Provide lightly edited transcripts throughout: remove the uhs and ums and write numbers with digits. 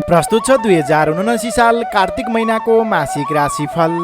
प्रस्तुत छ 2079 साल कार्तिक महिनाको मासिक राशिफल।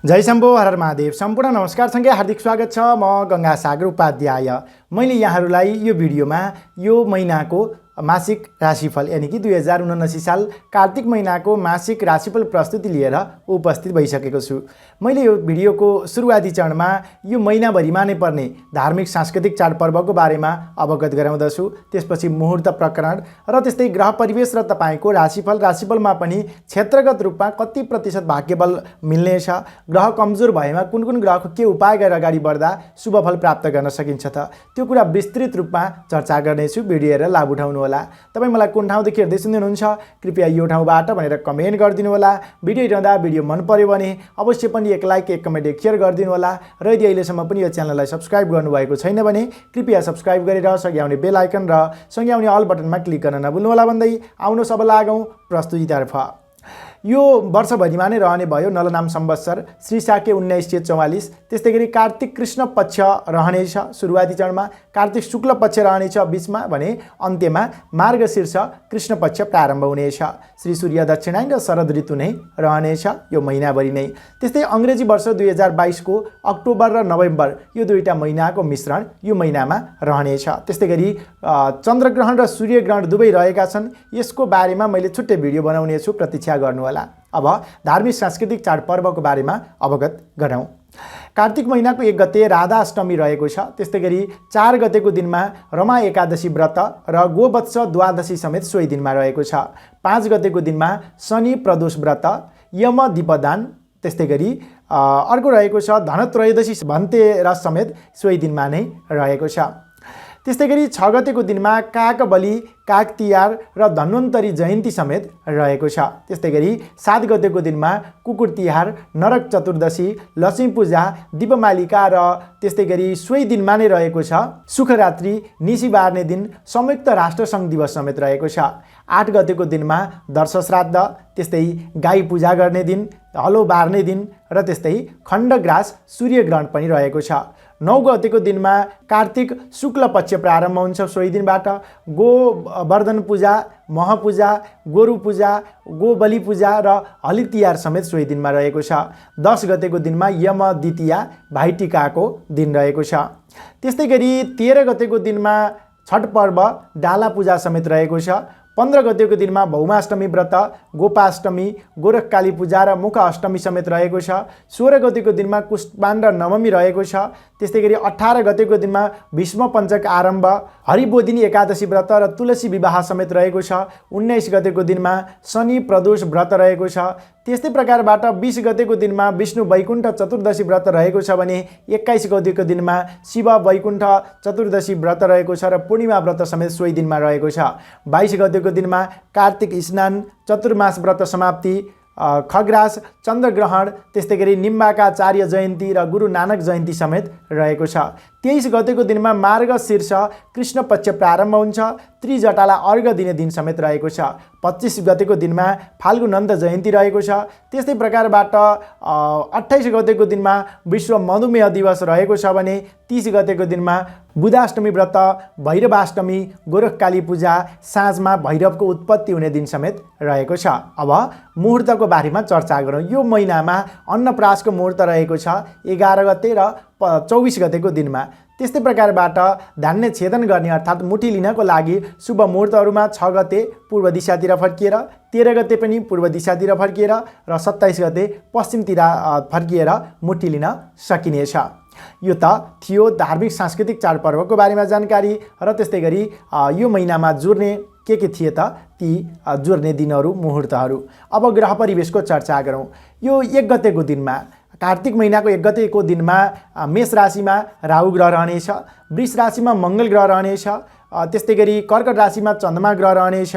जय शम्भो, हर हर महादेव। सम्पूर्ण नमस्कारसँगै हार्दिक स्वागत छ। म गंगा सागर उपाध्याय। मैले यहाँहरूलाई यो भिडियोमा यो महिनाको मासिक राशिफल यानी कि 2079 साल कार्तिक महिनाको मासिक राशिफल प्रस्तुति लिएर उपस्थित भइसकेको छु। मैले यो भिडियोको सुरुवाती चरणमा यो महिनाभरिमा नै पर्ने धार्मिक सांस्कृतिक चाडपर्वको बारेमा अवगत गराउँदछु। त्यसपछि मुहूर्त प्रकरण र त्यस्तै ग्रह परिवेश र तपाईको राशिफलमा पनि क्षेत्रगत रूपमा कति प्रतिशत भाग्यबल मिल्नेछ, ग्रह कमजोर भएमा कुन कुन ग्रहको के उपाय गरेर अगाडि बढ्दा शुभ फल प्राप्त गर्न सकिन्छ त त्यो कुरा विस्तृत रूपमा चर्चा गर्नेछु। भिडियो हेरेर लाभ उठाउनु होला। तपाई मलाई कुन ठाउँदेखि हेर्दै सुन्दै हुनुहुन्छ कृपया यो ठाउँबाट भनेर कमेन्ट गरिदिनु होला। भिडियो हेर्दा भिडियो मन पर्यो भने अवश्य पनि एक लाइक, एक कमेन्ट, एक शेयर गरिदिनु होला। र यदि अहिलेसम्म पनि यो च्यानललाई सब्स्क्राइब गर्नुभएको छैन भने कृपया सब्स्क्राइब गरेर सँगै आउने बेल आइकन र सँगै आउने अल बटनमा क्लिक गर्न नभुल्नु होला भन्दै आउनुहोस् अब लागौँ प्रस्तुतितर्फ। यो वर्षभरिमा नै रहने भयो नलनाम संवत्सर श्री शाके 1944। त्यस्तै गरी कार्तिक कृष्ण पक्ष रहनेछ सुरुवाती चरणमा, कार्तिक शुक्ल पक्ष रहनेछ बीचमा भने अन्त्यमा मार्गशीर्ष कृष्ण पक्ष प्रारम्भ हुनेछ। श्री सूर्य दक्षिणायन र शरद ऋतु नै रहनेछ यो महिनाभरि नै। त्यस्तै अङ्ग्रेजी वर्ष 2022 को अक्टोबर र नोभेम्बर यो दुईटा महिनाको मिश्रण यो महिनामा रहनेछ। त्यस्तै गरी चन्द्रग्रहण र सूर्यग्रहण दुवै रहेका छन्। यसको बारेमा मैले छुट्टै भिडियो बनाउने छु, प्रतीक्षा गर्नु होला। अब धार्मिक सांस्कृतिक चाडपर्वको बारेमा अवगत गरौँ। कार्तिक महिनाको 1 गते राधा अष्टमी रहेको छ। त्यस्तै गरी 4 गतेको दिनमा रमा एकादशी व्रत र गोवत्स द्वादशी समेत सोही दिनमा रहेको छ। 5 गतेको दिनमा शनि प्रदोष व्रत, यम दीपदान, त्यस्तै गरी अर्को रहेको छ धनत्रयोदशी धनतेरस समेत सोही दिनमा नै रहेको छ। त्यस्तै गरी 6 गतेको दिनमा काग बलि, काग तिहार र धन्वन्तरी जयन्ती समेत रहेको छ। त्यस्तै गरी 7 गतेको दिनमा कुकुर तिहार, नरक चतुर्दशी, लक्ष्मी पूजा, दीपमालिका र त्यस्तै गरी सोही दिनमा नै रहेको छ सुखरात्रि, निसी बार्ने दिन, संयुक्त राष्ट्रसङ्घ दिवस समेत रहेको छ। 8 गतेको दिनमा दर्श श्राद्ध, त्यस्तै गाई पूजा गर्ने दिन, हलो बार्ने दिन र त्यस्तै खण्डग्रास सूर्यग्रहण पनि रहेको छ। 9 गतेको दिनमा कार्तिक शुक्ल पक्ष प्रारम्भ हुन्छ सोही दिनबाट। गोवर्धन पूजा, महपूजा, गोरु पूजा, गोबली पूजा र हली तिहार समेत सोही दिनमा रहेको छ। 10 गतेको दिनमा यम द्वितीया भाइटिकाको दिन रहेको छ। त्यस्तै गरी 13 गतेको दिनमा छठ पर्व, डाला पूजा समेत रहेको छ। 15 गतेको दिनमा भौमाष्टमी व्रत, गोपाष्टमी, गोरखकाली पूजा र मुख अष्टमी समेत रहेको छ। 16 गतेको दिनमा कुष्माण्ड नवमी रहेको छ। त्यस्तै गरी 18 गतेको दिनमा भीष्म पञ्चक आरम्भ, हरिबोधिनी एकादशी व्रत र तुलसी विवाह समेत रहेको छ। 19 गतेको दिनमा शनि प्रदोष व्रत रहेको छ। त्यस्तै प्रकारबाट 20 गतेको दिनमा विष्णु वैकुण्ठ चतुर्दशी व्रत रहेको छ भने 21 गतेको दिनमा शिव वैकुण्ठ चतुर्दशी व्रत रहेको छ र पूर्णिमा व्रत समेत सोही दिनमा रहेको छ। 22 गतेको दिनमा कार्तिक स्नान, चतुर्मास व्रत समाप्ति, खग्रास, चन्द्रग्रहण, त्यस्तै गरी निम्बाकाचार्य जयन्ती र गुरु नानक जयन्ती समेत रहेको छ। 23 गतेको दिनमा मार्गशीर्ष कृष्ण पक्ष प्रारम्भ हुन्छ, त्रिजटालाई अर्घ दिने दिन समेत रहेको छ। 25 गतेको दिनमा फाल्गु नन्द जयन्ती रहेको छ। त्यस्तै प्रकारबाट 28 गतेको दिनमा विश्व मधुमेह दिवस रहेको छ भने 30 गतेको दिनमा बुधाष्टमी व्रत, भैरवाष्टमी, गोरखकाली पूजा, साँझमा भैरवको उत्पत्ति हुने दिन समेत रहेको छ। अब मुहूर्तको बारेमा चर्चा गरौँ। यो महिनामा अन्नप्रासको मुहूर्त रहेको छ 11 गते र 24 गतेको दिनमा। त्यस्तै प्रकारबाट धान्य छेदन गर्ने अर्थात् मुठी लिनको लागि शुभ मुहूर्तहरूमा 6 गते पूर्व दिशातिर फर्किएर, 13 गते पनि पूर्व दिशातिर फर्किएर र 27 गते पश्चिमतिर फर्किएर मुठी लिन सकिनेछ। यो त थियो धार्मिक सांस्कृतिक चाडपर्वको बारेमा जानकारी र त्यस्तै गरी यो महिनामा जुर्ने के थिए त ती जुर्ने दिनहरू, मुहूर्तहरू। अब ग्रह परिवेशको चर्चा गरौँ। यो 1 गतेको दिनमा कार्तिक महिनाको 1 गतेको दिनमा मेष राशिमा राहु ग्रह रहनेछ, वृष राशिमा मङ्गल ग्रह रहनेछ, त्यस्तै गरी कर्कट राशिमा चन्द्रमा ग्रह रहनेछ,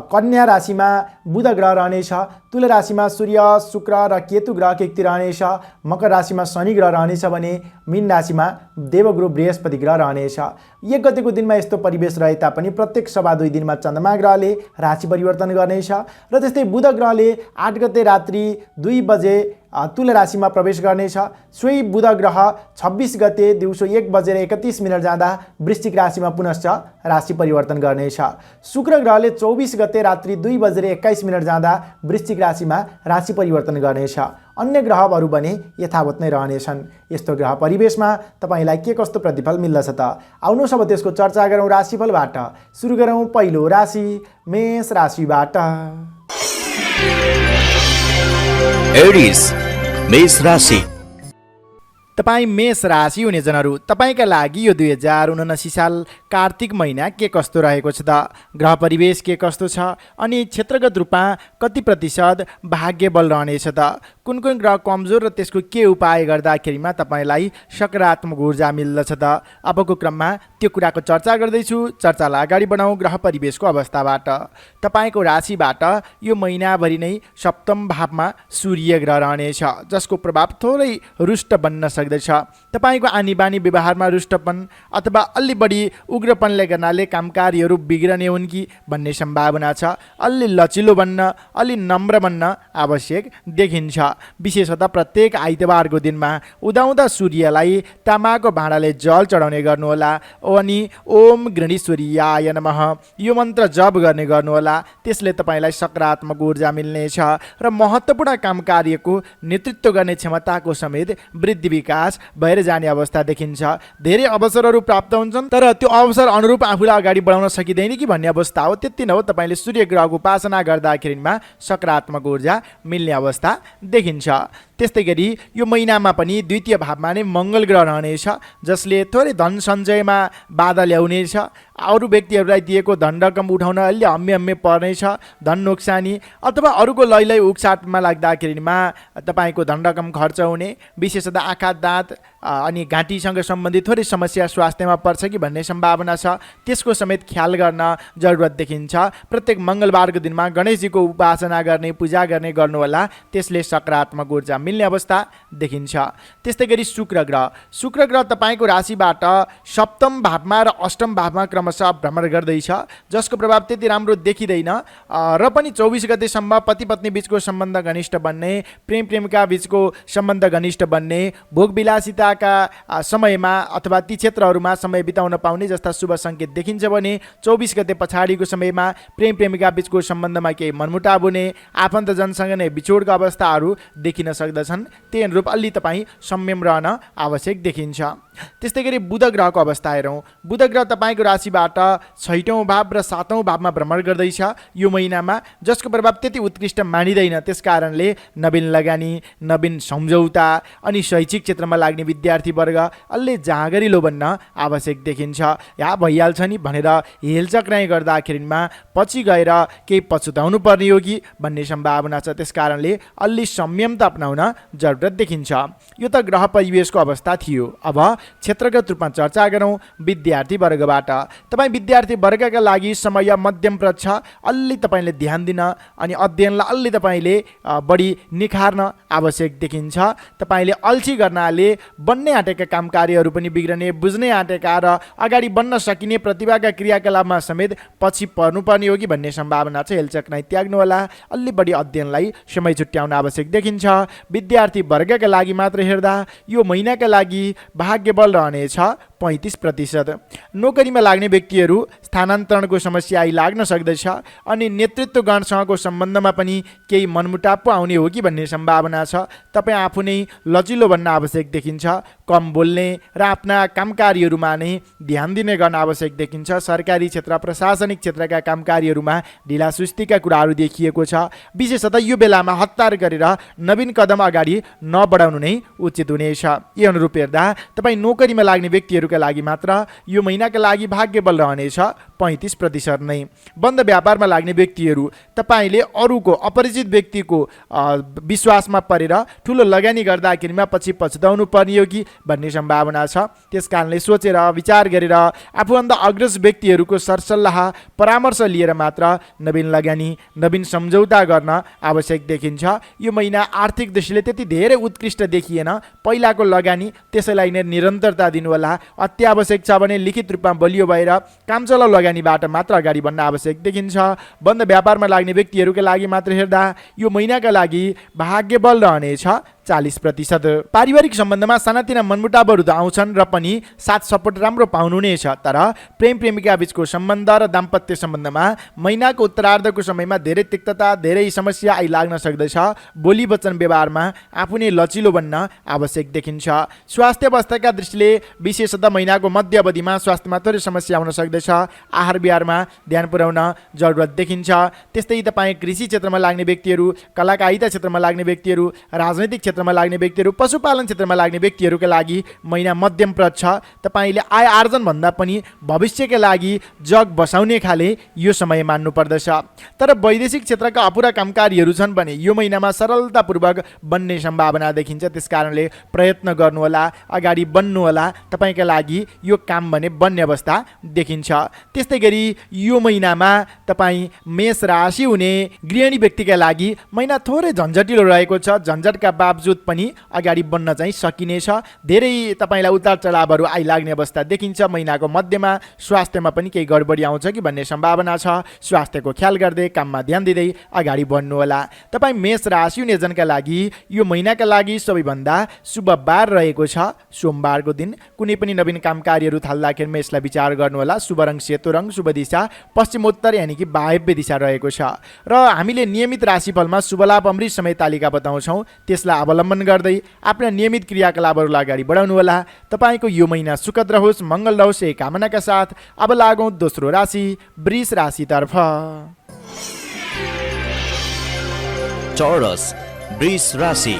कन्या राशिमा बुध ग्रह रहनेछ, तुला राशिमा सूर्य, शुक्र र केतु ग्रह केक्ति रहनेछ, मकर राशिमा शनि ग्रह रहनेछ भने मीन राशिमा देवगुरु बृहस्पति ग्रह रहनेछ। 1 गतेको दिनमा यस्तो परिवेश रहे तापनि प्रत्येक सभा 2 दिनमा चन्द्रमा ग्रहले राशि परिवर्तन गर्नेछ र त्यस्तै बुध ग्रहले 8 गते रात्रि 2 बजे तुला राशिमा प्रवेश गर्नेछ। सोही बुध ग्रह 26 गते दिउँसो 1:31 जाँदा वृश्चिक राशिमा पुनश्च राशि परिवर्तन गर्नेछ। शुक्र ग्रहले 24 गते रात्रि 2:21 जाँदा वृश्चिक राशिमा राशि परिवर्तन गर्नेछ। अन्य ग्रहहरू भने यथावत नै रहनेछन्। यस्तो ग्रह परिवेशमा तपाईलाई के कस्तो प्रतिफल मिल्दछ त? आउनुहोस् अब त्यसको चर्चा गरौँ राशिफलबाट। सुरु गरौँ पहिलो राशि मेष राशिबाट। एरिस मेष राशि। तपाईँ मेष राशि हुनेजनहरू, तपाईँका लागि यो 2079 साल कार्तिक महिना के कस्तो रहेको छ त? ग्रह परिवेश के कस्तो छ अनि क्षेत्रगत रूपमा कति प्रतिशत भाग्य बल रहनेछ त? कुन कुन ग्रह कमजोर र त्यसको के उपाय गर्दाखेरिमा तपाईँलाई सकारात्मक ऊर्जा मिल्दछ त? अबको क्रममा त्यो कुराको चर्चा गर्दैछु। चर्चालाई अगाडि बढाउँ ग्रह परिवेशको अवस्थाबाट। तपाईँको राशिबाट यो महिनाभरि नै सप्तम भावमा सूर्य ग्रह रहनेछ, जसको प्रभाव थोरै रुष्ट बन्न सक्दछ। तपाईँको आनी बानी व्यवहारमा रुष्टपन अथवा अलि बढी उग्रपनले गर्नाले कामकार्यहरू बिग्रने हुन् कि भन्ने सम्भावना छ। अलि लचिलो बन्न, अलि नम्र बन्न आवश्यक देखिन्छ। विशेषतः प्रत्येक आइतबारको दिनमा उदाउँदा सूर्यलाई तामाको भाँडाले जल चढाउने गर्नुहोला अनि ओम गृणेश्वरीयाय नमः यो मन्त्र जप गर्ने गर्नुहोला। त्यसले तपाईँलाई सकारात्मक ऊर्जा मिल्नेछ र महत्त्वपूर्ण काम कार्यको नेतृत्व गर्ने क्षमताको समेत वृद्धि विकास भएर जाने अवस्था देखिन्छ। धेरै अवसरहरू प्राप्त हुन्छन्, तर त्यो अवसर अनुरूप आफूलाई अगाडि बढाउन सकिँदैन कि भन्ने अवस्था हो। त्यति नै हो, तपाईँले सूर्य ग्रहको उपासना गर्दाखेरिमा सकारात्मक ऊर्जा मिल्ने अवस्था देखिन्छ। त्यस्तै गरी यो महिनामा पनि द्वितीय भावमा नै मङ्गल ग्रह रहनेछ, जसले थोरै धन सञ्चयमा बाधा ल्याउनेछ। अरू व्यक्तिहरूलाई दिएको धन रकम उठाउन अलि हम्मे पर्नेछ। धन नोक्सानी अथवा अरूको लैलै उकसाटमा लाग्दाखेरिमा तपाईँको धन रकम खर्च हुने, विशेषतः आँखा दाँत अनि घाँटीसँग सम्बन्धित थोरै समस्या स्वास्थ्यमा पर्छ कि भन्ने सम्भावना छ। त्यसको समेत ख्याल गर्न जरुरत देखिन्छ। प्रत्येक मङ्गलबारको दिनमा गणेशजीको उपासना गर्ने, पूजा गर्ने गर्नुहोला। त्यसले सकारात्मक ऊर्जा मिल्ने अवस्था देखिन्छ। त्यस्तै गरी शुक्र ग्रह तपाईँको राशिबाट सप्तम भावमा र अष्टम भावमा क्रमशः भ्रमण गर्दैछ, जसको प्रभाव त्यति राम्रो देखिँदैन र पनि 24 गतेसम्म पति पत्नी बीचको सम्बन्ध घनिष्ठ बन्ने, प्रेम प्रेमिका बीचको सम्बन्ध घनिष्ठ बन्ने, भोगविलासिताका समयमा अथवा ती क्षेत्रहरूमा समय बिताउन पाउने जस्ता शुभ सङ्केत देखिन्छ भने 24 गते पछाडिको समयमा प्रेम प्रेमिका बीचको सम्बन्धमा केही मनमुटाव हुने, आफन्तजनसँग नै बिछोडका अवस्थाहरू देखिन सक्दछन्। त्यही अनुरूप अलि तपाईँ संयम रहन आवश्यक देखिन्छ। त्यस्तै गरी बुध ग्रहको अवस्था हेरौँ। बुध ग्रह तपाईँको राशिबाट 6औँ भाव र 7औँ भावमा भ्रमण गर्दैछ यो महिनामा, जसको प्रभाव त्यति उत्कृष्ट मानिँदैन। त्यस कारणले नवीन लगानी, नवीन सम्झौता अनि शैक्षिक क्षेत्रमा लाग्ने विद्यार्थीवर्ग अलि जाँगरिलो बन्न आवश्यक देखिन्छ। या भइहाल्छ नि भनेर हेलचक्राइ गर्दाखेरिमा पछि गएर केही पछुताउनु पर्ने हो कि भन्ने सम्भावना छ। त्यस कारणले अलि संयमता अपनाउन जरुरत देखिन्छ। यो त ग्रह परिवेशको अवस्था थियो। अब क्षेत्रगत रूपमा चर्चा गरौँ विद्यार्थी वर्गबाट। तपाईँ विद्यार्थी वर्गका लागि समय मध्यमप्रद छ। अलि तपाईँले ध्यान दिन अनि अध्ययनलाई अलि तपाईँले बढी निखार्न आवश्यक देखिन्छ। तपाईँले अल्छी गर्नाले बन्ने आँटेका काम कार्यहरू पनि बिग्रने, बुझ्ने आँटेका र अगाडि बन्न सकिने प्रतिभाका क्रियाकलापमा समेत पछि पर्नुपर्ने हो कि भन्ने सम्भावना छ। हेलचक्राइ त्याग्नुहोला। अलि बढी अध्ययनलाई समय छुट्याउन आवश्यक देखिन्छ। विद्यार्थी वर्गका लागि मात्र हेर्दा यो महिनाका लागि भाग्य बल रहनेछ 35%। नोकरीमा लाग्ने व्यक्तिहरू स्थानान्तरणको समस्या आइलाग्न सक्दछ अनि नेतृत्वगणसँगको सम्बन्धमा पनि केही मनमुटाव पो आउने हो कि भन्ने सम्भावना छ। तपाईँ आफू नै लचिलो बन्न आवश्यक देखिन्छ। कम बोल्ने र आफ्ना कामकार्यहरूमा नै ध्यान दिने गर्न आवश्यक देखिन्छ। सरकारी क्षेत्र, प्रशासनिक क्षेत्रका कामकार्यहरूमा ढिलासुस्तीका कुराहरू देखिएको छ। विशेषतः यो बेलामा हतार गरेर नवीन कदम अगाडि नबढाउनु नै उचित हुनेछ। यही अनुरूप हेर्दा तपाईँ नोकरीमा लाग्ने व्यक्तिहरूका लागि मात्र यो महिनाका लागि भाग्य बल रहनेछ 35% नै। बन्द व्यापारमा लाग्ने व्यक्तिहरू तपाईँले अरूको अपरिचित व्यक्तिको विश्वासमा परेर ठुलो लगानी गर्दाखेरिमा पछि पछुताउनु पर्ने हो कि भन्ने सम्भावना छ। त्यस कारणले सोचेर विचार गरेर आफूभन्दा अग्रज व्यक्तिहरूको सरसल्लाह परामर्श लिएर मात्र नवीन लगानी, नवीन सम्झौता गर्न आवश्यक देखिन्छ। यो महिना आर्थिक दृष्टिले त्यति धेरै उत्कृष्ट देखिएन। पहिलाको लगानी त्यसैलाई नै निरन्तरता दिनुहोला। अत्यावश्यक छ भने लिखित रूपमा बलियो भएर कामचलाउ लगानीबाट मात्र अगाडि बढ्न आवश्यक देखिन्छ। बन्द व्यापारमा लाग्ने व्यक्तिहरूका लागि मात्र हेर्दा यो महिनाका लागि भाग्य बल रहनेछ 40%। पारिवारिक सम्बन्धमा सानातिना मनमुटावहरू त आउँछन् र पनि साथ सपोर्ट राम्रो पाउनुहुनेछ, तर प्रेम प्रेमिका बीचको सम्बन्ध र दाम्पत्य सम्बन्धमा महिनाको उत्तरार्धको समयमा धेरै तिक्तता, धेरै समस्या आइलाग्न सक्दछ। बोली वचन व्यवहारमा आफू नै लचिलो बन्न आवश्यक देखिन्छ। स्वास्थ्य अवस्थाका दृष्टिले विशेषतः महिनाको मध्य अवधिमा स्वास्थ्यमा थोरै समस्या हुन सक्दछ। आहार विहारमा ध्यान पुर्याउन जरुरत देखिन्छ। त्यस्तै तपाईँ कृषि क्षेत्रमा लाग्ने व्यक्तिहरू, कलाकारिता क्षेत्रमा लाग्ने व्यक्तिहरू, राजनैतिक क्षेत्रमा लाग्ने व्यक्तिहरू, पशुपालन क्षेत्रमा लाग्ने व्यक्तिहरूका लागि महिना मध्यमप्रद छ। तपाईँले आय आर्जन भन्दा पनि भविष्यका लागि जग बसाउने खाले यो समय मान्नुपर्दछ। तर वैदेशिक क्षेत्रका अपुरा कामकारीहरू छन् भने यो महिनामा सरलतापूर्वक बन्ने सम्भावना देखिन्छ। त्यस कारणले प्रयत्न गर्नुहोला, अगाडि बढ्नुहोला। तपाईँका लागि यो काम भने बन्ने अवस्था देखिन्छ। त्यस्तै गरी यो महिनामा तपाईँ मेष राशि हुने गृहिणी व्यक्तिका लागि महिना थोरै झन्झटिलो रहेको छ। झन्झटका बावजुद पनि अगाडि बढ्न चाहिँ सकिनेछ। धेरै तपाईँलाई उतार चढावहरू आइलाग्ने अवस्था देखिन्छ। महिनाको मध्यमा स्वास्थ्यमा पनि केही गडबडी आउँछ कि भन्ने सम्भावना छ। स्वास्थ्यको ख्याल गर्दै काममा ध्यान दिँदै अगाडि बढ्नुहोला। तपाईँ मेष राशि हुनेजनका लागि यो महिनाका लागि सबैभन्दा शुभ बार रहेको छ सोमबारको दिन। कुनै पनि नवीन काम कार्यहरू थाल्दाखेरि मेषलाई विचार गर्नुहोला। शुभ रङ सेतो रङ, शुभ दिशा पश्चिमोत्तर यानि कि वायव्य दिशा रहेको छ। र हामीले नियमित राशिफलमा शुभ लाभ अमृत समय तालिका बताउँछौँ। त्यसलाई अवलम्बन गर्दै आफ्ना नियमित क्रियाकलापहरूलाई अगाडि बढाउनुहोला। तपाईँको यो महिना सुखद रहोस्, मङ्गल रहोस् यही कामनाका साथ अब लागौँ दोस्रो राशि वृष राशितर्फ। चौरस वृष राशि।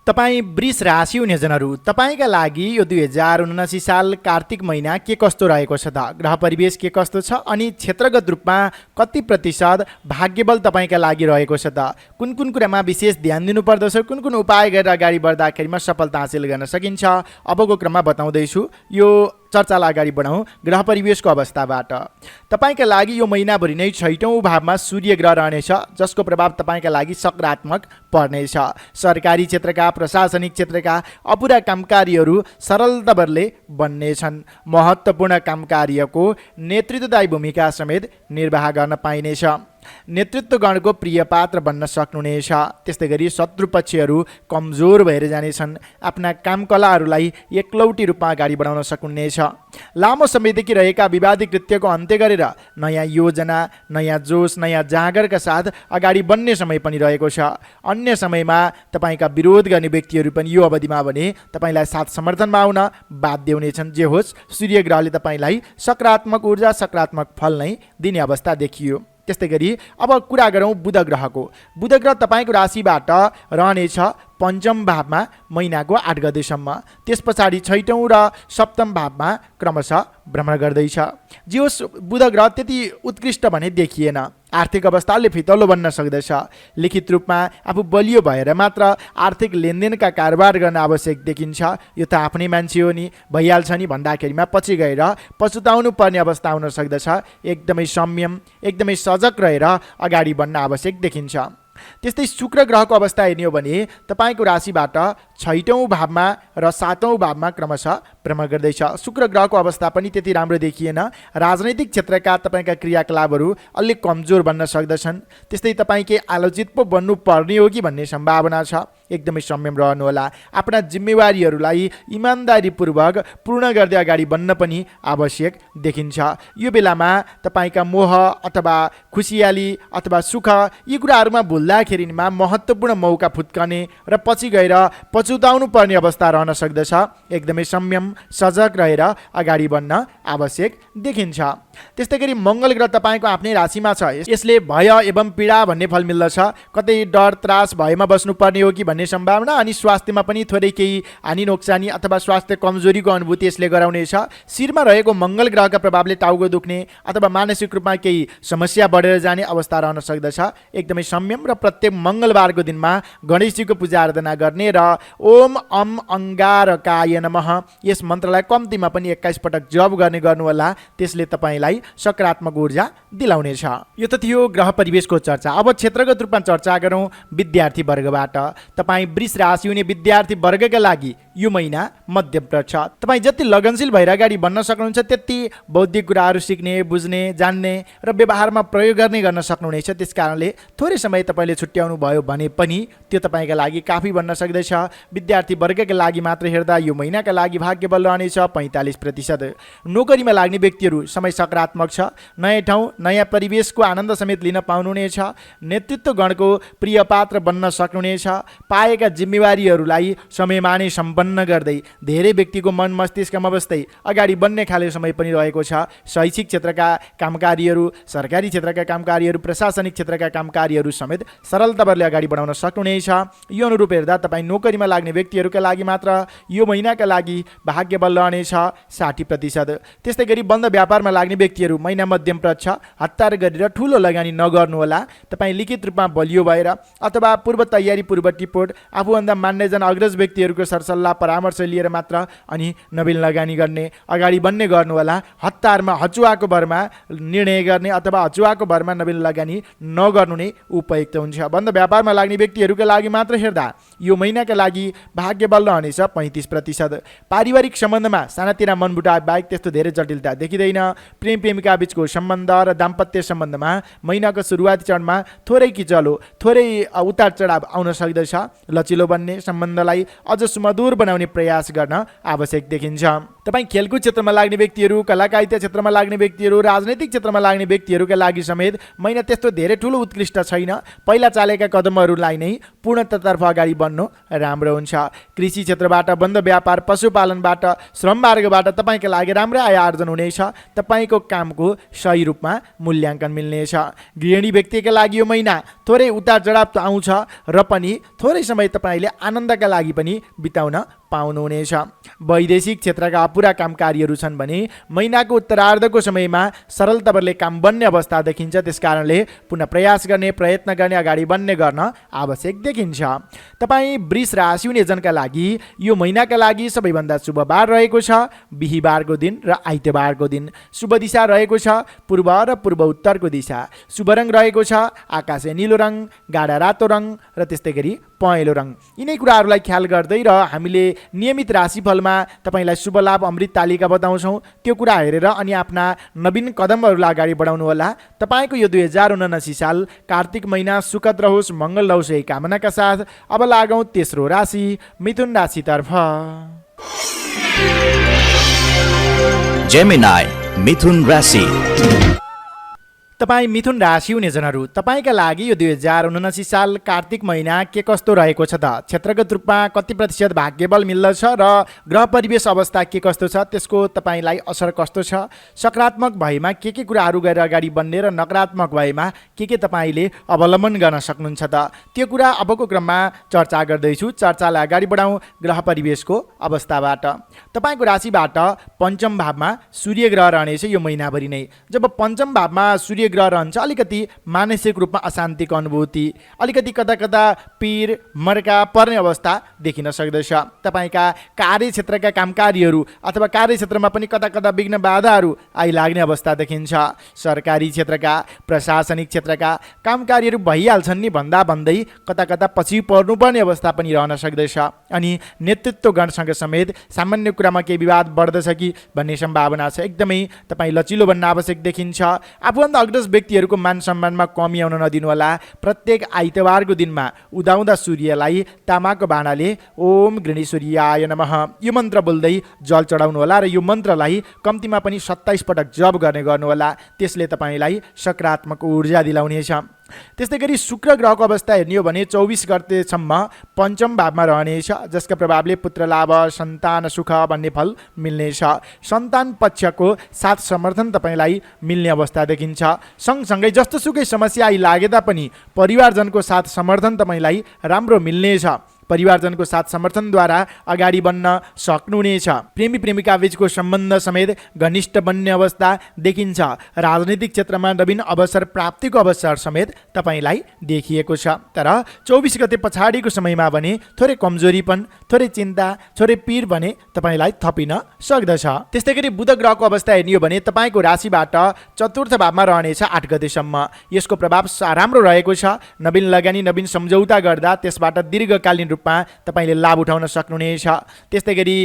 तपाईँ वृष राशि हुनेजनहरू, तपाईँका लागि यो 2079 साल कार्तिक महिना के कस्तो रहेको छ त? ग्रह परिवेश के कस्तो छ अनि क्षेत्रगत रूपमा कति प्रतिशत भाग्यबल तपाईँका लागि रहेको छ त? कुन कुन कुरामा विशेष ध्यान दिनुपर्दछ? कुन कुन उपाय गरेर अगाडि बढ्दाखेरिमा सफलता हासिल गर्न सकिन्छ? अबको क्रममा बताउँदैछु। यो चर्चालाई अगाडि बढाउँ ग्रह परिवेशको अवस्थाबाट। तपाईँका लागि यो महिनाभरि नै 6औँ भावमा सूर्य ग्रह रहनेछ, जसको प्रभाव तपाईँका लागि सकारात्मक पर्नेछ। सरकारी क्षेत्रका, प्रशासनिक क्षेत्रका अपुरा कामकारीहरू सरलताले बन्नेछन्। महत्त्वपूर्ण कामकार्यको नेतृत्वदायी भूमिका समेत निर्वाह गर्न पाइनेछ। नेतृत्वगणको प्रिय पात्र बन्न सक्नुहुनेछ। त्यस्तै गरी शत्रु पक्षहरू कमजोर भएर जानेछन्। आफ्ना काम कलाहरूलाई एकलौटी रूपमा अगाडि बढाउन सक्नुहुनेछ। लामो समयदेखि रहेका विवादित कृत्यको अन्त्य गरेर नयाँ योजना, नयाँ जोस, नयाँ जाँगरका साथ अगाडि बढ्ने समय पनि रहेको छ। अन्य समयमा तपाईँका विरोध गर्ने व्यक्तिहरू पनि यो अवधिमा भने तपाईँलाई साथ समर्थनमा आउन बाध्य हुनेछन्। जे होस्, सूर्य ग्रहले तपाईँलाई सकारात्मक ऊर्जा, सकारात्मक फल नै दिने अवस्था देखियो। त्यस्तै गरी अब कुरा गरौँ बुध ग्रहको। बुध ग्रह तपाईँको राशिबाट रहनेछ पञ्चम भावमा महिनाको 8 गतेसम्म। त्यस पछाडि 6औँ र 7औँ भावमा क्रमशः भ्रमण गर्दैछ। जे होस्, बुध ग्रह त्यति उत्कृष्ट भने देखिएन। आर्थिक अवस्थाले फितलो बन्न सक्दछ। लिखित रूपमा आफू बलियो भएर मात्र आर्थिक लेनदेनका कारोबार गर्न आवश्यक देखिन्छ। यो त आफ्नै मान्छे हो नि, भइहाल्छ नि भन्दाखेरिमा पछि गएर पछुताउनु पर्ने अवस्था हुन सक्दछ। एकदमै संयम, एकदमै सजग रहेर अगाडि बढ्न आवश्यक देखिन्छ। त्यस्तै शुक्र ग्रहको अवस्था हेर्ने हो भने तपाईँको राशिबाट 6औँ भावमा र 7औँ भावमा क्रमशः भ्रमण गर्दैछ। शुक्र ग्रहको अवस्था पनि त्यति राम्रो देखिएन। राजनैतिक क्षेत्रका तपाईँका क्रियाकलापहरू अलिक कमजोर बन्न सक्दछन्। त्यस्तै तपाईँ केही आलोचित पो बन्नु पर्ने हो कि भन्ने सम्भावना छ। एकदमै संयम रहनुहोला। आफ्ना जिम्मेवारीहरूलाई इमान्दारीपूर्वक पूर्ण गर्दै अगाडि बढ्न पनि आवश्यक देखिन्छ। यो बेलामा तपाईँका मोह अथवा खुसियाली अथवा सुख यी कुराहरूमा भुल्दाखेरिमा महत्त्वपूर्ण मौका फुत्कने र पछि गएर पछुताउनु पर्ने अवस्था रहन सक्दछ। एकदमै संयम, सजग रहेर अगाडि बढ्न आवश्यक देखिन्छ। त्यस्तै गरी मङ्गल ग्रह तपाईँको आफ्नै राशिमा छ। यसले भय एवं पीडा भन्ने फल मिल्दछ। कतै डर त्रास भयमा बस्नुपर्ने हो कि भन्ने सम्भावना, अनि स्वास्थ्यमा पनि थोरै केही हानि नोक्सानी अथवा स्वास्थ्य कमजोरीको अनुभूति यसले गराउनेछ। शिरमा रहेको मङ्गल ग्रहका प्रभावले टाउको दुख्ने अथवा मानसिक रूपमा केही समस्या बढेर जाने अवस्था रहन सक्दछ। एकदमै संयम र प्रत्येक मङ्गलबारको दिनमा गणेशजीको पूजा आराधना गर्ने र ओम अम अंगारकाय नमः यस मन्त्रलाई कम्तीमा पनि 21 पटक जप गर्ने गर्नुहोला। त्यसले तपाईँलाई सकारात्मक ऊर्जा दिलाउनेछ। यो त थियो ग्रह परिवेशको चर्चा। अब क्षेत्रगत रूपमा चर्चा गरौँ विद्यार्थी वर्गबाट। तपाईँ वृष राशि हुने विद्यार्थी वर्गका लागि यो महिना मध्यम छ। तपाईँ जति लगनशील भएर अगाडि बढ्न सक्नुहुन्छ त्यति बौद्धिक कुराहरू सिक्ने, बुझ्ने, जान्ने र व्यवहारमा प्रयोग गर्ने गर्न सक्नुहुनेछ। त्यस कारणले थोरै समय तपाईँले छुट्याउनु भयो भने पनि त्यो तपाईँका लागि काफी बन्न सक्दैछ। विद्यार्थी वर्गका लागि मात्र हेर्दा यो महिनाका लागि भाग्य बल रहनेछ 45%। नोकरीमा लाग्ने व्यक्तिहरू समय सकारात्मक छ। नयाँ ठाउँ, नयाँ परिवेशको आनन्द समेत लिन पाउनुहुनेछ। नेतृत्व गणको प्रिय पात्र बन्न सक्नुहुनेछ। पाएका जिम्मेवारीहरूलाई समयमा नै सम्पन्न गर्दै धेरै व्यक्तिको मन मस्तिष्कमा बस्दै अगाडि बढ्ने खाले समय पनि रहेको छ। शैक्षिक क्षेत्रका कामकारीहरू, सरकारी क्षेत्रका कामकारीहरू, प्रशासनिक क्षेत्रका कामकारीहरू समेत सरलताले अगाडि बढाउन सक्नुहुनेछ। यो अनुरूप हेर्दा तपाईँ नोकरीमा लाग्ने व्यक्तिहरूका लागि मात्र यो महिनाका लागि भाग्य बल रहनेछ 60%। त्यस्तै गरी बन्द व्यापारमा लाग्ने व्यक्तिहरू महिना मध्यम छ। हतार गरेर ठुलो लगानी नगर्नुहोला। तपाईँ लिखित रूपमा बलियो भएर अथवा पूर्व तयारी, पूर्व टिपोट, आफूभन्दा मान्यजन अग्रज व्यक्तिहरूको सरसल्लाह परामर्श लिएर मात्र अनि नवीन लगानी गर्ने, अगाडि बढ्ने गर्नुहोला। हतारमा हचुवाको भरमा निर्णय गर्ने अथवा हचुवाको भरमा नवीन लगानी नगर्नु नै उपयुक्त हुन्छ। बन्द व्यापारमा लाग्ने व्यक्तिहरूका लागि मात्र हेर्दा यो महिनाका लागि भाग्य बल रहनेछ 35%। पारिवारिक सम्बन्धमा सानातिना मनमुटाव बाहेक त्यस्तो धेरै जटिलता देखिँदैन। प्रेम प्रेमिका बीचको सम्बन्ध र दाम्पत्य सम्बन्धमा महिनाको सुरुवाती चरणमा थोरै किचलो, थोरै उतार चढाव आउन सक्दछ। लचिलो बन्ने, सम्बन्धलाई अझ सुमधुर बनाउने प्रयास गर्न आवश्यक देखिन्छ। तपाईँ खेलकुद क्षेत्रमा लाग्ने व्यक्तिहरू, कलाकारिता क्षेत्रमा लाग्ने व्यक्तिहरू, राजनैतिक क्षेत्रमा लाग्ने व्यक्तिहरूका लागि समेत महिना त्यस्तो धेरै ठुलो उत्कृष्ट छैन। पहिला चालेका कदमहरूलाई नै पूर्णतातर्फ अगाडि बढ्नु राम्रो हुन्छ। कृषि क्षेत्रबाट, बन्द व्यापार, पशुपालनबाट, श्रम मार्गबाट तपाईँका लागि राम्रै आय आर्जन हुनेछ। तपाईँको कामको सही रूपमा मूल्याङ्कन मिल्नेछ। गृहिणी व्यक्तिका लागि यो महिना थोरै उतार चढाव त आउँछ र पनि थोरै समय तपाईँले आनन्दका लागि पनि बिताउन पाउनुहुनेछ। वैदेशिक क्षेत्रका अपुरा कामकारीहरू छन् भने महिनाको उत्तरार्धको समयमा सरलताले काम बन्ने अवस्था देखिन्छ। त्यसकारणले पुनः प्रयास गर्ने, प्रयत्न गर्ने, अगाडि बढ्ने गर्न आवश्यक देखिन्छ। तपाईँ वृष राशि हुने जनका लागि यो महिनाका लागि सबैभन्दा शुभ बार रहेको छ बिहीबारको दिन र आइतबारको दिन। शुभ दिशा रहेको छ पूर्व र पूर्व उत्तरको दिशा। शुभ रङ रहेको छ आकाशे निलो रङ, गाढा रातो रङ र त्यस्तै गरी पहेँलो रङ। यिनै कुराहरूलाई ख्याल गर्दै र हामीले नियमित राशिफलमा तपाईँलाई शुभ लाभ अमृत तालिका बताउँछौँ। त्यो कुरा हेरेर अनि आफ्ना नवीन कदमहरूलाई अगाडि बढाउनु होला। तपाईँको यो 2079 साल कार्तिक महिना सुखद रहोस्, मङ्गल रहोस् यही कामनाका साथ अब लागौँ तेस्रो राशि मिथुन राशितर्फ। जेमिनाई, मिथुन राशि। तपाईँ मिथुन राशि हुने जनहरू, तपाईँका लागि यो 2079 साल कार्तिक महिना के कस्तो रहेको छ त? क्षेत्रगत रूपमा कति प्रतिशत भाग्यबल मिल्दछ र ग्रह परिवेश अवस्था के कस्तो छ, त्यसको तपाईँलाई असर कस्तो छ? सकारात्मक भएमा के कुराहरू गरेर अगाडि बढ्ने र नकारात्मक भएमा के तपाईँले अवलम्बन गर्न सक्नुहुन्छ त? त्यो कुरा अबको क्रममा चर्चा गर्दैछु। चर्चालाई अगाडि बढाउँ ग्रह परिवेशको अवस्थाबाट। तपाईँको राशिबाट पञ्चम भावमा सूर्य ग्रह रहनेछ यो महिनाभरि नै। जब पञ्चम भावमा सूर्य ग्रह रहन्छ अलिकति मानसिक रूपमा अशान्तिको अनुभूति, अलिकति कता कता पीर मर्का पर्ने अवस्था देखिन सक्दछ। तपाईँका कार्यक्षेत्रका कामकारीहरू अथवा कार्यक्षेत्रमा पनि कता कता विघ्न बाधाहरू आइलाग्ने अवस्था देखिन्छ। सरकारी क्षेत्रका, प्रशासनिक क्षेत्रका कामकारीहरू भइहाल्छन् नि भन्दा भन्दै कता कता पछि पर्नुपर्ने अवस्था पनि रहन सक्दछ। अनि नेतृत्वगणसँग समेत सामान्य कुरामा केही विवाद बढ्दछ कि भन्ने सम्भावना छ। एकदमै तपाईँ लचिलो बन्न आवश्यक देखिन्छ। आफूभन्दा अग्रज व्यक्तिहरूको मान सम्मानमा कमी आउन नदिनुहोला। प्रत्येक आइतबारको दिनमा उदाउँदा सूर्यलाई तामाको बाणाले ओम गृणेश्वरीयाय नमः यो मन्त्र बोल्दै जल चढाउनुहोला र यो मन्त्रलाई कम्तीमा पनि 27 पटक जप गर्ने गर्नुहोला। त्यसले तपाईँलाई सकारात्मक ऊर्जा दिलाउनेछ। त्यस्तै गरी शुक्र ग्रहको अवस्था हेर्ने हो भने 24 गतेसम्म पञ्चम भावमा रहनेछ, जसका प्रभावले पुत्र लाभ, सन्तान सुख भन्ने फल मिल्नेछ। सन्तान पक्षको साथ समर्थन तपाईँलाई मिल्ने अवस्था देखिन्छ। सँगसँगै जस्तोसुकै समस्या आइलागे तापनि परिवारजनको साथ समर्थन तपाईँलाई राम्रो मिल्नेछ। परिवारजनको साथ समर्थनद्वारा अगाडि बढ्न सक्नुहुनेछ। प्रेमी प्रेमिका बीचको सम्बन्ध समेत घनिष्ठ बन्ने अवस्था देखिन्छ। राजनीतिक क्षेत्रमा नवीन अवसर प्राप्तिको अवसर समेत तपाईँलाई देखिएको छ। तर 24 गते पछाडिको समयमा भने थोरै कमजोरीपन, थोरै चिन्ता, थोरै पीर भने तपाईँलाई थपिन सक्दछ। त्यस्तै गरी बुध ग्रहको अवस्था हेर्ने हो भने तपाईँको राशिबाट चतुर्थ भावमा रहनेछ 8 गतेसम्म। यसको प्रभाव राम्रो रहेको छ। नवीन लगानी, नवीन सम्झौता गर्दा त्यसबाट दीर्घकालीन रूपमा तपाईँले लाभ उठाउन सक्नुहुनेछ। त्यस्तै गरी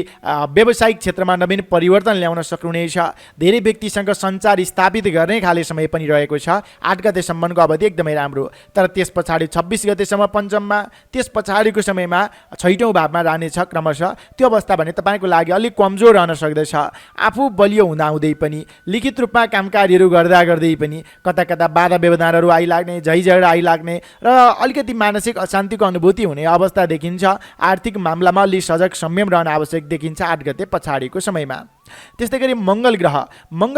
व्यावसायिक क्षेत्रमा नवीन परिवर्तन ल्याउन सक्नुहुनेछ। धेरै व्यक्तिसँग सञ्चार स्थापित गर्ने खाले समय पनि रहेको छ। 8 गतेसम्मको अवधि एकदमै राम्रो, तर त्यस पछाडि 26 गतेसम्म पञ्चममा, त्यस पछाडिको समयमा 6औँ भावमा रहनेछ क्रमशः। त्यो अवस्था भने तपाईँको लागि अलिक कमजोर रहन सक्दछ। आफू बलियो हुँदाहुँदै पनि, लिखित रूपमा कामकार्यहरू गर्दा गर्दै पनि कता कता बाधा व्यवधानहरू आइलाग्ने, झैझगडा आइलाग्ने र अलिकति मानसिक अशान्तिको अनुभूति हुने अवस्था देखिन्छ। आर्थिक मामलामा अलि सजग संयम रहन आवश्यक देखिन्छ 8 गते पछाडिको समयमा। त्यस्तै गरी मङ्गल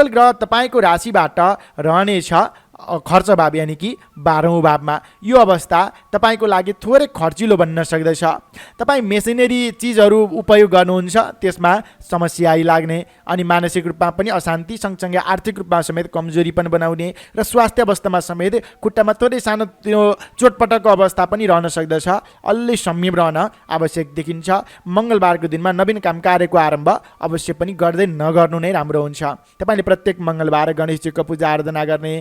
ग्रह तपाईँको राशिबाट रहनेछ खर्च भाव, यानि कि 12औँ भावमा। यो अवस्था तपाईँको लागि थोरै खर्चिलो बन्न सक्दछ। तपाईँ मेसिनरी चिजहरू उपयोग गर्नुहुन्छ, त्यसमा समस्या आइलाग्ने अनि मानसिक रूपमा पनि अशान्ति, सँगसँगै आर्थिक रूपमा समेत कमजोरी पनि बनाउने र स्वास्थ्य अवस्थामा समेत खुट्टामा थोरै सानो त्यो चोटपटकको अवस्था पनि रहन सक्दछ। अलि संयम रहन आवश्यक देखिन्छ। मङ्गलबारको दिनमा नवीन काम कार्यको आरम्भ अवश्य पनि गर्दै नगर्नु नै राम्रो हुन्छ। तपाईँले प्रत्येक मङ्गलबार गणेशजीको पूजा आराधना गर्ने,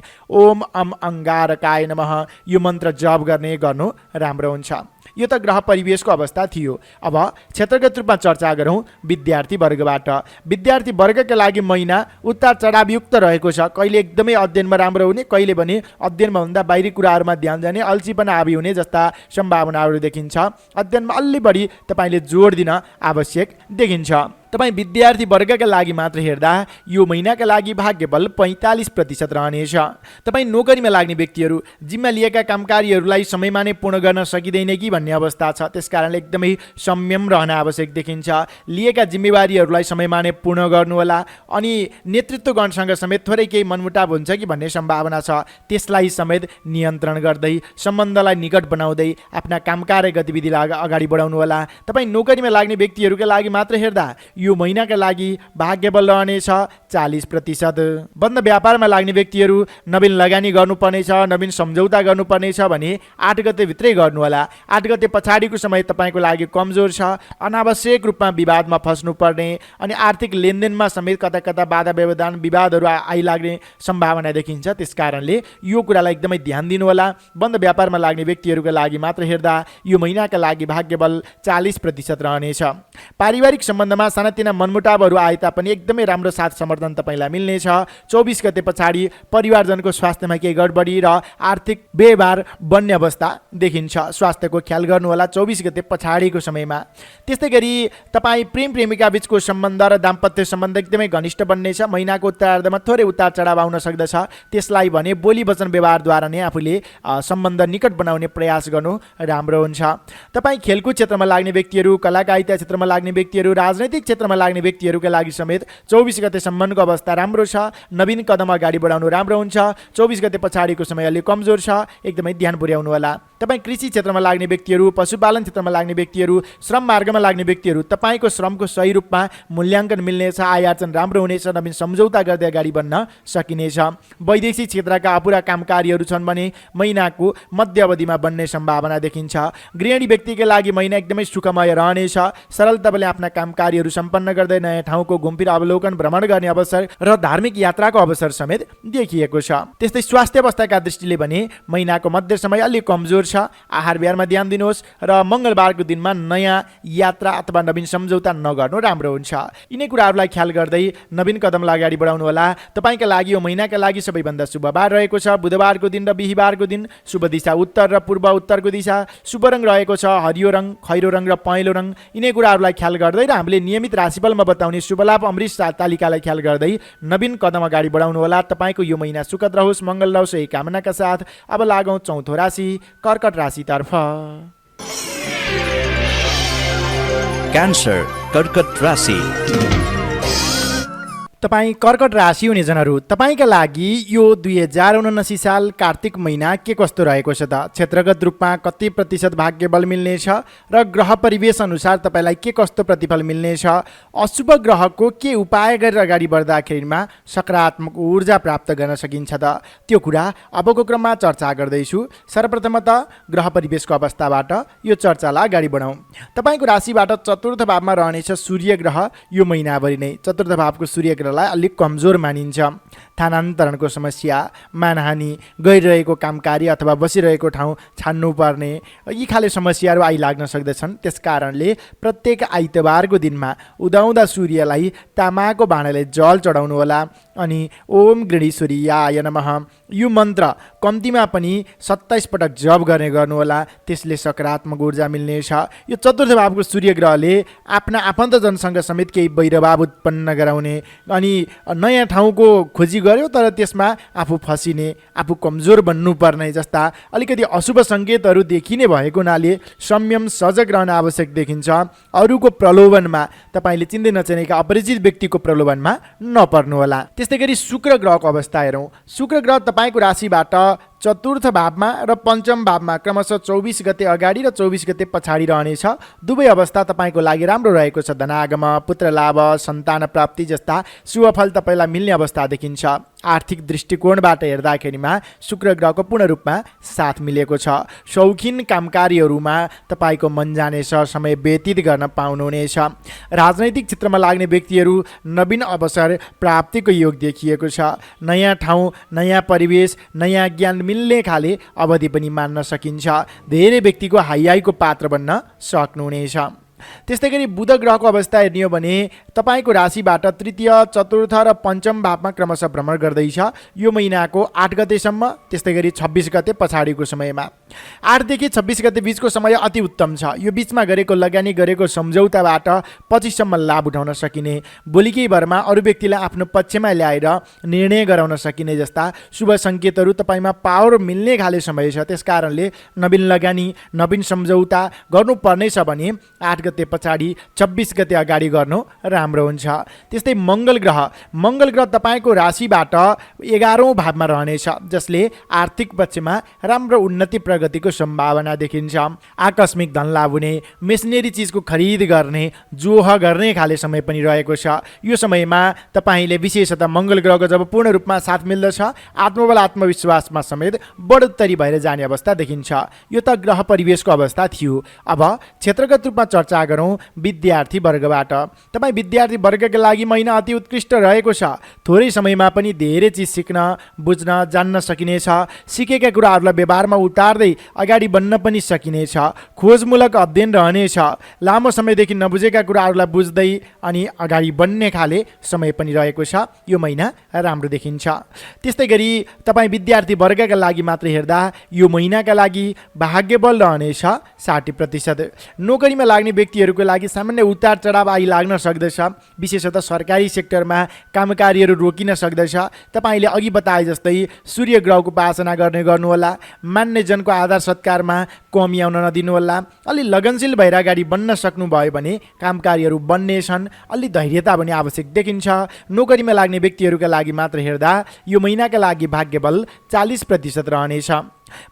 ओम अम अङ्गारकाय नमः यो मन्त्र जप गर्नु राम्रो हुन्छ। यो त ग्रह परिवेशको अवस्था थियो। अब क्षेत्रगत रूपमा चर्चा गरौँ विद्यार्थी वर्गबाट। विद्यार्थी वर्गका लागि महिना उतार चढावयुक्त रहेको छ। कहिले एकदमै अध्ययनमा राम्रो हुने, कहिले भने अध्ययनमा भन्दा बाहिरी कुराहरूमा ध्यान जाने, अल्छीपना हाबी हुने जस्ता सम्भावनाहरू देखिन्छ। अध्ययनमा अलि बढी तपाईँले जोड दिन आवश्यक देखिन्छ। तपाईँ विद्यार्थी वर्गका लागि मात्र हेर्दा यो महिनाका लागि भाग्यबल 45% रहनेछ। तपाईँ नोकरीमा लाग्ने व्यक्तिहरू, जिम्मा लिएका कामकार्यहरूलाई समयमा नै पूर्ण गर्न सकिँदैन कि भन्ने अवस्था छ। त्यसकारणले एकदमै संयम रहन आवश्यक देखिन्छ। लिएका जिम्मेवारीहरूलाई समयमा नै पूर्ण गर्नुहोला। अनि नेतृत्वगणसँग समेत थोरै केही मनमुटाव हुन्छ कि भन्ने सम्भावना छ। त्यसलाई समेत नियन्त्रण गर्दै, सम्बन्धलाई निकट बनाउँदै आफ्ना कामकार्य गतिविधिलाई अगाडि बढाउनु होला। तपाईँ नोकरीमा लाग्ने व्यक्तिहरूका लागि मात्र हेर्दा यो महिनाका लागि भाग्यबल रहनेछ 40%। बन्द व्यापारमा लाग्ने व्यक्तिहरू नवीन लगानी गर्नुपर्नेछ, नवीन सम्झौता गर्नुपर्नेछ भने 8 गतेभित्रै गर्नुहोला। 8 गते पछाडिको समय तपाईँको लागि कमजोर छ। अनावश्यक रूपमा विवादमा फस्नुपर्ने अनि आर्थिक लेनदेनमा समेत कता कता बाधा व्यवधान, विवादहरू आइलाग्ने सम्भावना देखिन्छ। त्यसकारणले यो कुरालाई एकदमै ध्यान दिनुहोला। बन्द व्यापारमा लाग्ने व्यक्तिहरूका लागि मात्र हेर्दा यो महिनाका लागि भाग्यबल 40% रहनेछ। पारिवारिक सम्बन्धमा सानातिना मनमुटावहरू आए तापनि एकदमै राम्रो साथ समर्थन तपाईँलाई मिल्नेछ। 24 गते पछाडि परिवारजनको स्वास्थ्यमा केही गडबडी र आर्थिक व्यवहार बन्ने अवस्था देखिन्छ। स्वास्थ्यको ख्याल गर्नुहोला 24 गते पछाडिको समयमा। त्यस्तै गरी तपाईँ प्रेम प्रेमिका बिचको सम्बन्ध र दाम्पत्य सम्बन्ध एकदमै घनिष्ठ बन्नेछ। महिनाको उत्तरार्धमा थोरै उतार चढाव आउन सक्दछ। त्यसलाई भने बोली वचन व्यवहारद्वारा नै आफूले सम्बन्ध निकट बनाउने प्रयास गर्नु राम्रो हुन्छ। तपाईँ खेलकुद क्षेत्रमा लाग्ने व्यक्तिहरू, कलाकारिता क्षेत्रमा लाग्ने व्यक्तिहरू, राजनैतिक क्षेत्रमा लाग्ने व्यक्तिहरूका लागि समेत 24 गतेसम्मको अवस्था राम्रो छ। नवीन कदम अगाडि बढाउनु राम्रो हुन्छ। 24 गते पछाडिको समय अलि कमजोर छ, एकदमै ध्यान पुर्याउनु होला। तपाईँ कृषि क्षेत्रमा लाग्ने व्यक्तिहरू, पशुपालन क्षेत्रमा लाग्ने व्यक्तिहरू, श्रम मार्गमा लाग्ने व्यक्तिहरू, तपाईँको श्रमको सही रूपमा मूल्याङ्कन मिल्नेछ। आय आर्जन राम्रो हुनेछ। नवीन सम्झौता गर्दै अगाडि बढ्न सकिनेछ। वैदेशिक क्षेत्रका अपुरा कामकार्यहरू छन् भने महिनाको मध्य अवधिमा बन्ने सम्भावना देखिन्छ। गृहिणी व्यक्तिका लागि महिना एकदमै सुखमय रहनेछ। सरलताले आफ्ना कामकार्यहरू सम्पन्न गर्दै नयाँ ठाउँको घुमफिर, अवलोकन, भ्रमण गर्ने अवसर र धार्मिक यात्राको अवसर समेत देखिएको छ। त्यस्तै स्वास्थ्य अवस्थाका दृष्टिले भने महिनाको मध्य समय अलि कमजोर छ। आहार विहारमा ध्यान दिनुहोस् र मङ्गलबारको दिनमा नयाँ यात्रा अथवा नवीन सम्झौता नगर्नु राम्रो हुन्छ। यिनै कुराहरूलाई ख्याल गर्दै नवीन कदमलाई अगाडि बढाउनु होला। तपाईँका लागि यो महिनाका लागि सबैभन्दा शुभ बार रहेको छ बुधबारको दिन र बिहीबारको दिन। शुभ दिशा उत्तर र पूर्व उत्तरको दिशा। शुभ रङ रहेको छ हरियो रङ, खैरो रङ र पहेँलो रङ। यिनै कुराहरूलाई ख्याल गर्दै र हामीले नियमित राशिफलमा बताउने शुभलाभ अमृत तालिकालाई ख्याल गर्दै नवीन कदम अगाडि बढाउनु होला। तपाईँको यो महिना सुखद रहोस्, मङ्गल रहोस् यही कामनाका साथ अब लागौँ चौथो राशि कर्कट राशितर्फ। क्यान्सर कर्कट राशि। तपाईँ कर्कट राशि हुने जनहरू, तपाईँका लागि यो 2079 साल कार्तिक महिना के कस्तो रहेको छ त? क्षेत्रगत रूपमा कति प्रतिशत भाग्यबल मिल्नेछ र ग्रह परिवेश अनुसार तपाईँलाई के कस्तो प्रतिफल मिल्नेछ? अशुभ ग्रहको के उपाय गरेर अगाडि बढ्दाखेरिमा सकारात्मक ऊर्जा प्राप्त गर्न सकिन्छ त? त्यो कुरा अबको क्रममा चर्चा गर्दैछु। सर्वप्रथमत ग्रह परिवेशको अवस्थाबाट यो चर्चालाई अगाडि बढाउँ। तपाईँको राशिबाट चतुर्थ भावमा रहनेछ सूर्य ग्रह। यो महिनाभरि नै चतुर्थ भावको सूर्य ग्रहलाई क्षेत्रलाई अलिक कमजोर मानिन्छ। स्थानान्तरणको समस्या, मानहानि, गइरहेको कामकार्य अथवा बसिरहेको ठाउँ छान्नुपर्ने यी खाले समस्याहरू आइलाग्न सक्दछन्। त्यस कारणले प्रत्येक आइतबारको दिनमा उदाउँदा सूर्यलाई तामाको भाँडाले जल चढाउनुहोला अनि ओम गृणीश्वरीयाय नमः यो मन्त्र कम्तीमा पनि 27 पटक जप गर्ने गर्नुहोला। त्यसले सकारात्मक ऊर्जा मिल्नेछ। यो चतुर्थ भावको सूर्य ग्रहले आफ्ना आफन्तजनसँग समेत केही वैरभाव उत्पन्न गराउने अनि नयाँ ठाउँको खोजी गर्यो तर त्यसमा आफू फसिने, आफू कमजोर बन्नुपर्ने जस्ता अलिकति अशुभ सङ्केतहरू देखिने भएको हुनाले संयम सजग रहन आवश्यक देखिन्छ। अरूको प्रलोभनमा, तपाईँले चिन्दै नचिनेका अपरिचित व्यक्तिको प्रलोभनमा नपर्नुहोला। त्यस्तै गरी शुक्र ग्रहको अवस्था हेरौँ। शुक्र ग्रह तपाईँको राशिबाट चतुर्थ भावमा र पञ्चम भावमा क्रमशः 24 गते अगाडि र 24 गते पछाडि रहनेछ। दुवै अवस्था तपाईँको लागि राम्रो रहेको छ। धनागम, पुत्र लाभ, सन्तान प्राप्ति जस्ता शुभ फल तपाईँलाई मिल्ने अवस्था देखिन्छ। आर्थिक दृष्टिकोणबाट हेर्दाखेरिमा शुक्र ग्रहको पूर्ण रूपमा साथ मिलेको छ। शौखिन कामकार्यहरूमा तपाईँको मन जानेछ, समय व्यतीत गर्न पाउनुहुनेछ। राजनैतिक क्षेत्रमा लाग्ने व्यक्तिहरू नवीन अवसर प्राप्तिको योग देखिएको छ। नयाँ ठाउँ, नयाँ परिवेश, नयाँ ज्ञान मिल्ने खाले अवधि पनि मान्न सकिन्छ। धेरै व्यक्तिको हाइको पात्र बन्न सक्नुहुनेछ। त्यस्तै गरी बुध ग्रहको अवस्था हेर्ने हो भने तपाईँको राशिबाट तृतीय, चतुर्थ र पञ्चम भावमा क्रमशः भ्रमण गर्दैछ यो महिनाको 8 गतेसम्म, त्यस्तै गरी 26 गते पछाडिको समयमा। 8 देखि 26 गते बिचको समय अति उत्तम छ। यो बिचमा गरेको लगानी, गरेको सम्झौताबाट 25 सम्म लाभ उठाउन सकिने, भोलिकै भरमा अरू व्यक्तिलाई आफ्नो पक्षमा ल्याएर निर्णय गराउन सकिने जस्ता शुभ सङ्केतहरू तपाईँमा पावर मिल्ने खाले समय छ। त्यस कारणले नवीन लगानी, नवीन सम्झौता गर्नुपर्नेछ भने 8 गते पछाडि 26 गते अगाडि गर्नु राम्रो हुन्छ। त्यस्तै मङ्गल ग्रह तपाईँको राशिबाट 11औँ भावमा रहनेछ, जसले आर्थिक पक्षमा राम्रो उन्नति प्रगतिको सम्भावना देखिन्छ। आकस्मिक धन लाभ हुने, मेसिनरी चिजको खरिद गर्ने, जोह गर्ने खाले समय पनि रहेको छ। यो समयमा तपाईँले विशेषतः मङ्गल ग्रहको जब पूर्ण रूपमा साथ मिल्दछ, आत्मबल आत्मविश्वासमा समेत बढोत्तरी भएर जाने अवस्था देखिन्छ। यो त ग्रह परिवेशको अवस्था थियो। अब क्षेत्रगत रूपमा चर्चा गरौँ विद्यार्थी वर्गबाट। तपाईँ विद्यार्थी वर्गका लागि महिना अति उत्कृष्ट रहेको छ। थोरै समयमा पनि धेरै चिज सिक्न, बुझ्न, जान्न सकिनेछ। सिकेका कुराहरूलाई व्यवहारमा उतार्दै अगाडि बढ्न पनि सकिनेछ। खोजमूलक अध्ययन रहनेछ। लामो समयदेखि नबुझेका कुराहरूलाई बुझ्दै अनि अगाडि बढ्ने खाले समय पनि रहेको छ। यो महिना राम्रो देखिन्छ। त्यस्तै गरी तपाईँ विद्यार्थी वर्गका लागि मात्र हेर्दा यो महिनाका लागि भाग्यबल रहनेछ 60%। नोकरीमा लाग्ने व्यक्तिहरूको लागि सामान्य उतार चढाव आइलाग्न सक्दछ। विशेषतः सरकारी सेक्टरमा कामकार्यहरू रोकिन सक्दछ। तपाईँले अघि बताए जस्तै सूर्य ग्रहको उपासना गर्नुहोला। मान्यजनको आदर सत्कारमा कमी आउन नदिनुहोला। अलि लगनशील भएर अगाडि बढ्न सक्नुभयो भने कामकार्यहरू बन्नेछन्। अलि धैर्यता पनि आवश्यक देखिन्छ। नोकरीमा लाग्ने व्यक्तिहरूका लागि मात्र हेर्दा यो महिनाका लागि भाग्यबल 40% रहनेछ।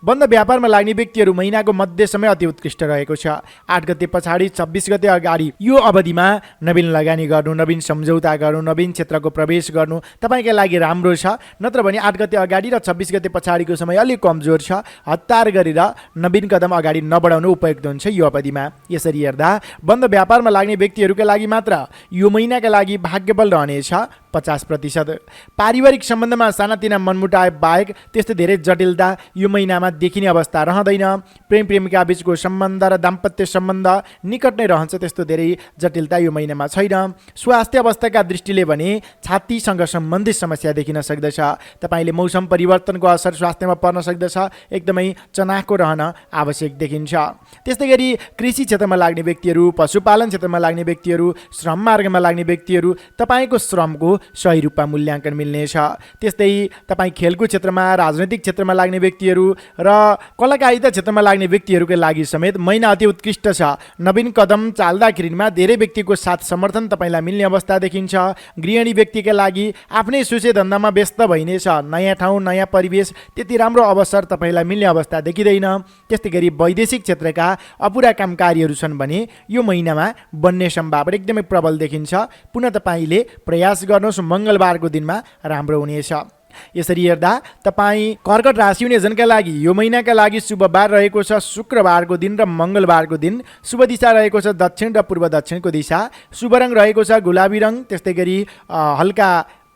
बन्द व्यापारमा लाग्ने व्यक्तिहरू महिनाको मध्य समय अति उत्कृष्ट रहेको छ। 8 गते पछाडि 26 गते अगाडि यो अवधिमा नवीन लगानी गर्नु, नवीन सम्झौता गर्नु, नवीन क्षेत्रको प्रवेश गर्नु तपाईँका लागि राम्रो छ। नत्र भने 8 गते अगाडि र 26 गते पछाडिको समय अलिक कमजोर छ। हतार गरेर नवीन कदम अगाडि नबढाउनु उपयुक्त हुन्छ यो अवधिमा। यसरी हेर्दा बन्द व्यापारमा लाग्ने व्यक्तिहरूका लागि मात्र यो महिनाका लागि भाग्यबल रहनेछ 50%। पारिवारिक सम्बन्धमा सानातिना मनमुटाव बाहेक त्यस्तो धेरै जटिलता यो महिनामा देखिने अवस्था रहँदैन। प्रेम प्रेमिका बीचको सम्बन्ध र दाम्पत्य सम्बन्ध निकट नै रहन्छ। त्यस्तो धेरै जटिलता यो महिनामा छैन। स्वास्थ्य अवस्थाका दृष्टिले भने छातीसँग सम्बन्धित समस्या देखिन सक्दछ। तपाईँले मौसम परिवर्तनको असर स्वास्थ्यमा पर्न सक्दछ। एकदमै चनाखो रहन आवश्यक देखिन्छ। त्यस्तै गरी कृषि क्षेत्रमा लाग्ने व्यक्तिहरू, पशुपालन क्षेत्रमा लाग्ने व्यक्तिहरू, श्रम मार्गमा लाग्ने व्यक्तिहरू तपाईँको श्रमको सही रूपमा मूल्याङ्कन मिल्नेछ। त्यस्तै तपाईँ खेलकुद क्षेत्रमा, राजनैतिक क्षेत्रमा लाग्ने व्यक्तिहरू र कलाकारिता क्षेत्रमा लाग्ने व्यक्तिहरूका लागि समेत महिना अति उत्कृष्ट छ। नवीन कदम चाल्दाखेरिमा धेरै व्यक्तिको साथ समर्थन तपाईँलाई मिल्ने अवस्था देखिन्छ। गृहिणी व्यक्तिका लागि आफ्नै सुचे धन्दामा व्यस्त भइनेछ। नयाँ ठाउँ, नयाँ परिवेश, त्यति राम्रो अवसर तपाईँलाई मिल्ने अवस्था देखिँदैन। त्यस्तै गरी वैदेशिक क्षेत्रका अपुरा काम कार्यहरू छन् भने यो महिनामा बन्ने सम्भावना एकदमै प्रबल देखिन्छ। पुनः तपाईँले प्रयास गर्नुहोस्, मङ्गलबारको दिनमा राम्रो हुनेछ। यसरी हेर्दा तपाईँ कर्कट राशि हुने जनका लागि यो महिनाका लागि शुभ बार रहेको छ शुक्रबारको दिन र मङ्गलबारको दिन। शुभ दिशा रहेको छ दक्षिण र पूर्व दक्षिणको दिशा। शुभ रङ रहेको छ गुलाबी रङ, त्यस्तै गरी हल्का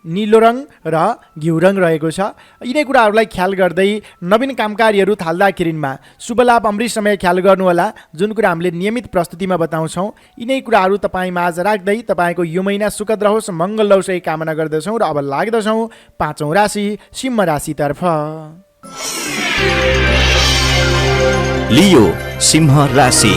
नीलो रङ र घिउ रङ रहेको छ। यिनै कुराहरूलाई ख्याल गर्दै नवीन कामकार्यहरू थाल्दाखेरिमा शुभ लाभ अमृत समय ख्याल गर्नुहोला, जुन कुरा हामीले नियमित प्रस्तुतिमा बताउँछौँ। यिनै कुराहरू तपाईँ माझ राख्दै तपाईँको यो महिना सुखद रहोस्, मङ्गल रहोस् यही कामना गर्दछौँ। र अब लाग्दछौँ पाँचौँ राशि सिंह राशितर्फ। लियो सिंह राशि।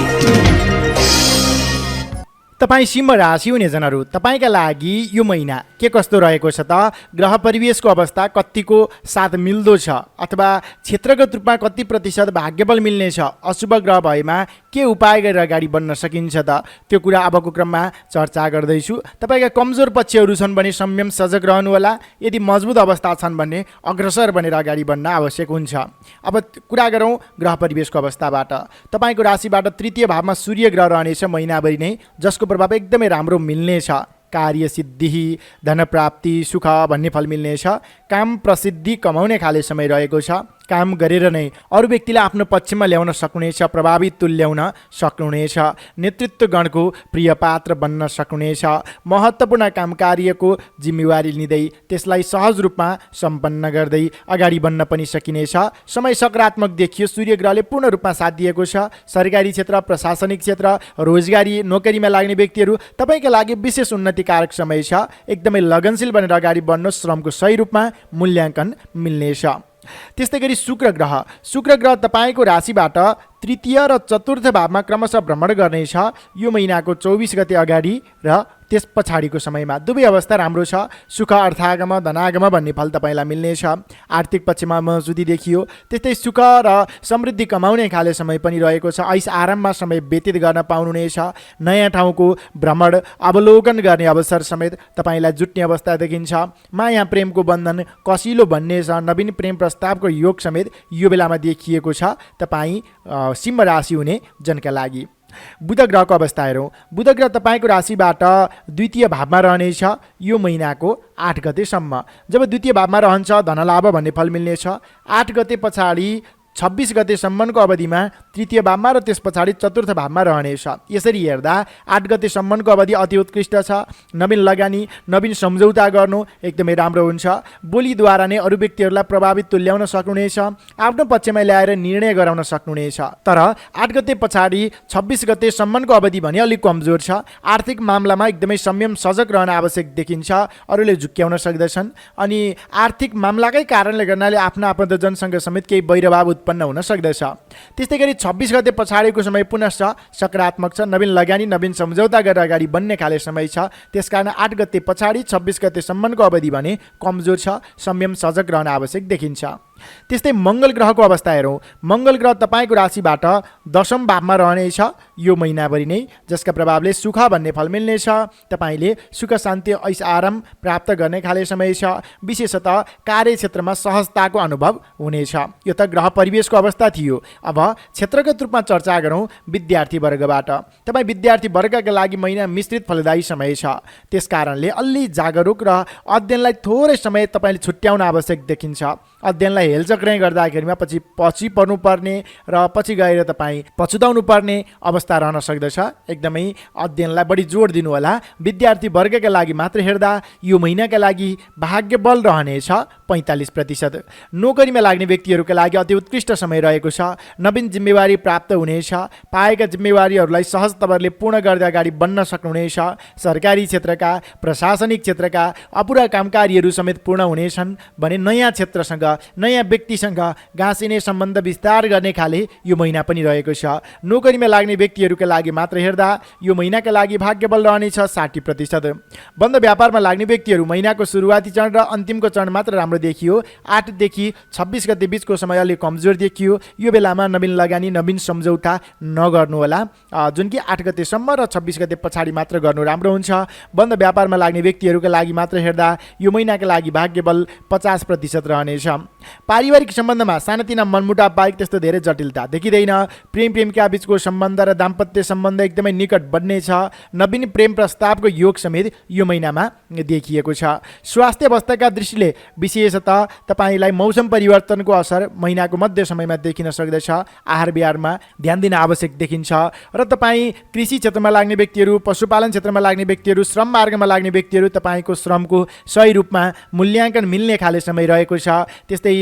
तपाईँ सिंह राशि हुने जनहरू, तपाईँका लागि यो महिना के कस्तो रहेको छ त? ग्रह परिवेशको अवस्था कतिको साथ मिल्दो छ अथवा क्षेत्रगत रूपमा कति प्रतिशत भाग्यबल मिल्नेछ? अशुभ ग्रह भएमा के उपाय गरेर अगाडि बढ्न सकिन्छ त? त्यो कुरा अबको क्रममा चर्चा गर्दैछु। तपाईँका कमजोर पक्षहरू छन् भने संयम सजग रहनुहोला। यदि मजबुत अवस्था छन् भने अग्रसर बनेर अगाडि बढ्न आवश्यक हुन्छ। अब कुरा गरौँ ग्रह परिवेशको अवस्थाबाट। तपाईँको राशिबाट तृतीय भावमा सूर्य ग्रह रहनेछ महिनाभरि नै, जसको प्रभाव एकदमै राम्रो मिल्नेछ। कार्य सिद्धि, धन प्राप्ति, सुख भन्ने फल मिल्नेछ। काम प्रसिद्धि कमाउने खाले समय रहेको छ। काम गरेर नै अरू व्यक्तिलाई आफ्नो पक्षमा ल्याउन सक्नुहुनेछ, प्रभावित तुल्याउन सक्नुहुनेछ। नेतृत्वगणको प्रिय पात्र बन्न सक्नुहुनेछ। महत्त्वपूर्ण काम कार्यको जिम्मेवारी लिँदै त्यसलाई सहज रूपमा सम्पन्न गर्दै अगाडि बढ्न पनि सकिनेछ। समय सकारात्मक देखियो। सूर्य ग्रहले पूर्ण रूपमा साथ दिएको छ। सरकारी क्षेत्र, प्रशासनिक क्षेत्र, रोजगारी, नोकरीमा लाग्ने व्यक्तिहरू तपाईँका लागि विशेष उन्नतिकारक समय छ। एकदमै लगनशील बनेर अगाडि बढ्नु, श्रमको सही रूपमा मूल्याङ्कन मिल्नेछ। त्यस्तै गरी शुक्र ग्रह तपाईँको राशिबाट तृतीय र चतुर्थ भावमा क्रमशः भ्रमण गर्नेछ यो महिनाको 24 गते अगाडि र त्यस पछाडिको समयमा। दुवै अवस्था राम्रो छ। सुख अर्थागम, धनागम भन्ने फल तपाईँलाई मिल्नेछ। आर्थिक पक्षमा मजबुती देखियो। त्यस्तै सुख र समृद्धि कमाउने खाले समय पनि रहेको छ। ऐस आराममा समय व्यतीत गर्न पाउनुहुनेछ। नयाँ ठाउँको भ्रमण, अवलोकन गर्ने अवसर समेत तपाईँलाई जुट्ने अवस्था देखिन्छ। माया प्रेमको बन्धन कसिलो बन्नेछ। नवीन प्रेम प्रस्तावको योग समेत यो बेलामा देखिएको छ तपाईँ सिंह राशि हुने जनका लागि। बुध ग्रहको अवस्था हेरौँ। बुध ग्रह तपाईँको राशिबाट द्वितीय भावमा रहनेछ यो महिनाको 8 गतेसम्म। जब द्वितीय भावमा रहन्छ धनलाभ भन्ने फल मिल्नेछ। 8 गते पछाडि 26 गतेसम्मको अवधिमा तृतीय भावमा र त्यस पछाडि चतुर्थ भावमा रहनेछ। यसरी हेर्दा 8 गतेसम्मको अवधि अति उत्कृष्ट छ। नवीन लगानी, नवीन सम्झौता गर्नु एकदमै राम्रो हुन्छ। बोलीद्वारा नै अरू व्यक्तिहरूलाई प्रभावित तुल्याउन सक्नुहुनेछ। आफ्नो पक्षमा ल्याएर निर्णय गराउन सक्नुहुनेछ। तर 8 गते पछाडि 26 गतेसम्मको अवधि भने अलिक कमजोर छ। आर्थिक मामलामा एकदमै संयम सजग रहन आवश्यक देखिन्छ। अरूले झुक्क्याउन सक्दछन् अनि आर्थिक मामलाकै कारणले गर्नाले आफ्ना आफन्तजनसँग समेत केही वैरभाव उत्पन्न हुन सक्दछ। त्यस्तै गरी 26 गते पछाडिको समय पुनश्च सकारात्मक छ। नवीन लगानी, नवीन सम्झौता गरेर अगाडि बढ्ने खाले समय छ। त्यसकारण 8 गते पछाडि 26 गतेसम्मको अवधि भने कमजोर छ। संयम सजग रहन आवश्यक देखिन्छ। त्यस्तै मङ्गल ग्रहको अवस्था हेरौँ। मङ्गल ग्रह तपाईँको राशिबाट 10औं भावमा रहनेछ यो महिनाभरि नै, जसका प्रभावले सुख भन्ने फल मिल्नेछ। तपाईँले सुख शान्ति ऐस आराम प्राप्त गर्ने खाले समय छ। विशेषतः कार्यक्षेत्रमा सहजताको अनुभव हुनेछ। यो त ग्रह परिवेशको अवस्था थियो। अब क्षेत्रगत रूपमा चर्चा गरौँ विद्यार्थी वर्गबाट। तपाईँ विद्यार्थी वर्गका लागि महिना मिश्रित फलदायी समय छ। त्यसकारणले अलि जागरुक र अध्ययनलाई थोरै समय तपाईँले छुट्याउन आवश्यक देखिन्छ। अध्ययनलाई हेलचक्रै गर्दाखेरिमा पछि पर्नुपर्ने र पछि गएर तपाईँ पछुताउनु पर्ने अवस्था रहन सक्दछ। एकदमै अध्ययनलाई बढी जोड दिनु होला। विद्यार्थी वर्गका लागि मात्र हेर्दा यो महिनाका लागि भाग्य बल रहनेछ 45%। नोकरीमा लाग्ने व्यक्तिहरूका लागि अति उत्कृष्ट समय रहेको छ। नवीन जिम्मेवारी प्राप्त हुनेछ। पाएका जिम्मेवारीहरूलाई सहज तपाईँहरूले पूर्ण गर्दै अगाडि बढ्न सक्नुहुनेछ। सरकारी क्षेत्रका, प्रशासनिक क्षेत्रका अपुरा कामकारीहरू समेत पूर्ण हुनेछन् भने नयाँ क्षेत्रसँग, नयाँ व्यक्तिसँग गाँसिने सम्बन्ध विस्तार गर्ने खाले यो महिना पनि रहेको छ। नोकरीमा लाग्ने व्यक्तिहरूका लागि मात्र हेर्दा यो महिनाका लागि भाग्यबल रहनेछ 60%। बन्द व्यापारमा लाग्ने व्यक्तिहरू महिनाको सुरुवाती चरण र अन्तिमको चरण मात्र राम्रो देखियो। 8 देखि 26 गते बिचको समय अलि कमजोर देखियो। यो बेलामा नवीन लगानी, नवीन सम्झौता नगर्नुहोला, जुन कि 8 गतेसम्म र 26 गते पछाडि मात्र गर्नु राम्रो हुन्छ। बन्द व्यापारमा लाग्ने व्यक्तिहरूका लागि मात्र हेर्दा यो महिनाका लागि भाग्यबल 50% रहनेछ। पारिवारिक सम्बन्धमा सानातिना मनमुटाव बाहेक त्यस्तो धेरै जटिलता देखिँदैन। प्रेमिका बीचको सम्बन्ध र दाम्पत्य सम्बन्ध एकदमै निकट बन्नेछ। नवीन प्रेम प्रस्तावको योग समेत यो महिनामा देखिएको छ। स्वास्थ्य अवस्थाका दृष्टिले विशेषतः तपाईँलाई मौसम परिवर्तनको असर महिनाको मध्य समयमा देखिन सक्दछ। आहार विहारमा ध्यान दिन आवश्यक देखिन्छ र तपाईँ कृषि क्षेत्रमा लाग्ने व्यक्तिहरू, पशुपालन क्षेत्रमा लाग्ने व्यक्तिहरू, श्रम मार्गमा लाग्ने व्यक्तिहरू तपाईँको श्रमको सही रूपमा मूल्याङ्कन मिल्ने खाले समय रहेको छ। त्यस्तै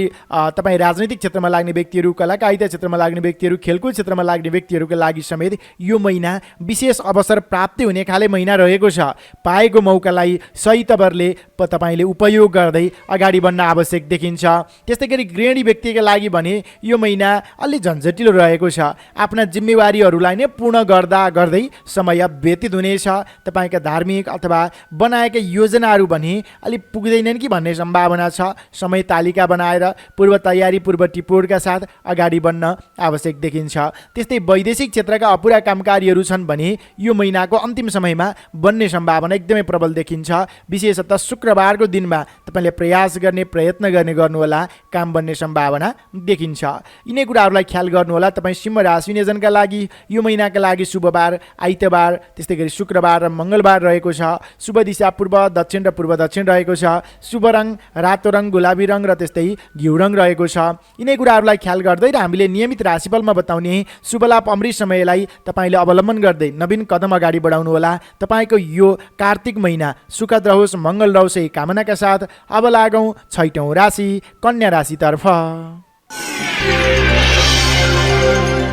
तपाईँ राजनैतिक क्षेत्रमा लाग्ने व्यक्तिहरू, कलाकारिता क्षेत्रमा लाग्ने व्यक्तिहरू, खेलकुद क्षेत्रमा लाग्ने व्यक्तिहरूको लागि समेत यो महिना विशेष अवसर प्राप्ति हुने खाले महिना रहेको छ। पाएको मौकालाई सही तवरले तपाईँले उपयोग गर्दै अगाडि बढ्न आवश्यक देखिन्छ। त्यस्तै गरी गृहिणी व्यक्तिका लागि भने यो महिना अलि झन्झटिलो रहेको छ। आफ्ना जिम्मेवारीहरूलाई नै पूर्ण गर्दै समय व्यतीत हुनेछ। तपाईँका धार्मिक अथवा बनाएका योजनाहरू भने अलि पुग्दैनन् कि भन्ने सम्भावना छ। समय तालिका बनाएर पूर्व तयारी, पूर्व टिपोडका साथ अगाडि बढ्न आवश्यक देखिन्छ। त्यस्तै वैदेशिक क्षेत्रका अपुरा कामकारीहरू छन् भने यो महिनाको अन्तिम समयमा बन्ने सम्भावना एकदमै प्रबल देखिन्छ। विशेषतः शुक्रबारको दिनमा तपाईँले प्रयास गर्ने, प्रयत्न गर्ने गर्नुहोला, काम बन्ने सम्भावना देखिन्छ। यिनै कुराहरूलाई ख्याल गर्नुहोला। तपाईँ सिंह राशि निजनका लागि यो महिनाका लागि शुभबार आइतबार, त्यस्तै गरी शुक्रबार र मङ्गलबार रहेको छ। शुभ दिशा पूर्व दक्षिण र पूर्व दक्षिण रहेको छ। शुभ रङ रातो रङ, गुलाबी रङ र त्यस्तै घिउ रङ रहेको छ। यिनै कुराहरूलाई ख्याल गर्दै र हामीले नियमित राशिफलमा बताउने शुभ लाभ अमृत समयलाई तपाईँले अवलम्बन गर्दै नवीन कदम अगाडि बढाउनुहोला। तपाईँको यो कार्तिक महिना सुखद रहोस्, मङ्गल रहोस् यही कामनाका साथ अब लागौँ छैटौँ राशि कन्या राशितर्फ।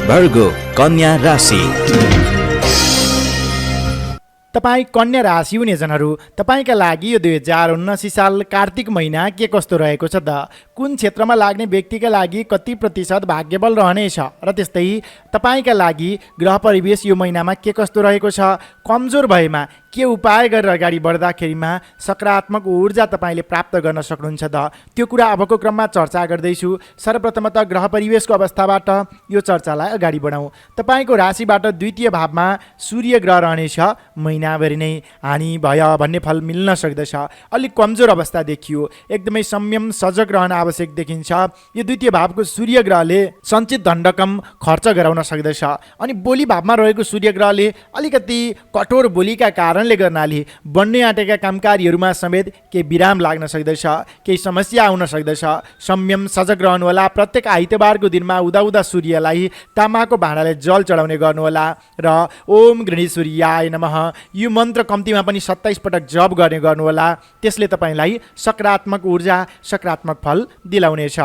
भर्गो कन्या राशि। तपाईँ कन्या राशि हुनेजनहरू, तपाईँका लागि यो 2079 साल कार्तिक महिना के कस्तो रहेको छ त? कुन क्षेत्रमा लाग्ने व्यक्तिका लागि कति प्रतिशत भाग्यबल रहनेछ र त्यस्तै तपाईँका लागि ग्रह परिवेश यो महिनामा के कस्तो रहेको छ? कमजोर भएमा के उपाय गरेर अगाडि बढ्दाखेरिमा सकारात्मक ऊर्जा तपाईँले प्राप्त गर्न सक्नुहुन्छ त? त्यो कुरा अबको क्रममा चर्चा गर्दैछु। सर्वप्रथमतः ग्रह परिवेशको अवस्थाबाट यो चर्चालाई अगाडि बढाउँ। तपाईँको राशिबाट द्वितीय भावमा सूर्य ग्रह रहनेछ। महिनाभरि नै हानि भयो भन्ने फल मिल्न सक्दछ। अलिक कमजोर अवस्था देखियो। एकदमै संयम सजग रहन आवश्यक देखिन्छ। यो द्वितीय भावको सूर्य ग्रहले सञ्चित धनरकम खर्च गराउन सक्दछ। अनि बोली भावमा रहेको सूर्य ग्रहले अलिकति कठोर बोलीका कारणले गर्नाले बन्ने आँटेका कामकारीहरूमा समेत केही विराम लाग्न सक्दछ, केही समस्या आउन सक्दछ। संयम सजग रहनुहोला। प्रत्येक आइतबारको दिनमा उदाउदा सूर्यलाई तामाको भाँडाले जल चढाउने गर्नुहोला र ओम गृणी सूर्याय नमः यो मन्त्र कम्तीमा पनि 27 पटक जप गर्ने गर्नुहोला। त्यसले तपाईँलाई सकारात्मक ऊर्जा, सकारात्मक फल दिलाउनेछ।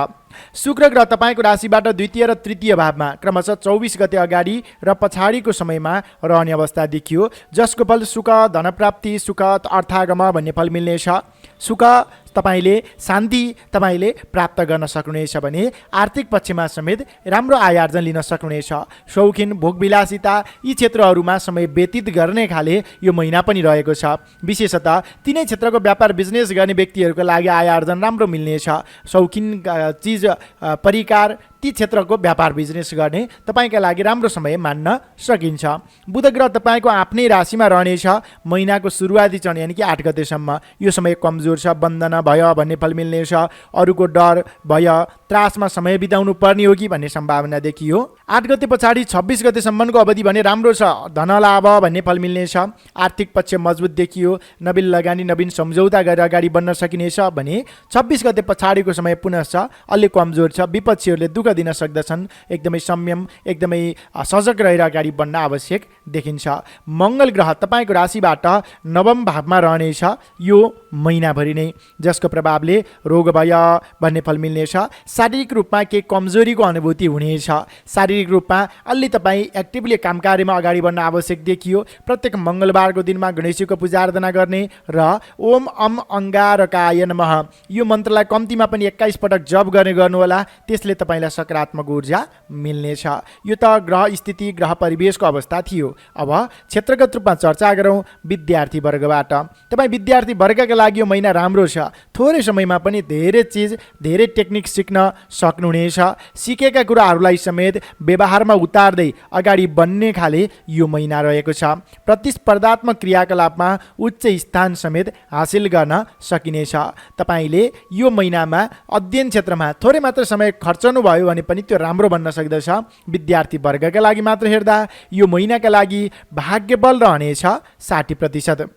शुक्र ग्रह तपाईँको राशिबाट द्वितीय र तृतीय भावमा क्रमशः 24 गते अगाडि र पछाडिको समयमा रहने अवस्था देखियो, जसको फल सुख, धनप्राप्ति, सुख, अर्थागम भन्ने फल मिल्नेछ। सुख तपाईँले शान्ति तपाईँले प्राप्त गर्न सक्नुहुनेछ भने आर्थिक पक्षमा समेत राम्रो आय आर्जन लिन सक्नुहुनेछ। शौखिन, भोगविलासिता यी क्षेत्रहरूमा समय व्यतीत गर्ने खाले यो महिना पनि रहेको छ। विशेषतः तिनै क्षेत्रको व्यापार बिजनेस गर्ने व्यक्तिहरूको लागि आय आर्जन राम्रो मिल्नेछ। शौखिन चिज परिकार ती क्षेत्रको व्यापार बिजनेस गर्ने तपाईँका लागि राम्रो समय मान्न सकिन्छ। बुध ग्रह तपाईँको आफ्नै राशिमा रहनेछ महिनाको सुरुवाती चरण यानि कि 8 गतेसम्म। यो समय कमजोर छ, बन्धन भयो भन्ने फल मिल्नेछ। अरूको डर भय त्रासमा समय बिताउनु पर्ने हो कि भन्ने सम्भावना देखियो। 8 गते पछाडि 26 गतेसम्मको अवधि भने राम्रो छ, धन लाभ भन्ने फल मिल्नेछ। आर्थिक पक्ष मजबुत देखियो। नवीन लगानी, नवीन सम्झौता गरेर अगाडि बढ्न सकिनेछ भने 26 गते पछाडिको समय पुनश्च अलि कमजोर छ। विपक्षीहरूले दुःख दिन सक्दछन्। एकदमै संयम, एकदमै सजग रहेर अगाडि बढ्न आवश्यक देखिन्छ। मङ्गल ग्रह तपाईँको राशिबाट नवम भावमा रहनेछ यो महिनाभरि नै, जसको प्रभावले रोग भय भन्ने फल मिल्नेछ। शारीरिक रूपमा केही कमजोरीको अनुभूति हुनेछ। शारीरिक रूपमा अलि तपाईँ एक्टिभली कामकार्यमा अगाडि बढ्न आवश्यक देखियो। प्रत्येक मङ्गलबारको दिनमा गणेशजीको पूजा आराधना गर्ने र ओम अम अंगारकाय नमः यो मन्त्रलाई कम्तीमा पनि 21 पटक जप गर्ने गर्नुहोला। त्यसले तपाईँलाई सकारात्मक ऊर्जा मिल्नेछ। यो त ग्रह स्थिति ग्रह परिवेशको अवस्था थियो। अब क्षेत्रगत रूपमा चर्चा गरौँ विद्यार्थी वर्गबाट। तपाईँ विद्यार्थी वर्गका लागि यो महिना राम्रो छ। थोरै समयमा पनि धेरै चिज धेरै टेक्निक सिक्न सक्नुहुनेछ। सिकेका कुराहरूलाई समेत व्यवहारमा उतार्दै अगाडि बढ्ने खाले यो महिना रहेको छ। प्रतिस्पर्धात्मक क्रियाकलापमा उच्च स्थान समेत हासिल गर्न सकिनेछ। तपाईँले यो महिनामा अध्ययन क्षेत्रमा थोरै मात्र समय खर्चनु भयो भने पनि त्यो राम्रो बन्न सक्दछ। विद्यार्थी वर्गका लागि मात्र हेर्दा यो महिनाका लागि भाग्य बल रहनेछ 60%।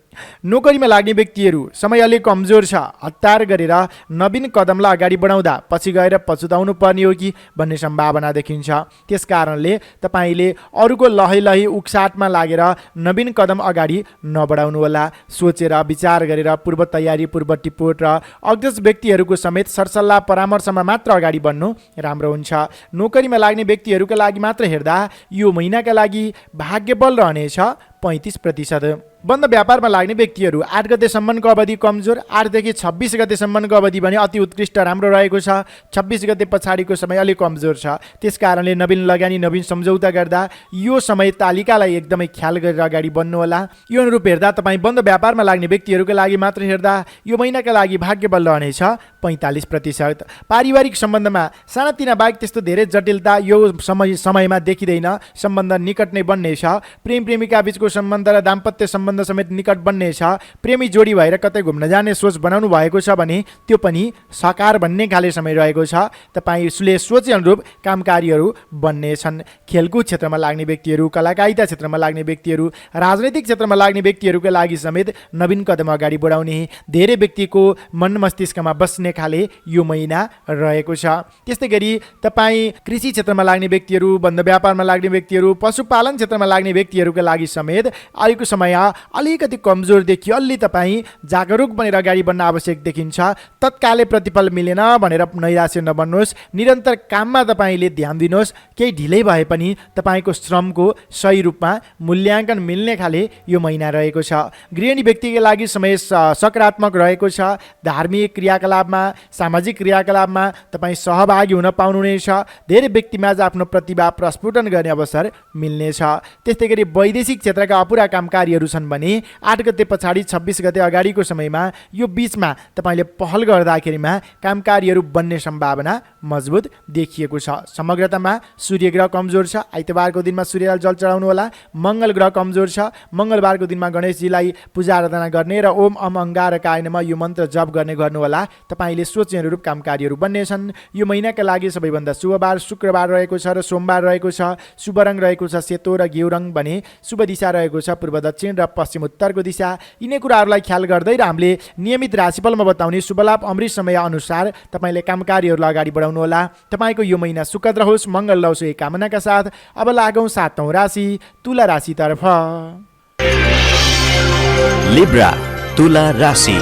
नोकरीमा लाग्ने व्यक्तिहरू समय अलिक कमजोर छ। हतार गरेर नवीन कदमलाई अगाडि बढाउँदा पछि गएर पछुताउनु पर्ने हो कि भन्ने सम्भावना देखिन्छ। त्यस कारणले तपाईँले अरूको लहै उक्साटमा लागेर नवीन कदम अगाडि नबढाउनुहोला। सोचेर विचार गरेर पूर्व तयारी पूर्व टिपोट र अग्रज व्यक्तिहरूको समेत सरसल्लाह परामर्शमा मात्र अगाडि बढ्नु राम्रो हुन्छ। नोकरीमा लाग्ने व्यक्तिहरूका लागि मात्र हेर्दा यो महिनाका लागि भाग्य बल रहनेछ 35%। बन्द व्यापारमा लाग्ने व्यक्तिहरू 8 गतेसम्मको अवधि कमजोर, 8 देखि 26 गतेसम्मको अवधि भने अति उत्कृष्ट राम्रो रहेको छ। 26 गते पछाडिको समय अलिक कमजोर छ। त्यस कारणले नवीन लगानी नवीन सम्झौता गर्दा यो समय तालिकालाई एकदमै ख्याल गरेर अगाडि बढ्नुहोला। यो अनुरूप हेर्दा तपाईँ बन्द व्यापारमा लाग्ने व्यक्तिहरूका लागि मात्र हेर्दा यो महिनाका लागि भाग्य बल रहनेछ 45%। पारिवारिक सम्बन्धमा सानातिना बाहेक त्यस्तो धेरै जटिलता यो समयमा देखिँदैन। सम्बन्ध निकट नै बन्नेछ। प्रेम प्रेमिका बीचको सम्बन्ध र दाम्पत्य सम्बन्ध समेत निकट बन्नेछ। प्रेमी जोडी भएर कतै घुम्न जाने सोच बनाउनु भएको छ भने त्यो पनि साकार बन्ने खाले समय रहेको छ। तपाईँले सोचे अनुरूप कामकारीहरू बन्नेछन्। खेलकुद क्षेत्रमा लाग्ने व्यक्तिहरू, कलाकारिता क्षेत्रमा लाग्ने व्यक्तिहरू, राजनैतिक क्षेत्रमा लाग्ने व्यक्तिहरूका लागि समेत नवीन कदम अगाडि बढाउने धेरै व्यक्तिको मन मस्तिष्कमा बस्ने खाले यो महिना रहेको छ। त्यस्तै गरी तपाईँ कृषि क्षेत्रमा लाग्ने व्यक्तिहरू, बन्द व्यापारमा लाग्ने व्यक्तिहरू, पशुपालन क्षेत्रमा लाग्ने व्यक्तिहरूका लागि समेत अहिलेको समय अलिकति कमजोर देखियो। अलि तपाईँ जागरुक बनेर अगाडि बढ्न आवश्यक देखिन्छ। तत्कालै प्रतिफल मिलेन भनेर नैराश्य नबन्नुहोस्। निरन्तर काममा तपाईँले ध्यान दिनुहोस्। केही ढिलै भए पनि तपाईँको श्रमको सही रूपमा मूल्याङ्कन मिल्ने खाले यो महिना रहेको छ। गृहिणी व्यक्तिका लागि समय सकारात्मक रहेको छ। धार्मिक क्रियाकलापमा, सामाजिक क्रियाकलापमा तपाईँ सहभागी हुन पाउनुहुनेछ। धेरै व्यक्तिमा आफ्नो प्रतिभा प्रस्फुटन गर्ने अवसर मिल्नेछ। त्यस्तै गरी वैदेशिक क्षेत्रका अपुरा कामकारीहरू छन् भने 8 गते पछाडि 26 गते अगाडिको समयमा यो बीचमा तपाईँले पहल गर्दाखेरिमा कामकारीहरू बन्ने सम्भावना मजबुत देखिएको छ। समग्रतामा सूर्य ग्रह कमजोर छ। आइतबारको दिनमा सूर्यलाई जल चढाउनु होला। मङ्गल ग्रह कमजोर छ। मङ्गलबारको दिनमा गणेशजीलाई पूजा आराधना गर्ने र ओम अम अंगारकाय नमः यो मन्त्र जप गर्ने गर्नुहोला। तपाईँले सोचे अनुरूप कामकारीहरू बन्नेछन्। यो महिनाका लागि सबैभन्दा शुभ बार शुक्रबार रहेको छ र सोमबार रहेको छ। शुभ रङ रहेको छ सेतो र घिउ रङ भने शुभ दिशा रहेको छ पूर्व दक्षिण र पश्चिम उत्तरको दिशा। यिनै कुराहरूलाई ख्याल गर्दै र हामीले नियमित राशिफलमा बताउने शुभलाभ अमृत समय अनुसार तपाईँले कामकारीहरूलाई अगाडि बढाउनुहोला। तपाईँको यो महिना सुखद रहोस्, मङ्गल रहोस् यही कामनाका साथ अब लागौँ 7औं राशि तुला राशितर्फ। लिब्रा तुला राशि।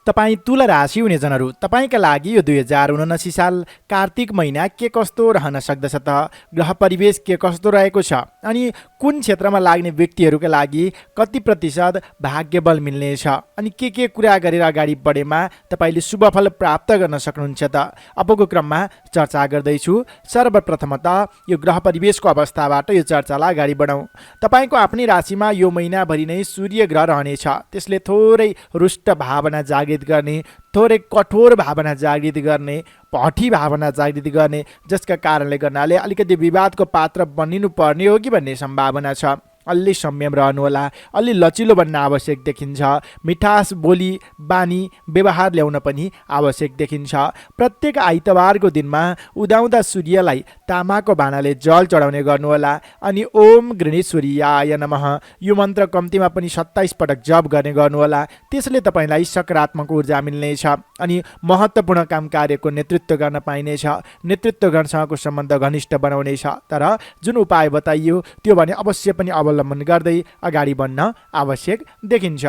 तपाईँ तुला राशि हुने जनहरू, तपाईँका लागि यो 2079 साल कार्तिक महिना के कस्तो रहन सक्दछ त? ग्रह परिवेश के कस्तो रहेको छ अनि कुन क्षेत्रमा लाग्ने व्यक्तिहरूका लागि कति प्रतिशत भाग्य बल मिल्नेछ अनि के कुरा गरेर अगाडि बढेमा तपाईँले शुभ फल प्राप्त गर्न सक्नुहुन्छ त? अबको क्रममा चर्चा गर्दैछु। सर्वप्रथमतः यो ग्रह परिवेशको अवस्थाबाट यो चर्चालाई अगाडि बढाउँ। तपाईँको आफ्नै राशिमा यो महिनाभरि नै सूर्य ग्रह रहनेछ। त्यसले थोरै रुष्ट भावना जागृत गर्ने, थोरै कठोर भावना जागृत गर्ने, पठी भावना जागृत गर्ने, जसका कारणले गर्नाले अलिकति विवादको पात्र बनिनु पर्ने हो कि भन्ने सम्भावना छ। अलि संयम रहनुहोला। अलि लचिलो बन्न आवश्यक देखिन्छ। मिठास बोली बानी व्यवहार ल्याउन पनि आवश्यक देखिन्छ। प्रत्येक आइतबारको दिनमा उदाउँदा सूर्यलाई तामाको भाँडाले जल चढाउने गर्नुहोला अनि ओम गणेश्वरीयाय नमः यो मन्त्र कम्तीमा पनि 27 पटक जप गर्ने गर्नुहोला। त्यसले तपाईँलाई सकारात्मक ऊर्जा मिल्नेछ अनि महत्त्वपूर्ण काम कार्यको नेतृत्व गर्न पाइनेछ। नेतृत्वगणसँगको सम्बन्ध घनिष्ठ बनाउनेछ। तर जुन उपाय बताइयो त्यो भने अवश्य पनि अवलम्बन गर्दै अगाडि बढ्न आवश्यक देखिन्छ।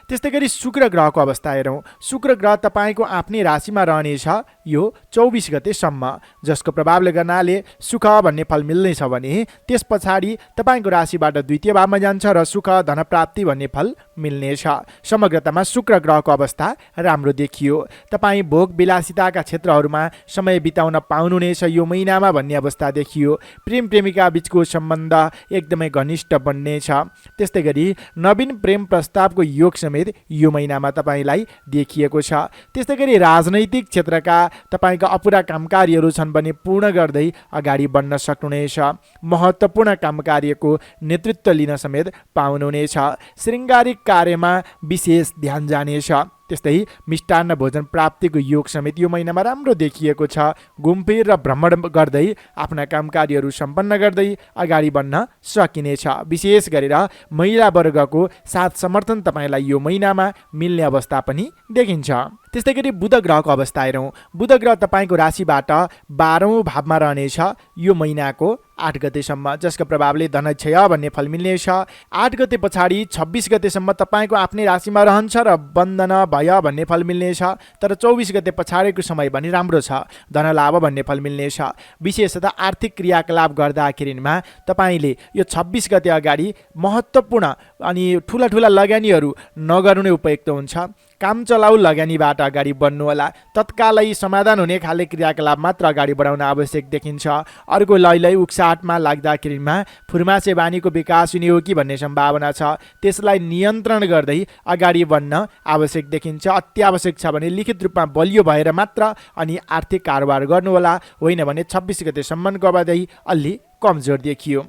त्यस्तै गरी शुक्र ग्रहको अवस्था हेरौँ। शुक्र ग्रह तपाईँको आफ्नै राशिमा रहनेछ यो 24 गतेसम्म, जसको प्रभावले गर्नाले सुख भन्ने फल मिल्नेछ भने त्यस पछाडि तपाईँको राशिबाट द्वितीय भावमा जान्छ र सुख धनप्राप्ति भन्ने फल मिल्नेछ। समग्रतामा शुक्र ग्रहको अवस्था राम्रो देखियो। तपाईँ भोग विलासिताका क्षेत्रहरूमा समय बिताउन पाउनुहुनेछ यो महिनामा भन्ने अवस्था देखियो। प्रेम प्रेमिका बीचको सम्बन्ध एकदमै घनिष्ठ बन्नेछ। त्यस्तै गरी नवीन प्रेम प्रस्तावको योग समेत यो महिनामा तपाईँलाई देखिएको छ। त्यस्तै गरी राजनैतिक क्षेत्रका तपाईँका अपुरा कामकार्यहरू छन् भने पूर्ण गर्दै अगाडि बढ्न सक्नुहुनेछ। महत्त्वपूर्ण कामकार्यको नेतृत्व लिन समेत पाउनुहुनेछ। श्रृङ्गारिक कार्यमा विशेष ध्यान जानेछ। त्यस्तै मिष्टान्न भोजन प्राप्तिको योग समेत यो महिनामा राम्रो देखिएको छ। घुमफिर र भ्रमण गर्दै आफ्ना कामकार्यहरू सम्पन्न गर्दै अगाडि बढ्न सकिनेछ। विशेष गरेर महिला वर्गको साथ समर्थन तपाईँलाई यो महिनामा मिल्ने अवस्था पनि देखिन्छ। त्यस्तै गरी बुध ग्रहको अवस्था हेरौँ। बुध ग्रह तपाईँको राशिबाट 12औँ भावमा रहनेछ यो महिनाको 8 गतेसम्म, जसको प्रभावले धनक्षय भन्ने फल मिल्नेछ। 8 गते पछाडि 26 गतेसम्म तपाईँको आफ्नै राशिमा रहन्छ र बन्धन भय भन्ने फल मिल्नेछ। तर 24 गते पछाडिको समय पनि राम्रो छ, धनलाभ भन्ने फल मिल्नेछ। विशेषतः आर्थिक क्रियाकलाप गर्दाखेरिमा तपाईँले यो 26 गते अगाडि महत्त्वपूर्ण अनि ठुला लगानीहरू नगर्नु नै उपयुक्त हुन्छ। काम चलाउ लगानीबाट अगाडि बढ्नुहोला। तत्कालै समाधान हुने खाले क्रियाकलाप मात्र अगाडि बढाउन आवश्यक देखिन्छ। अर्को लैलै उक्साहटमा लाग्दाखेरिमा फुर्मासे बानीको विकास हुने हो कि भन्ने सम्भावना छ। त्यसलाई नियन्त्रण गर्दै अगाडि बढ्न आवश्यक देखिन्छ। अत्यावश्यक छ भने लिखित रूपमा बलियो भएर मात्र अनि आर्थिक कारोबार गर्नुहोला, होइन भने 26 गतेसम्मको अवधि अलि कमजोर देखियो।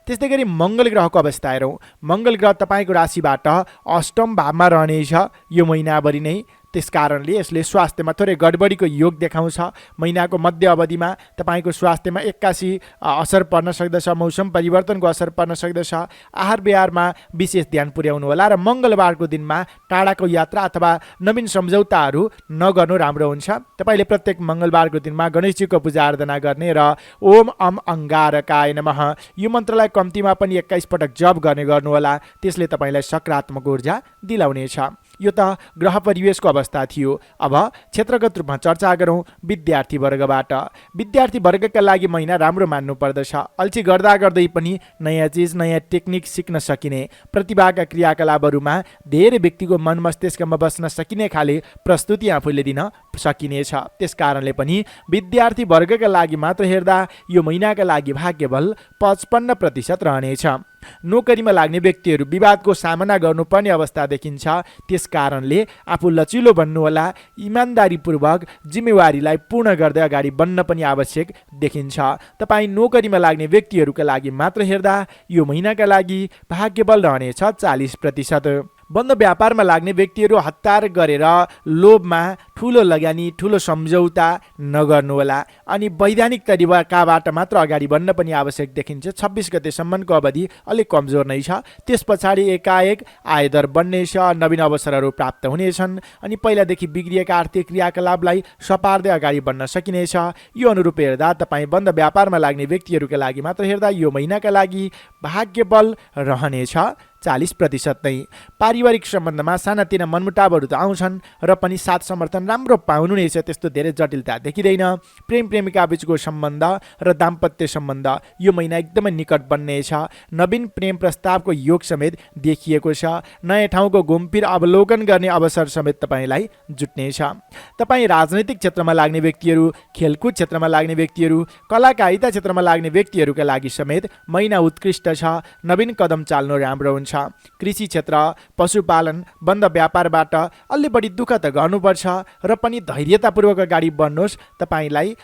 त्यस्तै गरी मङ्गल ग्रहको अवस्था हेरौँ। मङ्गल ग्रह तपाईँको राशिबाट 8औँ भावमा रहनेछ यो महिनाभरि नै। त्यस कारणले यसले स्वास्थ्यमा थोरै गडबडीको योग देखाउँछ। महिनाको मध्य अवधिमा तपाईँको स्वास्थ्यमा एक्कासी असर पर्न सक्दछ, मौसम परिवर्तनको असर पर्न सक्दछ। आहार विहारमा विशेष ध्यान पुर्याउनु होला र मङ्गलबारको दिनमा टाढाको यात्रा अथवा नवीन सम्झौताहरू नगर्नु राम्रो हुन्छ। तपाईँले प्रत्येक मङ्गलबारको दिनमा गणेशजीको पूजा आराधना गर्ने र ओम अम अङ्गारकाय नमः यो मन्त्रलाई कम्तीमा पनि 21 पटक जप गर्ने गर्नुहोला। त्यसले तपाईँलाई सकारात्मक ऊर्जा दिलाउनेछ। यो त ग्रह परिवेशको अवस्था थियो। अब क्षेत्रगत रूपमा चर्चा गरौँ विद्यार्थी वर्गबाट। विद्यार्थी वर्गका लागि महिना राम्रो मान्नु पर्दछ। अल्छी गर्दा गर्दै पनि नयाँ चिज नयाँ टेक्निक सिक्न सकिने, प्रतिभाका क्रियाकलापहरूमा धेरै व्यक्तिको मन मस्तिष्कमा बस्न सकिने खाले प्रस्तुति आफूले दिन सकिनेछ। त्यस कारणले पनि विद्यार्थी वर्गका लागि मात्र हेर्दा यो महिनाका लागि भाग्यबल 55% रहनेछ। नोकरीमा लाग्ने व्यक्तिहरू विवादको सामना गर्नुपर्ने अवस्था देखिन्छ। त्यस कारणले आफू लचिलो बन्नुहोला। इमान्दारीपूर्वक जिम्मेवारीलाई पूर्ण गर्दै अगाडि बढ्न पनि आवश्यक देखिन्छ। तपाईँ नोकरीमा लाग्ने व्यक्तिहरूका लागि मात्र हेर्दा यो महिनाका लागि भाग्यबल रहनेछ 40%। बन्द व्यापारमा लाग्ने व्यक्तिहरू हतार गरेर लोभमा ठुलो लगानी ठुलो सम्झौता नगर्नुहोला अनि वैधानिक तरिकाबाट मात्र अगाडि बढ्न पनि आवश्यक देखिन्छ। 26 गतेसम्मको अवधि अलिक कमजोर नै छ। त्यस पछाडि एकाएक आयदर बन्नेछ, नवीन अवसरहरू प्राप्त हुनेछन् अनि पहिलादेखि बिग्रिएका आर्थिक क्रियाकलापलाई सपार्दै अगाडि बढ्न सकिनेछ। यो अनुरूप हेर्दा तपाईँ बन्द व्यापारमा लाग्ने व्यक्तिहरूका लागि मात्र हेर्दा यो महिनाका लागि भाग्यबल रहनेछ 40% नै। पारिवारिक सम्बन्धमा सानातिना मनमुटावहरू त आउँछन् र पनि साथ समर्थन राम्रो पाउनुहुनेछ। त्यस्तो धेरै जटिलता देखिँदैन। प्रेम प्रेमिका बीचको सम्बन्ध र दाम्पत्य सम्बन्ध यो महिना एकदमै निकट बन्नेछ। नवीन प्रेम प्रस्तावको योग समेत देखिएको छ। नयाँ ठाउँको घुमफिर अवलोकन गर्ने अवसर समेत तपाईँलाई जुट्नेछ। तपाईँ राजनैतिक क्षेत्रमा लाग्ने व्यक्तिहरू, खेलकुद क्षेत्रमा लाग्ने व्यक्तिहरू, कलाकारिता क्षेत्रमा लाग्ने व्यक्तिहरूका लागि समेत महिना उत्कृष्ट छ। नवीन कदम चाल्नु राम्रो हुन्छ। कृषि क्षेत्र, पशुपालन, बन्द व्यापारबाट अलि बढी दुःख त गर्नुपर्छ र पनि धैर्यतापूर्वक अगाडि बढ्नुहोस्। तपाईँलाई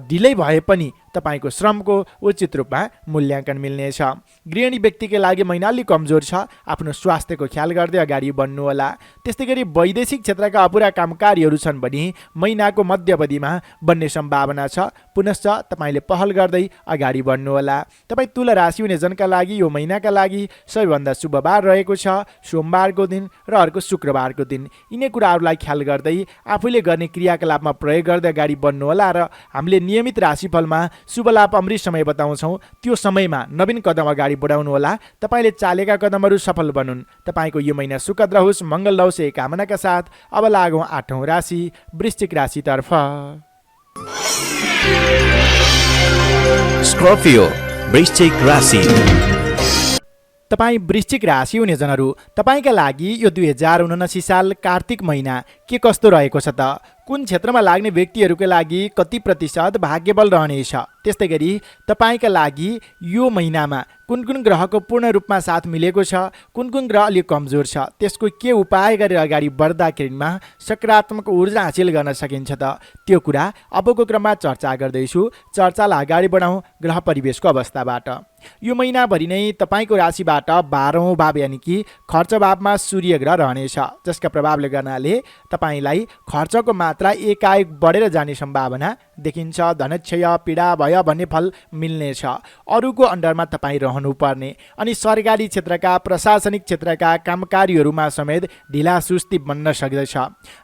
ढिलै भए पनि तपाईँको श्रमको उचित रूपमा मूल्याङ्कन मिल्नेछ। गृहिणी व्यक्तिका लागि महिना अलिक कमजोर छ। आफ्नो स्वास्थ्यको ख्याल गर्दै अगाडि बढ्नुहोला। त्यस्तै गरी वैदेशिक क्षेत्रका अपुरा कामकार्यहरू छन् भने महिनाको मध्य अवधिमा बन्ने सम्भावना छ। पुनश्च तपाईँले पहल गर्दै अगाडि बढ्नुहोला। तपाईँ तुला राशि हुने जनका लागि यो महिनाका लागि सबैभन्दा शुभ बार रहेको छ सोमबारको दिन र अर्को शुक्रबारको दिन। यिनै कुराहरूलाई ख्याल गर्दै आफूले गर्ने क्रियाकलापमा प्रयोग गर्दै अगाडि बढ्नुहोला र हामीले नियमित राशिफलमा शुभ लाभ अमृत समय बताउँछौँ। त्यो समयमा नवीन कदम अगाडि बढाउनुहोला। तपाईँले चालेका कदमहरू सफल बनुन्। तपाईँको यो महिना सुखद रहोस्, मङ्गल रहोस् यही कामनाका साथ अब लागौँ 8औँ राशि वृश्चिक राशितर्फ। स्कर्पियो वृश्चिक राशि। तपाईँ वृश्चिक राशि हुनेजनहरू, तपाईँका लागि यो 2079 साल कार्तिक महिना के कस्तो रहेको छ त? कुन क्षेत्रमा लाग्ने व्यक्तिहरूका लागि कति प्रतिशत भाग्यबल रहनेछ? त्यस्तै गरी तपाईँका लागि यो महिनामा कुन कुन ग्रहको पूर्ण रूपमा साथ मिलेको छ, कुन कुन ग्रह अलिक कमजोर छ, त्यसको के उपाय गरेर अगाडि बढ्दाखेरिमा सकारात्मक ऊर्जा हासिल गर्न सकिन्छ त? त्यो कुरा अबको क्रममा चर्चा गर्दैछु। चर्चालाई अगाडि बढाउँ ग्रह परिवेशको अवस्थाबाट। यो महिनाभरि नै तपाईँको राशिबाट 12औं भाव यानि कि खर्च भावमा सूर्य ग्रह रहनेछ, जसका प्रभावले गर्नाले तपाईँलाई खर्चको मात्रा एकाएक बढेर जाने सम्भावना देखिन्छ। धनक्षय, पीडा, भय भन्ने फल मिल्नेछ। अरूको अन्डरमा तपाईँ रहनुपर्ने अनि सरकारी क्षेत्रका प्रशासनिक क्षेत्रका कामकारीहरूमा समेत ढिलासुस्ती बन्न सक्दछ।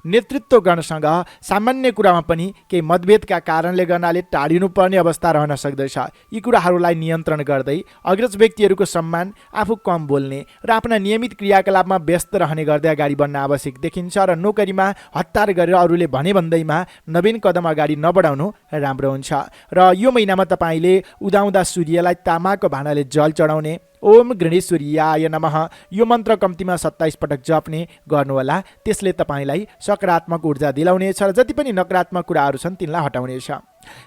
नेतृत्व गर्नसँग सामान्य कुरामा पनि केही मतभेदका कारणले गर्नाले टाढिनुपर्ने अवस्था रहन सक्दछ। यी कुराहरूलाई नियन्त्रण गर्दै अग्रज व्यक्तिहरूको सम्मान, आफू कम बोल्ने र आफ्ना नियमित क्रियाकलापमा व्यस्त रहने गर्दै अगाडि बढ्न आवश्यक देखिन्छ। र नोकरीमा हतार गरेर अरूले भने भन्दैमा नवीन कदम अगाडि नबढाउनु राम्रो हुन्छ। र यो महिनामा तपाईँले उदाउँदा सूर्यलाई तामाको भाँडाले जल चढाउने, ओम गणेश्वरीयाय नमः यो मन्त्र कम्तीमा 27 पटक जप्ने गर्नुहोला। त्यसले तपाईँलाई सकारात्मक ऊर्जा दिलाउनेछ र जति पनि नकारात्मक कुराहरू छन् तिनलाई हटाउनेछ।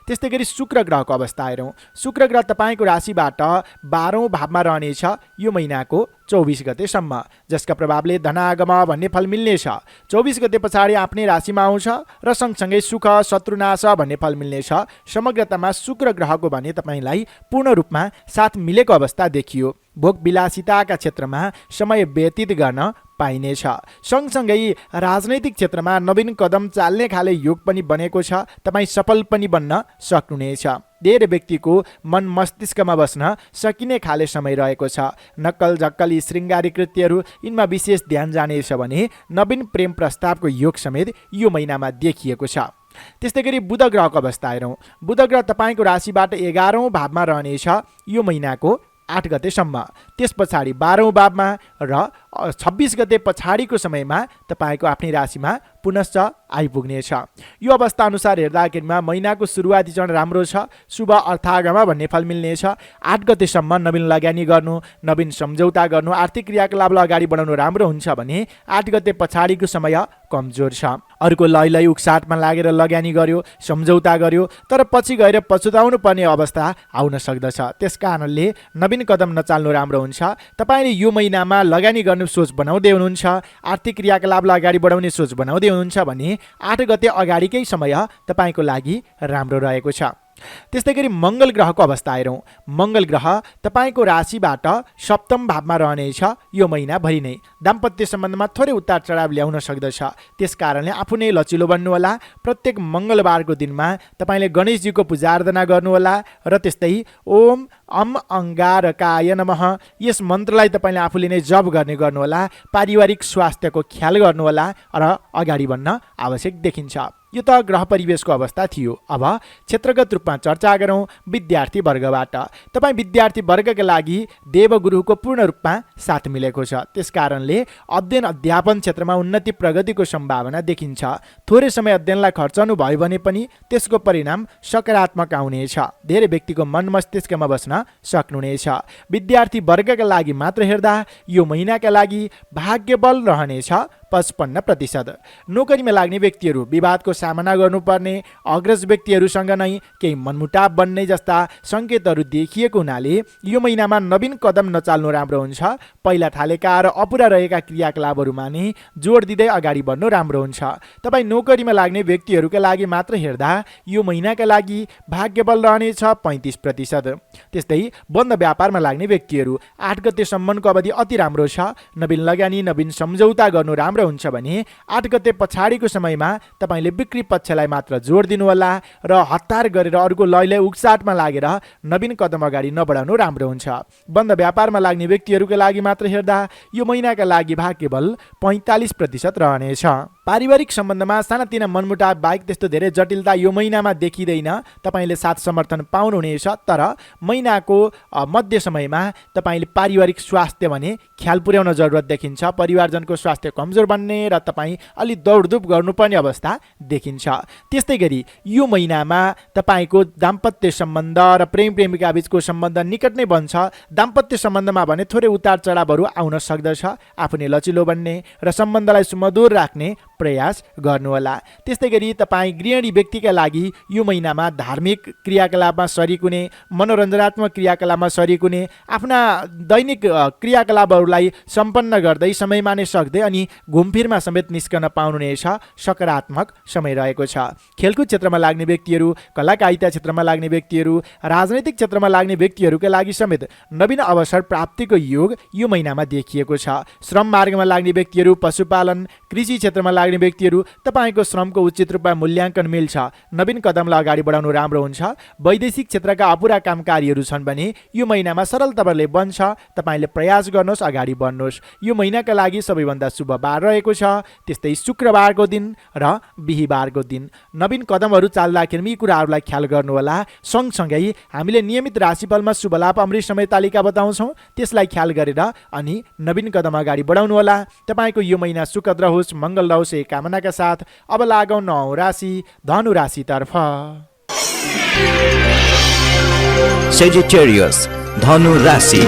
त्यस्तै गरी शुक्र ग्रहको अवस्था हेरौँ। शुक्र ग्रह तपाईँको राशिबाट 12औं भावमा रहनेछ यो महिनाको 24 गतेसम्म, जसका प्रभावले धनागम भन्ने फल मिल्नेछ। 24 गते पछाडि आफ्नै राशिमा आउँछ र सँगसँगै सुख, शत्रुनाश भन्ने फल मिल्नेछ। समग्रतामा शुक्र ग्रहको भने तपाईँलाई पूर्ण रूपमा साथ मिलेको अवस्था देखियो। भोग विलासिताका क्षेत्रमा समय व्यतीत गर्न पाइनेछ। सँगसँगै राजनैतिक क्षेत्रमा नवीन कदम चाल्ने खाले योग पनि बनेको छ। तपाईँ सफल पनि बन्न सक्नुहुनेछ। धेरै व्यक्तिको मन मस्तिष्कमा बस्न सकिने खाले समय रहेको छ। नक्कल झक्कल यी श्रृङ्गारी कृत्यहरू यिनमा विशेष ध्यान जानेछ भने नवीन प्रेम प्रस्तावको योग समेत यो महिनामा देखिएको छ। त्यस्तै गरी बुध ग्रहको अवस्था हेरौँ। बुध ग्रह तपाईँको राशिबाट 11औं भावमा रहनेछ यो महिनाको 8 गतेसम्म। त्यस पछाडि 12औं भावमा र 26 गते पछाडिको समयमा तपाईँको आफ्नै राशिमा पुनश्च आइपुग्नेछ। यो अवस्था अनुसार हेर्दाखेरिमा महिनाको सुरुवाती चरण राम्रो छ। शुभ अर्थागम भन्ने फल मिल्नेछ। 8 गतेसम्म नवीन लगानी गर्नु, नवीन सम्झौता गर्नु, आर्थिक क्रियाकलापलाई अगाडि बढाउनु राम्रो हुन्छ भने 8 गते पछाडिको समय कमजोर छ। अर्को लैलै उक्साटमा लागेर लगानी गर्यो, सम्झौता गर्यो, तर पछि गएर पछुताउनु पर्ने अवस्था आउन सक्दछ। त्यस कारणले नवीन कदम नचाल्नु राम्रो हुन्छ। तपाईँले यो महिनामा लगानी गर्ने सोच बनाउँदै हुनुहुन्छ, आर्थिक क्रियाकलापलाई अगाडि बढाउने सोच बनाउँदै हुनुहुन्छ भने 8 गते अगाडिकै समय तपाईँको लागि राम्रो रहेको छ। त्यस्तै गरी मङ्गल ग्रहको अवस्था हेरौँ। मङ्गल ग्रह तपाईँको राशिबाट 7औं भावमा रहनेछ यो महिनाभरि नै। दाम्पत्य सम्बन्धमा थोरै उतार चढाव ल्याउन सक्दछ। त्यस कारणले आफू नै लचिलो बन्नुहोला। प्रत्येक मङ्गलबारको दिनमा तपाईँले गणेशजीको पूजाआर्चना गर्नुहोला र त्यस्तै ओम अम अङ्गारकाय नमः यस मन्त्रलाई तपाईँले आफूले नै जप गर्नुहोला। पारिवारिक स्वास्थ्यको ख्याल गर्नुहोला र अगाडि बढ्न आवश्यक देखिन्छ। यो त ग्रह परिवेशको अवस्था थियो। अब क्षेत्रगत रूपमा चर्चा गरौँ विद्यार्थी वर्गबाट। तपाईँ विद्यार्थी वर्गका लागि देवगुरुको पूर्ण रूपमा साथ मिलेको छ। त्यस कारणले अध्ययन अध्यापन क्षेत्रमा उन्नति प्रगतिको सम्भावना देखिन्छ। थोरै समय अध्ययनलाई खर्चाउनु भयो भने पनि त्यसको परिणाम सकारात्मक आउनेछ। धेरै व्यक्तिको मन मस्तिष्कमा बस्न सक्नुहुनेछ। विद्यार्थी वर्गका लागि मात्र हेर्दा यो महिनाका लागि भाग्यबल रहनेछ 55%। नोकरीमा लाग्ने व्यक्तिहरू विवादको सामना गर्नुपर्ने, अग्रज व्यक्तिहरूसँग नै केही मनमुटाव बन्ने जस्ता सङ्केतहरू देखिएको हुनाले यो महिनामा नवीन कदम नचाल्नु राम्रो हुन्छ। पहिला थालेका र अपुरा रहेका क्रियाकलापहरूमा नै जोड दिँदै अगाडि बढ्नु राम्रो हुन्छ। तपाईँ नोकरीमा लाग्ने व्यक्तिहरूका लागि मात्र हेर्दा यो महिनाका लागि भाग्यबल रहनेछ 35%। त्यस्तै बन्द व्यापारमा लाग्ने व्यक्तिहरू 8 गतेसम्मको अवधि अति राम्रो छ। नवीन लगानी, नवीन सम्झौता गर्नु राम्रो हुन्छ भने 8 गते पछाडिको समयमा तपाईँले बिक्री पक्षलाई मात्र जोड दिनुहोला र हतार गरेर अरूको लैलै उक्साटमा लागेर नवीन कदम अगाडि नबढाउनु राम्रो हुन्छ। बन्द व्यापारमा लाग्ने व्यक्तिहरूका लागि मात्र हेर्दा यो महिनाका लागि भाग्यबल 45% रहनेछ। पारिवारिक सम्बन्धमा सानातिना मनमुटाव बाहेक त्यस्तो धेरै जटिलता यो महिनामा देखिँदैन। तपाईँले साथ समर्थन पाउनुहुनेछ, तर महिनाको मध्य समयमा तपाईँले पारिवारिक स्वास्थ्य भने ख्याल पुर्याउन जरुरत देखिन्छ। परिवारजनको स्वास्थ्य कमजोर बन्ने र तपाईँ अलि दौडधुप गर्नुपर्ने अवस्था देखिन्छ। त्यस्तै गरी यो महिनामा तपाईँको दाम्पत्य सम्बन्ध र प्रेम प्रेमिका बीचको सम्बन्ध निकट नै बन्छ। दाम्पत्य सम्बन्धमा भने थोरै उतार चढावहरू आउन सक्दछ। आफू नै लचिलो बन्ने र सम्बन्धलाई सुमधुर राख्ने प्रयास गर्नुहोला। त्यस्तै गरी तपाईँ गृहिणी व्यक्तिका लागि यो महिनामा धार्मिक क्रियाकलापमा सरिक हुने, मनोरञ्जनात्मक क्रियाकलापमा सरिक हुने, आफ्ना दैनिक क्रियाकलापहरूलाई सम्पन्न गर्दै समयमा नै सक्दै अनि घुमफिरमा समेत निस्कन पाउनुहुनेछ। सकारात्मक समय रहेको छ। खेलकुद क्षेत्रमा लाग्ने व्यक्तिहरू, कलाकारिता क्षेत्रमा लाग्ने व्यक्तिहरू, राजनैतिक क्षेत्रमा लाग्ने व्यक्तिहरूका लागि समेत नवीन अवसर प्राप्तिको योग यो महिनामा देखिएको छ। श्रम मार्गमा लाग्ने व्यक्तिहरू, पशुपालन, कृषि क्षेत्रमा लाग्ने व्यक्तिहरू, तपाईँको श्रमको उचित रूपमा मूल्याङ्कन मिल्छ। नवीन कदमलाई अगाडि बढाउनु राम्रो हुन्छ। वैदेशिक क्षेत्रका अपुरा कामकारीहरू छन् भने यो महिनामा सरलताले बन्छ। तपाईँले प्रयास गर्नुहोस्, अगाडि बढ्नुहोस्। यो महिनाका लागि सबैभन्दा शुभ बार रहेको छ। त्यस्तै शुक्रबारको दिन र बिहीबारको दिन नवीन कदमहरू चाल्दाखेरि यी कुराहरूलाई ख्याल गर्नुहोला। सँगसँगै हामीले नियमित राशिफलमा शुभ लाभ अमृत समय तालिका बताउँछौँ, त्यसलाई ख्याल गरेर अनि नवीन कदम अगाडि बढाउनुहोला। तपाईँको यो महिना सुखद रहोस्, मङ्गल रहोस् यही कामनाका साथ अब लागौँ 9औं राशि धनु राशितर्फ। सेजिटेरियस धनु राशि।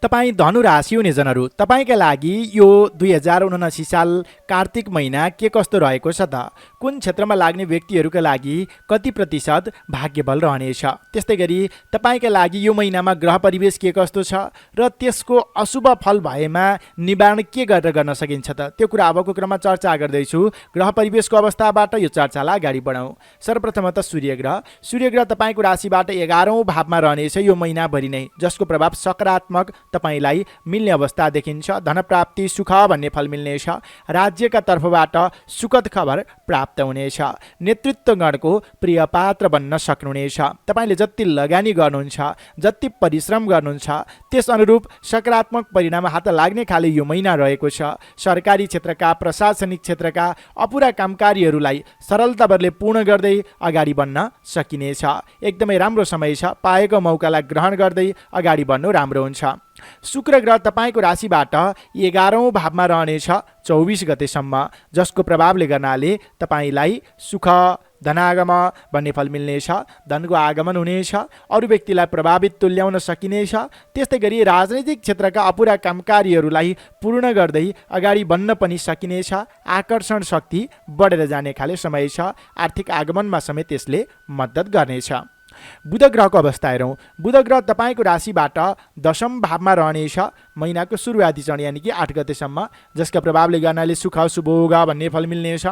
तपाईँ धनु राशि हुने जनहरू, तपाईँका लागि यो 2079 साल कार्तिक महिना के कस्तो रहेको छ त? कुन क्षेत्रमा लाग्ने व्यक्तिहरूका लागि कति प्रतिशत भाग्यबल रहनेछ? त्यस्तै गरी तपाईँका लागि यो महिनामा ग्रह परिवेश के कस्तो छ र त्यसको अशुभ फल भएमा निवारण के गरेर गर्न सकिन्छ त? त्यो कुरा अबको क्रममा चर्चा गर्दैछु। ग्रह परिवेशको अवस्थाबाट यो चर्चालाई अगाडि बढाउँ। सर्वप्रथमतः सूर्यग्रह तपाईँको राशिबाट 11औं भावमा रहनेछ यो महिनाभरि नै, जसको प्रभाव सकारात्मक तपाईँलाई मिल्ने अवस्था देखिन्छ। धन प्राप्ति, सुख भन्ने फल मिल्नेछ। राज्यका तर्फबाट सुखद खबर प्राप्त हुनेछ। नेतृत्वगणको प्रिय पात्र बन्न सक्नुहुनेछ। तपाईँले जति लगानी गर्नुहुन्छ, जति परिश्रम गर्नुहुन्छ, त्यस अनुरूप सकारात्मक परिणाम हात लाग्ने खाले यो महिना रहेको छ। सरकारी क्षेत्रका, प्रशासनिक क्षेत्रका अपुरा कामकारीहरूलाई सरलताले पूर्ण गर्दै अगाडि बढ्न सकिनेछ। एकदमै राम्रो समय छ। पाएको मौकालाई ग्रहण गर्दै अगाडि बढ्नु राम्रो हुन्छ। शुक्र ग्रह तपाईँको राशिबाट 11औं भावमा रहनेछ 24 गतेसम्म, जसको प्रभावले गर्नाले तपाईँलाई सुख, धनागम भन्ने फल मिल्नेछ। धनको आगमन हुनेछ। अरू व्यक्तिलाई प्रभावित तुल्याउन सकिनेछ। त्यस्तै गरी राजनैतिक क्षेत्रका अपुरा कामकारीहरूलाई पूर्ण गर्दै अगाडि बढ्न पनि सकिनेछ। आकर्षण शक्ति बढेर जाने खाले समय छ। आर्थिक आगमनमा समेत यसले मद्दत गर्नेछ। बुध ग्रहको अवस्था हेरौँ। बुध ग्रह तपाईँको राशिबाट 10औं भावमा रहनेछ महिनाको सुरुवाती चरण यानि कि 8 गतेसम्म, जसका प्रभावले गर्नाले सुख, सुभोग भन्ने फल मिल्नेछ।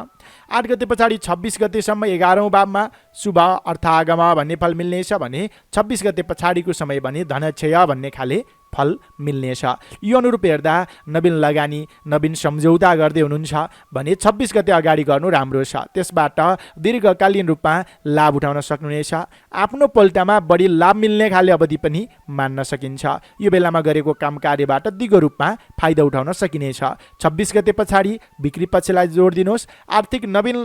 8 गते पछाडि 26 गतेसम्म 11औं भावमा शुभ अर्थागम भन्ने फल मिल्नेछ भने 26 गते पछाडिको समय भने धनक्षय भन्ने खाले फल मिल्नेछ। यो अनुरूप हेर्दा नवीन लगानी, नवीन सम्झौता गर्दै हुनुहुन्छ भने 26 गते अगाडि गर्नु राम्रो छ। त्यसबाट दीर्घकालीन रूपमा लाभ उठाउन सक्नुहुनेछ। आफ्नो पल्टामा बढी लाभ मिल्ने खाले अवधि पनि मान्न सकिन्छ। यो बेलामा गरेको काम कार्यबाट दिगो रूपमा फाइदा उठाउन सकिनेछ। 26 गते पछाडि बिक्री पक्षलाई जोड दिनुहोस्। आर्थिक नवीन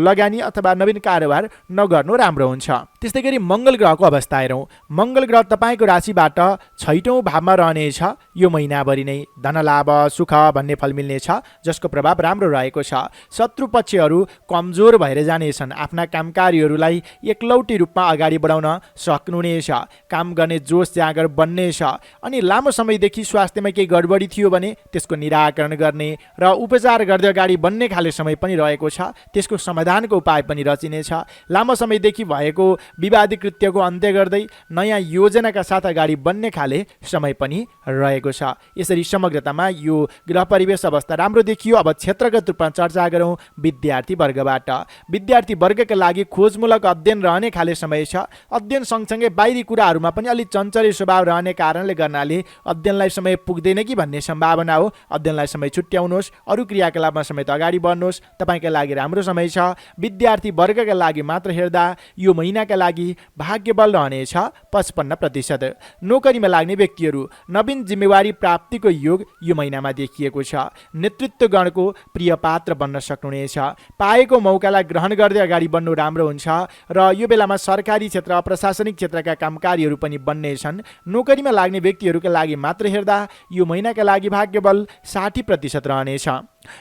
लगानी अथवा नवीन कारोबार नगर्नु राम्रो हुन्छ। त्यस्तै गरी मङ्गल ग्रहको अवस्था हेरौँ। मङ्गल ग्रह तपाईँको राशिबाट 6औं भावमा रहनेछ यो महिनाभरि नै। धन लाभ, सुख भन्ने फल मिल्नेछ, जसको प्रभाव राम्रो रहेको छ। शत्रु पक्षहरू कमजोर भएर जानेछन्। आफ्ना कामकारीहरूलाई एकलौटी रूपमा अगाडि बढाउन सक्नुहुनेछ। काम गर्ने जोस जाँगर बन्नेछ। अनि लामो समयदेखि स्वास्थ्यमा केही गडबडी थियो भने त्यसको निराकरण गर्ने र उपचार गर्दै अगाडि बढ्ने खाले समय पनि रहेको छ। त्यसको समाधानको उपाय पनि रचिनेछ। लामो समयदेखि भएको विवादित कृत्यको अन्त्य गर्दै नयाँ योजनाका साथ अगाडि बढ्ने खाले समय पनि रहेको छ। यसरी समग्रतामा यो ग्रह परिवेश अवस्था राम्रो देखियो। अब क्षेत्रगत रूपमा चर्चा गरौँ विद्यार्थी वर्गबाट। विद्यार्थी वर्गका लागि खोजमूलक अध्ययन रहने खाले समय छ। अध्ययन सँगसँगै बाहिरी कुराहरूमा पनि अलिक चञ्चले स्वभाव रहने कारणले गर्नाले अध्ययनलाई समय पुग्दैन कि भन्ने सम्भावना हो। अध्ययनलाई समय छुट्याउनुहोस्। अरू क्रियाकलापमा समेत अगाडि बढ्नुहोस्। तपाईँका लागि राम्रो समय छ। विद्यार्थी वर्गका लागि मात्र हेर्दा यो महिनाका लागि भाग्यबल रहनेछ 55%। नोकरीमा लाग्ने व्यक्तिहरू, नवीन जिम्मेवारी प्राप्तिको योग यो महिनामा देखिएको छ। नेतृत्व गणको प्रिय पात्र बन्न सक्नुहुनेछ। पाएको मौकालाई ग्रहण गर्दै अगाडि बढ्नु राम्रो हुन्छ र यो बेलामा सरकारी क्षेत्र प्रशासनिक क्षेत्रका कामकारीहरू पनि बन्नेछन्। नोकरीमा लाग्ने व्यक्तिहरूका लागि मात्र हेर्दा यो महिनाका लागि भाग्यबल 60% रहनेछ।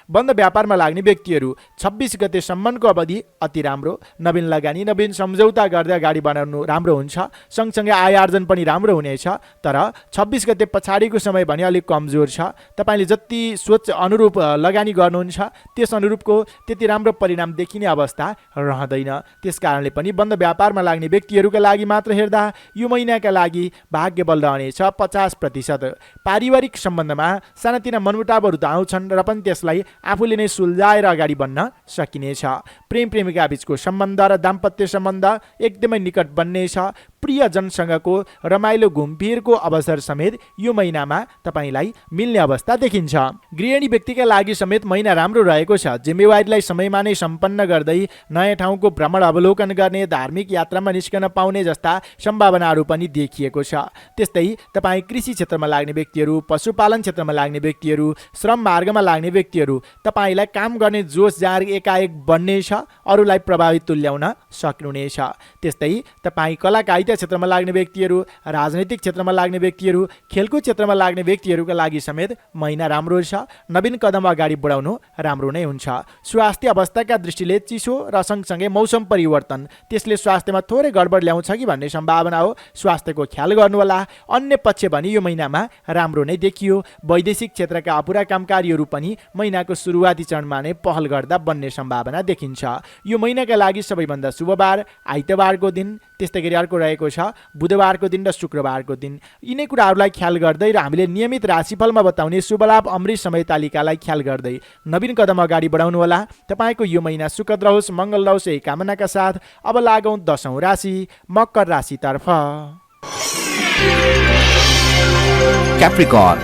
बन्द व्यापारमा लाग्ने व्यक्तिहरू 26 गतेसम्मको अवधि अति राम्रो। नवीन लगानी नवीन सम्झौता गर्दै अगाडि बढाउनु राम्रो हुन्छ। सँगसँगै आय आर्जन पनि राम्रो हुनेछ। तर 26 गते पछाडिको समय भने अलिक कमजोर छ। तपाईँले जति सोच अनुरूप लगानी गर्नुहुन्छ त्यस अनुरूपको त्यति राम्रो परिणाम देखिने अवस्था रहँदैन। त्यस कारणले पनि बन्द व्यापारमा लाग्ने व्यक्तिहरूका लागि मात्र हेर्दा यो महिनाका लागि भाग्यबल रहनेछ 50%। पारिवारिक सम्बन्धमा सानातिना मनमुटावहरू त आउँछन् र पनि त्यसलाई आफूले नै सुल्झाएर अगाडि बढ्न सकिनेछ। प्रेम प्रेमिका बीचको सम्बन्ध र दाम्पत्य सम्बन्ध एकदमै निकट बन्नेछ। प्रियजनसँगको रमाइलो घुमफिरको अवसर समेत यो महिनामा तपाईँलाई मिल्ने अवस्था देखिन्छ। गृहिणी व्यक्तिका लागि समेत महिना राम्रो रहेको छ। जिम्मेवारीलाई समयमा नै सम्पन्न गर्दै नयाँ ठाउँको भ्रमण अवलोकन गर्ने, धार्मिक यात्रामा निस्कन पाउने जस्ता सम्भावनाहरू पनि देखिएको छ। त्यस्तै तपाईँ कृषि क्षेत्रमा लाग्ने व्यक्तिहरू, पशुपालन क्षेत्रमा लाग्ने व्यक्तिहरू, श्रम मार्गमा लाग्ने व्यक्तिहरू, तपाईँलाई काम गर्ने जोस जार एकाएक बन्नेछ। अरूलाई प्रभावित तुल्याउन सक्नुहुनेछ। त्यस्तै तपाईँ कलाकारिता क्षेत्रमा लाग्ने व्यक्तिहरू, राजनैतिक क्षेत्रमा लाग्ने व्यक्तिहरू, खेलकुद क्षेत्रमा लाग्ने व्यक्तिहरूका लागि समेत महिना राम्रो छ। नवीन कदम अगाडि बढाउनु राम्रो नै हुन्छ। स्वास्थ्य अवस्थाका दृष्टिले चिसो र सँगसँगै मौसम परिवर्तन त्यसले स्वास्थ्यमा थोरै गडबड ल्याउँछ कि भन्ने सम्भावना हो। स्वास्थ्यको ख्याल गर्नुहोला। अन्य पक्ष भने यो महिनामा राम्रो नै देखियो। वैदेशिक क्षेत्रका अपुरा कामकारीहरू पनि महिनाको सुरुवाती चरणमा नै पहल गर्दा बन्ने सम्भावना देखिन्छ। यो महिनाका लागि सबैभन्दा शुभ बार आइतबारको दिन, त्यस्तै गरी अर्को रहेको छ बुधबारको दिन र शुक्रबारको दिन। यिनै कुराहरूलाई ख्याल गर्दै र हामीले नियमित राशिफलमा बताउने शुभलाभ अमृत समय तालिकालाई ख्याल गर्दै नवीन कदम अगाडि बढाउनुहोला। तपाईँको यो महिना सुखद रहोस्, मङ्गल रहोस् यही कामनाका साथ अब लागौँ 10औं राशि मकर राशितर्फ। क्याप्रिकर्न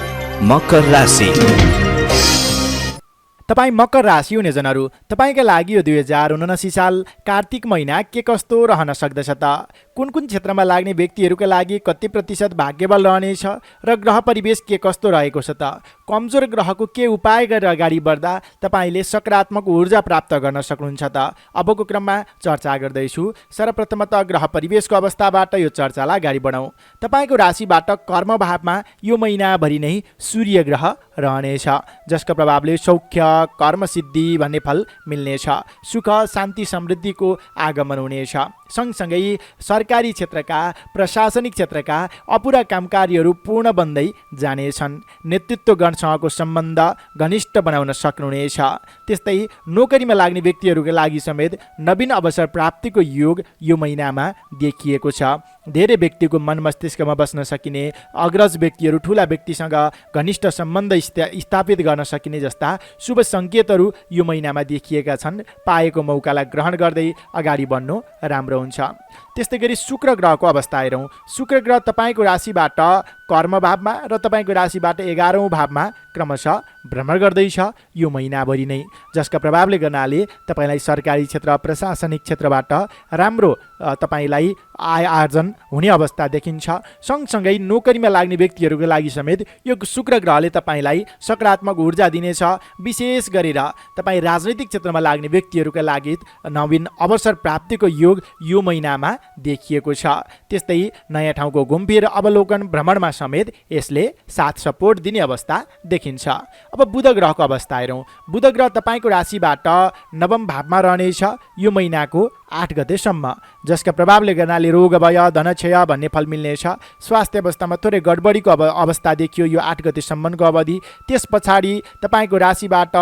मकर राशि। तपाईँ मकर राशि हुनेजनहरू, तपाईँका लागि यो 2079 साल कार्तिक महिना के कस्तो रहन सक्दछ त? कुन कुन क्षेत्रमा लाग्ने व्यक्तिहरूका लागि कति प्रतिशत भाग्यबल रहनेछ र ग्रह परिवेश के कस्तो रहेको छ त? कमजोर ग्रहको के उपाय गरेर अगाडि बढ्दा तपाईँले सकारात्मक ऊर्जा प्राप्त गर्न सक्नुहुन्छ त? अबको क्रममा चर्चा गर्दैछु। सर्वप्रथमतः ग्रह परिवेशको अवस्थाबाट यो चर्चालाई अगाडि बढाउँ। तपाईँको राशिबाट कर्म भावमा यो महिनाभरि नै सूर्य ग्रह रहनेछ, जसको प्रभावले सौख्य कर्म सिद्धि भन्ने फल मिल्नेछ। सुख शान्ति समृद्धिको आगमन हुनेछ। सँगसँगै सरकारी क्षेत्रका प्रशासनिक क्षेत्रका अपुरा कामकारीहरू पूर्ण बन्दै जानेछन्। नेतृत्व गणसँगको सम्बन्ध घनिष्ठ बनाउन सक्नुहुनेछ। त्यस्तै नोकरीमा लाग्ने व्यक्तिहरूका लागि समेत नवीन अवसर प्राप्तिको योग यो महिनामा देखिएको छ। धेरै व्यक्तिको मन मस्तिष्कमा बस्न सकिने, अग्रज व्यक्तिहरू ठुला व्यक्तिसँग घनिष्ठ सम्बन्ध स्थापित गर्न सकिने जस्ता शुभ सङ्केतहरू यो महिनामा देखिएका छन्। पाएको मौकालाई ग्रहण गर्दै अगाडि बढ्नु राम्रो हुन्छ। त्यस्तै गरी शुक्र ग्रहको अवस्था हेरौँ। शुक्र ग्रह तपाईँको राशिबाट कर्म भावमा र तपाईँको राशिबाट 11औं भावमा क्रमशः भ्रमण गर्दैछ यो महिनाभरि नै, जसका प्रभावले गर्नाले तपाईँलाई सरकारी क्षेत्र प्रशासनिक क्षेत्रबाट राम्रो तपाईँलाई आय आर्जन हुने अवस्था देखिन्छ। सँगसँगै नोकरीमा लाग्ने व्यक्तिहरूको लागि समेत यो शुक्र ग्रहले तपाईँलाई सकारात्मक ऊर्जा दिनेछ। विशेष गरेर तपाईँ राजनैतिक क्षेत्रमा लाग्ने व्यक्तिहरूका लागि नवीन अवसर प्राप्तिको योग यो महिनामा देखिएको छ। त्यस्तै नयाँ ठाउँको घुमफिर अवलोकन भ्रमणमा समेत यसले साथ सपोर्ट दिने अवस्था देखिन्छ। अब बुध ग्रहको अवस्था हेरौँ। बुध ग्रह तपाईँको राशिबाट 9औं भावमा रहनेछ यो महिनाको 8 गतेसम्म, जसका प्रभावले गर्नाले रोग भय धनक्षय भन्ने फल मिल्नेछ। स्वास्थ्य अवस्थामा थोरै गडबडीको अवस्था देखियो यो 8 गतेसम्मको अवधि। त्यस पछाडि तपाईँको राशिबाट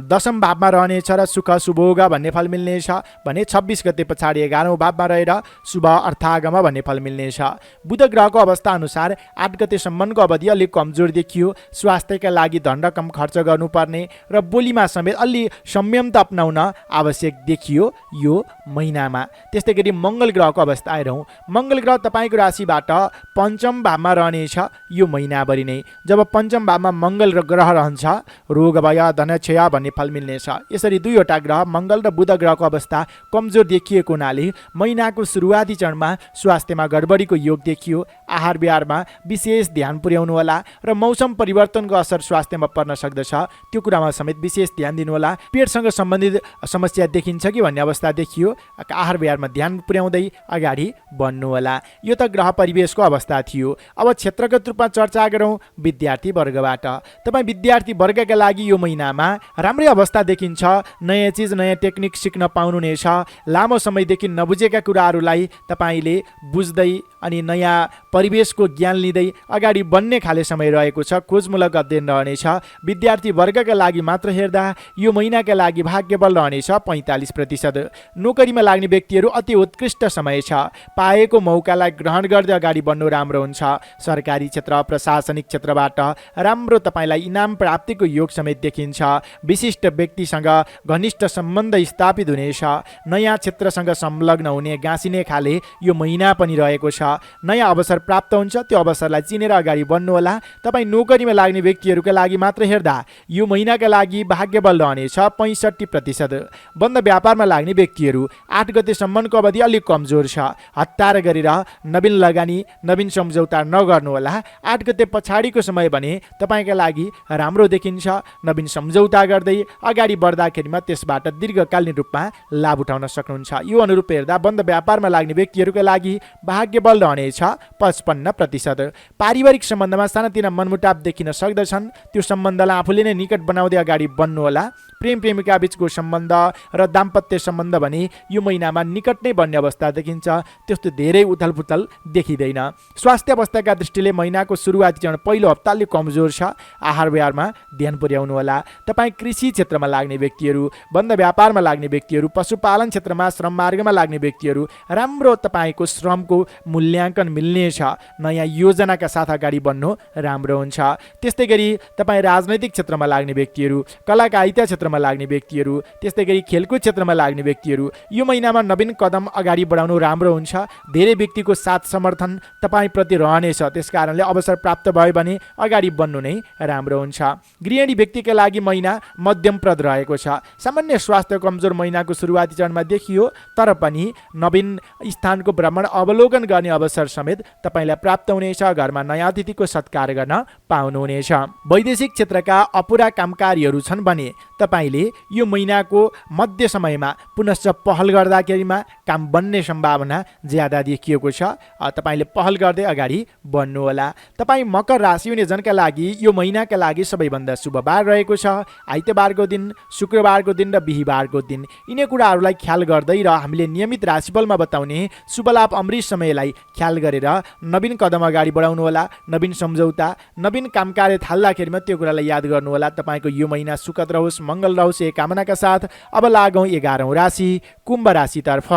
10औं भावमा रहनेछ र सुख सुभोग भन्ने फल मिल्नेछ भने 26 गते पछाडि 11औं भावमा रहेर शुभ अर्थागम भन्ने फल मिल्नेछ। बुध ग्रहको अवस्था अनुसार 8 गतेसम्मको अवधि अलिक कमजोर देखियो। स्वास्थ्यका लागि धन रकम खर्च गर्नुपर्ने र बोलीमा समेत अलि संयमता अपनाउन आवश्यक देखियो यो महिनामा। त्यस्तै गरी मङ्गल ग्रहको अवस्था हेरौँ। मङ्गल ग्रह तपाईँको राशिबाट 5औं भावमा रहनेछ यो महिनाभरि नै। जब 5औं भावमा मङ्गल ग्रह रहन्छ रोग भय धनक्षय भन्ने फल मिल्नेछ। यसरी दुईवटा ग्रह मङ्गल र बुध ग्रहको अवस्था कमजोर देखिएको हुनाले महिनाको सुरुवाती चरणमा स्वास्थ्यमा गडबडीको योग देखियो। आहार विहारमा विशेष ध्यान पुर्याउनुहोला र मौसम परिवर्तनको असर स्वास्थ्यमा पर्न सक्दछ त्यो कुरामा समेत विशेष ध्यान दिनुहोला। पेटसँग सम्बन्धित समस्या देखिन्छ कि भन्ने अवस्था देखियो, आहार विहारमा ध्यान पुर्याउँदै अगाडि बढ्नुहोला। यो त ग्रह परिवेशको अवस्था थियो। अब क्षेत्रगत रूपमा चर्चा गरौँ विद्यार्थी वर्गबाट। तपाईँ विद्यार्थी वर्गका लागि यो महिनामा राम्रै अवस्था देखिन्छ। नयाँ चिज नयाँ टेक्निक सिक्न पाउनुहुनेछ। लामो समयदेखि नबुझेका कुराहरूलाई तपाईँले बुझ्दै अनि नयाँ परिवेशको ज्ञान लिँदै अगाडि बढ्ने खाले समय रहेको छ। खोजमूलक अध्ययन रहनेछ। विद्यार्थी वर्गका लागि मात्र हेर्दा यो महिनाका लागि भाग्यबल रहनेछ 45%। नोकरीमा लाग्ने व्यक्तिहरू अति उत्कृष्ट समय छ। पाएको मौकालाई ग्रहण गर्दै अगाडि बढ्नु राम्रो हुन्छ। सरकारी क्षेत्र प्रशासनिक क्षेत्रबाट राम्रो तपाईँलाई इनाम प्राप्तिको योग समेत देखिन्छ। विशिष्ट व्यक्तिसँग घनिष्ठ सम्बन्ध स्थापित हुनेछ। नयाँ क्षेत्रसँग संलग्न हुने गाँसिने खाले यो महिना पनि रहेको छ। नयाँ अवसर प्राप्त हुन्छ, त्यो अवसरलाई चिनेर अगाडि बढ्नुहोला। तपाईँ नोकरीमा लाग्ने व्यक्तिहरूका लागि मात्र हेर्दा यो महिनाका लागि भाग्यबल रहनेछ 65%। बन्द व्यापारमा लाग्ने व्यक्तिहरू 8 गतेसम्मको अवधि अलिक कमजोर छ। हतार गरेर नवीन लगानी नवीन सम्झौता नगर्नुहोला। 8 गते पछाडिको समय भने तपाईँका लागि राम्रो देखिन्छ। नवीन सम्झौता गर्दै अगाडि बढ्दाखेरिमा त्यसबाट दीर्घकालीन रूपमा लाभ उठाउन सक्नुहुन्छ। यो अनुरूप हेर्दा बन्द व्यापारमा लाग्ने व्यक्तिहरूका लागि भाग्यबल रहनेछ 55%। पारिवारिक सम्बन्धमा सानातिना मनमुटाव देखिन सक्दछन्। त्यो सम्बन्धलाई आफूले नै निकट बनाउँदै अगाडि बढ्नुहोला। प्रेम प्रेमिका बीचको सम्बन्ध र दाम्पत्य सम्बन्ध भने यो महिनामा निकट नै बन्ने अवस्था देखिन्छ। त्यस्तो धेरै उथलपुथल देखिँदैन। स्वास्थ्य अवस्थाका दृष्टिले महिनाको सुरुवाती चरण पहिलो हप्ता अलिक कमजोर छ। आहार विहारमा ध्यान पुर्याउनुहोला। तपाईँ कृषि क्षेत्रमा लाग्ने व्यक्तिहरू, बन्द व्यापारमा लाग्ने व्यक्तिहरू, पशुपालन क्षेत्रमा श्रम मार्गमा लाग्ने व्यक्तिहरू राम्रो तपाईँको श्रमको मूल्याङ्कन मिल्नेछ। नयाँ योजनाका साथ अगाडि बढ्नु राम्रो हुन्छ। त्यस्तै गरी तपाईँ राजनैतिक क्षेत्रमा लाग्ने व्यक्तिहरू, कलाकारिता क्षेत्रमा लाग्ने व्यक्तिहरू, त्यस्तै गरी खेलकुद क्षेत्रमा लाग्ने व्यक्तिहरू यो महिनामा नवीन कदम अगाडि बढाउनु राम्रो हुन्छ। धेरै व्यक्तिको साथ समर्थन तपाईँप्रति रहनेछ। त्यसकारणले अवसर प्राप्त भयो भने अगाडि बढ्नु नै राम्रो हुन्छ। गृहिणी व्यक्तिका लागि महिना मध्यमप्रद रहेको छ। सामान्य स्वास्थ्य कमजोर महिनाको सुरुवाती चरणमा देखियो, तर पनि नवीन स्थानको भ्रमण अवलोकन गर्ने अवसर समेत तपाईँलाई प्राप्त हुनेछ। घरमा नयाँ अतिथिको सत्कार गर्न पाउनुहुनेछ। वैदेशिक क्षेत्रका अपुरा कामकारीहरू छन् भने तपाईँले यो महिनाको मध्य समयमा पुनश्च पहल गर्दाखेरिमा काम बन्ने सम्भावना ज्यादा देखिएको छ। तपाईँले पहल गर्दै अगाडि बढ्नुहोला। तपाईँ मकर राशि हुने जनका लागि यो महिनाका लागि सबैभन्दा शुभ बार रहेको छ। आइतबारको दिन, शुक्रबारको दिन र बिहिबारको दिन। यिनै कुराहरूलाई ख्याल गर्दै र हामीले नियमित राशिफलमा बताउने शुभलाभ अमृत समयलाई ख्याल गरेर नवीन कदम अगाडि बढाउनुहोला। नवीन सम्झौता, नवीन काम कार्य थाल्दाखेरिमा त्यो कुरालाई याद गर्नुहोला। तपाईँको यो महिना सुखद रहोस्, मङ्गल रहोस्, यही कामनाका साथ अब लागौँ 11औँ राशि कुम्भ राशितर्फ।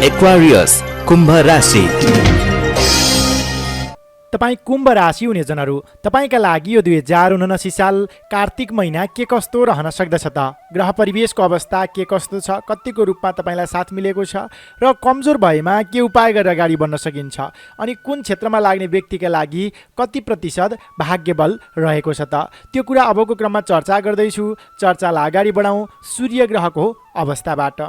एक्वारियस कुम्भ राशि। तपाईँ कुम्भ राशि हुने जनहरू, तपाईँका लागि यो 2079 साल कार्तिक महिना के कस्तो रहन सक्दछ त? ग्रह परिवेशको अवस्था के कस्तो छ? कतिको रूपमा तपाईँलाई साथ मिलेको छ र कमजोर भएमा के उपाय गरेर अगाडि बढ्न सकिन्छ? अनि कुन क्षेत्रमा लाग्ने व्यक्तिका लागि कति प्रतिशत भाग्यबल रहेको छ त? त्यो कुरा अबको क्रममा चर्चा गर्दैछु। चर्चालाई अगाडि बढाउँ सूर्य ग्रहको अवस्थाबाट।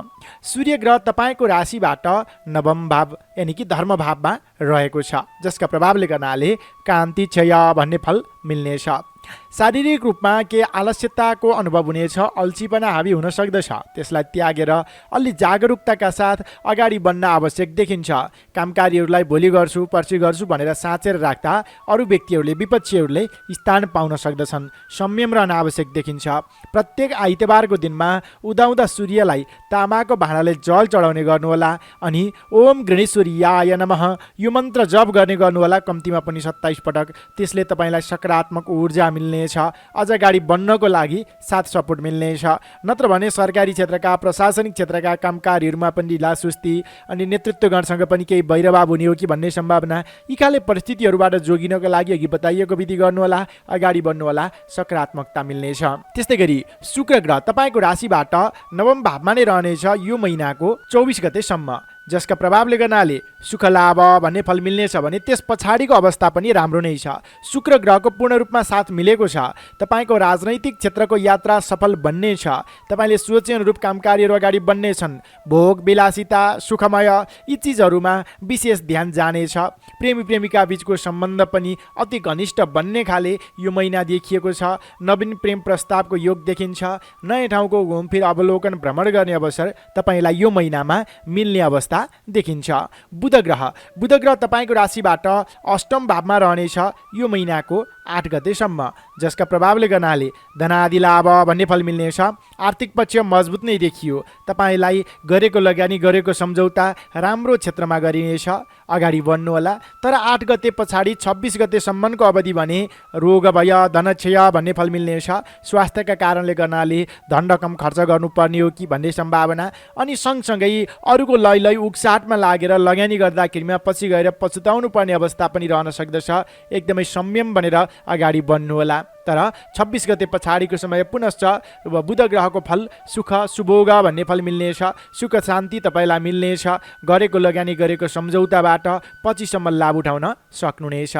सूर्य ग्रह तपाईँको राशिबाट नवम भाव यानि कि धर्म भावमा रहेको छ, जसका प्रभावले गर्नाले कान्ति क्षय भन्ने फल मिल्नेछ। शारीरिक रूपमा के आलस्यताको अनुभव हुनेछ, अल्छीपना हावी हुन सक्दछ। त्यसलाई त्यागेर अलि जागरुकताका साथ अगाडि बढ्न आवश्यक देखिन्छ। कामकारीहरूलाई भोलि गर्छु पर्सि गर्छु भनेर साँचेर राख्दा अरू व्यक्तिहरूले विपक्षीहरूले स्थान पाउन सक्दछन्। संयम रहन आवश्यक देखिन्छ। प्रत्येक आइतबारको दिनमा उदाउँदा सूर्यलाई तामाको भाँडाले जल चढाउने गर्नुहोला। अनि ओम गणेश्वरीयाय नमः यो मन्त्र जप गर्ने गर्नुहोला, कम्तीमा पनि 27 पटक। त्यसले तपाईँलाई सकारात्मक ऊर्जा मिल्नेछ। अझ अगाडि बढ्नको लागि साथ सपोर्ट मिल्नेछ। नत्र भने सरकारी क्षेत्रका प्रशासनिक क्षेत्रका कामकारीहरूमा पनि ढिला सुस्ती अनि नेतृत्वगणसँग पनि केही वैरभाव हुने हो कि भन्ने सम्भावना। यी खाले परिस्थितिहरूबाट जोगिनको लागि अघि बताइएको विधि गर्नुहोला, अगाडि बढ्नुहोला, सकारात्मकता मिल्नेछ। त्यस्तै गरी शुक्र ग्रह तपाईँको राशिबाट नवम भावमा नै रहनेछ यो महिनाको 24 गतेसम्म। जसका प्रभावले गर्नाले सुख लाभ भन्ने फल मिल्नेछ भने त्यस पछाडिको अवस्था पनि राम्रो नै छ। शुक्र ग्रहको पूर्ण रूपमा साथ मिलेको छ। तपाईँको राजनैतिक क्षेत्रको यात्रा सफल बन्नेछ। तपाईँले सोचे अनुरूप कामकार्यहरू अगाडि बन्नेछन्। भोग विलासिता सुखमय यी चिजहरूमा विशेष ध्यान जानेछ। प्रेमी प्रेमिका बीचको सम्बन्ध पनि अति घनिष्ठ बन्ने खाले यो महिना देखिएको छ। नवीन प्रेम प्रस्तावको योग देखिन्छ। नयाँ ठाउँको घुमफिर अवलोकन भ्रमण गर्ने अवसर तपाईँलाई यो महिनामा मिल्ने अवस्था देखिन्छ। बुध ग्रह तपाईँको राशिबाट अष्टम भावमा रहनेछ यो महिनाको 8 गतेसम्म, जसका प्रभावले गर्नाले धनादि लाभ भन्ने फल मिल्नेछ। आर्थिक पक्ष मजबुत नै देखियो। तपाईँलाई गरेको लगानी गरेको सम्झौता राम्रो क्षेत्रमा गरिनेछ। अगाडि बढ्नुहोला। तर 8 गते पछाडि 26 गतेसम्मको अवधि भने रोग भय धनक्षय भन्ने फल मिल्नेछ। स्वास्थ्यका कारणले गर्नाले धन रकम खर्च गर्नुपर्ने हो कि भन्ने सम्भावना, अनि सँगसँगै अरूको लैलೈ उक्साटमा लागेर लगानी गर्दाखेरिमा पछि गएर पछुताउनु पर्ने अवस्था पनि रहन सक्दछ। एकदमै संयम बनेर अगाडि बढ्नुहोला। तर 26 गते पछाडिको समय पुनश्च बुध ग्रहको फल सुख सुभोग भन्ने फल मिल्नेछ। सुख शान्ति तपाईँलाई मिल्नेछ। गरेको लगानी गरेको सम्झौताबाट पछिसम्म लाभ उठाउन सक्नुहुनेछ।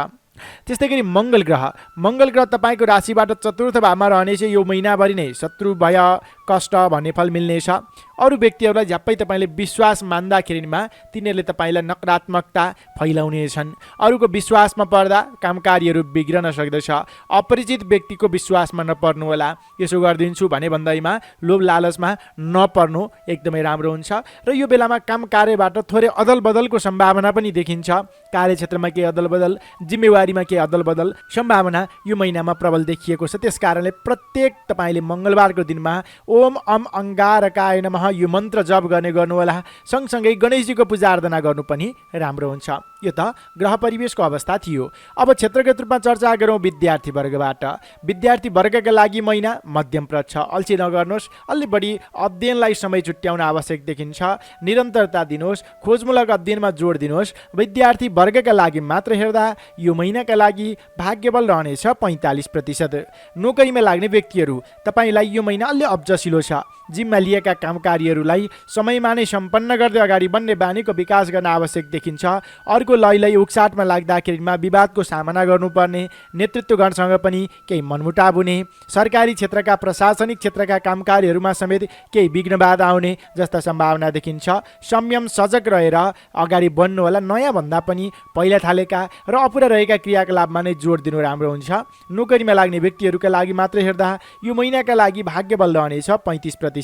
त्यस्तै गरी मङ्गल ग्रह तपाईँको राशिबाट चतुर्थ भावमा रहनेछ। यो महिनाभरि नै शत्रु भय कष्ट भन्ने फल मिल्नेछ। अरू व्यक्तिहरूलाई झ्याप्पै तपाईँले विश्वास मान्दाखेरिमा तिनीहरूले तपाईँलाई नकारात्मकता फैलाउनेछन्। अरूको विश्वासमा पर्दा कामकार्यहरू बिग्रन सक्दछ। अपरिचित व्यक्तिको विश्वासमा नपर्नुहोला। यसो गरिदिन्छु भने भन्दैमा लोभ लालचमा नपर्नु एकदमै राम्रो हुन्छ। र यो बेलामा काम कार्यबाट थोरै अदल बदलको सम्भावना पनि देखिन्छ। कार्यक्षेत्रमा केही अदल बदल, जिम्मेवारीमा केही अदल बदल सम्भावना यो महिनामा प्रबल देखिएको छ। त्यस कारणले प्रत्येक तपाईँले मङ्गलबारको दिनमा ओम अम अंगारकाय नमः यो मन्त्र जप गर्ने गर्नुहोला। सँगसँगै गणेशजीको पूजा आराधना गर्नु पनि राम्रो हुन्छ। यो त ग्रह परिवेशको अवस्था थियो। अब क्षेत्रगत रूपमा चर्चा गरौँ विद्यार्थी वर्गबाट। विद्यार्थी वर्गका लागि महिना मध्यमप्रद छ। अल्छी नगर्नुहोस्। अलि बढी अध्ययनलाई समय छुट्याउन आवश्यक देखिन्छ। निरन्तरता दिनुहोस्। खोजमूलक अध्ययनमा जोड दिनुहोस्। विद्यार्थी वर्गका लागि मात्र हेर्दा यो महिनाका लागि भाग्यबल रहनेछ 45%। नोकरीमा लाग्ने व्यक्तिहरू तपाईँलाई यो महिना अलि अब्जसिलो छ। जिम्मा लिएका कामकार्यहरूलाई समयमा नै सम्पन्न गर्दै अगाडि बढ्ने बानीको विकास गर्न आवश्यक देखिन्छ। अर्को लैलै उक्साटमा लाग्दाखेरिमा विवादको सामना गर्नुपर्ने, नेतृत्वगणसँग पनि केही मनमुटाव हुने, सरकारी क्षेत्रका प्रशासनिक क्षेत्रका कामकार्यहरूमा समेत केही विघ्न बाधा आउने जस्ता सम्भावना देखिन्छ। संयम सजग रहेर अगाडि बढ्नुहोला। नयाँ भन्दा पनि पहिला थालेका र अपुरा रहेका क्रियाकलापमा नै जोड दिनु राम्रो हुन्छ। नोकरीमा लाग्ने व्यक्तिहरूका लागि मात्र हेर्दा यो महिनाका लागि भाग्यबल रहनेछ 35%।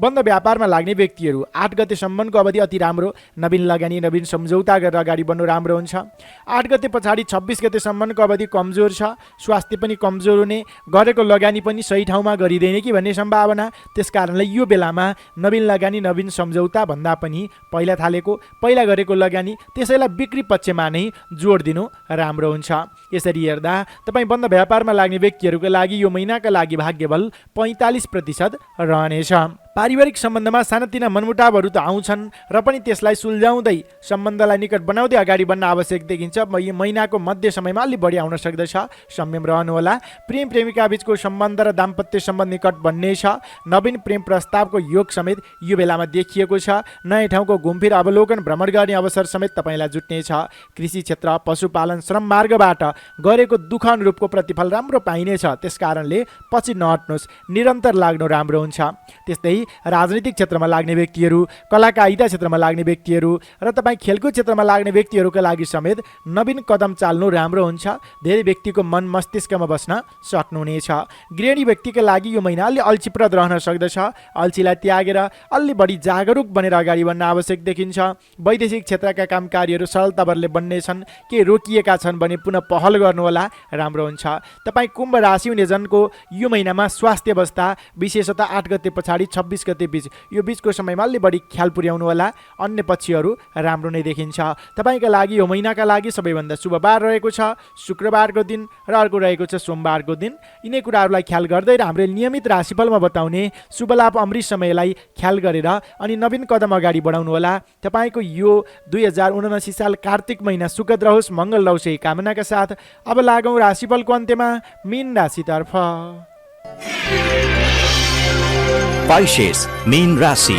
बन्द व्यापारमा लाग्ने व्यक्तिहरू 8 गतेसम्मको अवधि अति राम्रो। नवीन लगानी नवीन सम्झौता गरेर अगाडि बढ्नु राम्रो हुन्छ। 8 गते पछाडि 26 गतेसम्मको अवधि कमजोर छ। स्वास्थ्य पनि कमजोर हुने, गरेको लगानी पनि सही ठाउँमा गरिँदैन कि भन्ने सम्भावना। त्यस कारणले यो बेलामा नवीन लगानी नवीन सम्झौता भन्दा पनि पहिला गरेको लगानी त्यसैलाई बिक्री पक्षमा नै जोड दिनु राम्रो हुन्छ। यसरी हेर्दा तपाईँ बन्द व्यापारमा लाग्ने व्यक्तिहरूका लागि यो महिनाका लागि भाग्यबल 45% रहनेछ। पारिवारिक सम्बन्धमा सानातिना मनमुटावहरू त आउँछन् र पनि त्यसलाई सुल्झाउँदै सम्बन्धलाई निकट बनाउँदै अगाडि बढ्न आवश्यक देखिन्छ। यो महिनाको मध्य समयमा अलि बढी आउन सक्दछ। संयम रहनुहोला। प्रेम प्रेमिका बीचको सम्बन्ध र दाम्पत्य सम्बन्ध निकट बन्नेछ। नवीन प्रेम प्रस्तावको योग समेत यो बेलामा देखिएको छ। नयाँ ठाउँको घुमफिर अवलोकन भ्रमण गर्ने अवसर समेत तपाईँलाई जुट्नेछ। कृषि क्षेत्र पशुपालन श्रम मार्गबाट गरेको दुःख अनुरूपको प्रतिफल राम्रो पाइनेछ। त्यस कारणले पछि नहट्नुहोस्। निरन्तर लाग्नु राम्रो हुन्छ। त्यस्तै राजनीतिक क्षेत्रमा लाग्ने व्यक्तिहरू, कलाकारिता क्षेत्रमा लाग्ने व्यक्तिहरू र तपाईँ खेलकुद क्षेत्रमा लाग्ने व्यक्तिहरूका लागि समेत नवीन कदम चाल्नु राम्रो हुन्छ। धेरै व्यक्तिको मन मस्तिष्कमा बस्न सक्नुहुनेछ। गृहिणी व्यक्तिका लागि यो महिना अलि अल्छीप्रद रहन सक्दछ। अल्छीलाई त्यागेर अलि बढी जागरुक बनेर अगाडि बढ्न आवश्यक देखिन्छ। वैदेशिक क्षेत्रका कामकार्यहरू सरलताले बन्नेछन्। के रोकिएका छन् भने पुनः पहल गर्नुहोला, राम्रो हुन्छ। तपाईँ कुम्भ राशि हुने जनको यो महिनामा स्वास्थ्य अवस्था विशेषतः 8 गते पछाडि 26 गते बीच यो बीचको समयमा अलि बढी ख्याल पुर्याउनु होला। अन्य पक्षहरू राम्रो नै देखिन्छ। तपाईँका लागि यो महिनाका लागि सबैभन्दा शुभ बार रहेको छ शुक्रबारको दिन र अर्को रहेको छ सोमबारको दिन। यिनै कुराहरूलाई ख्याल गर्दै र हाम्रो नियमित राशिफलमा बताउने शुभ लाभ अमृत समयलाई ख्याल गरेर अनि नवीन कदम अगाडि बढाउनु होला। तपाईँको यो 2079 साल कार्तिक महिना सुखद रहोस्, मङ्गल रहोस् यही कामनाका साथ अब लागौँ राशिफलको अन्त्यमा मीन राशितर्फ। Pisces, मीन राशि।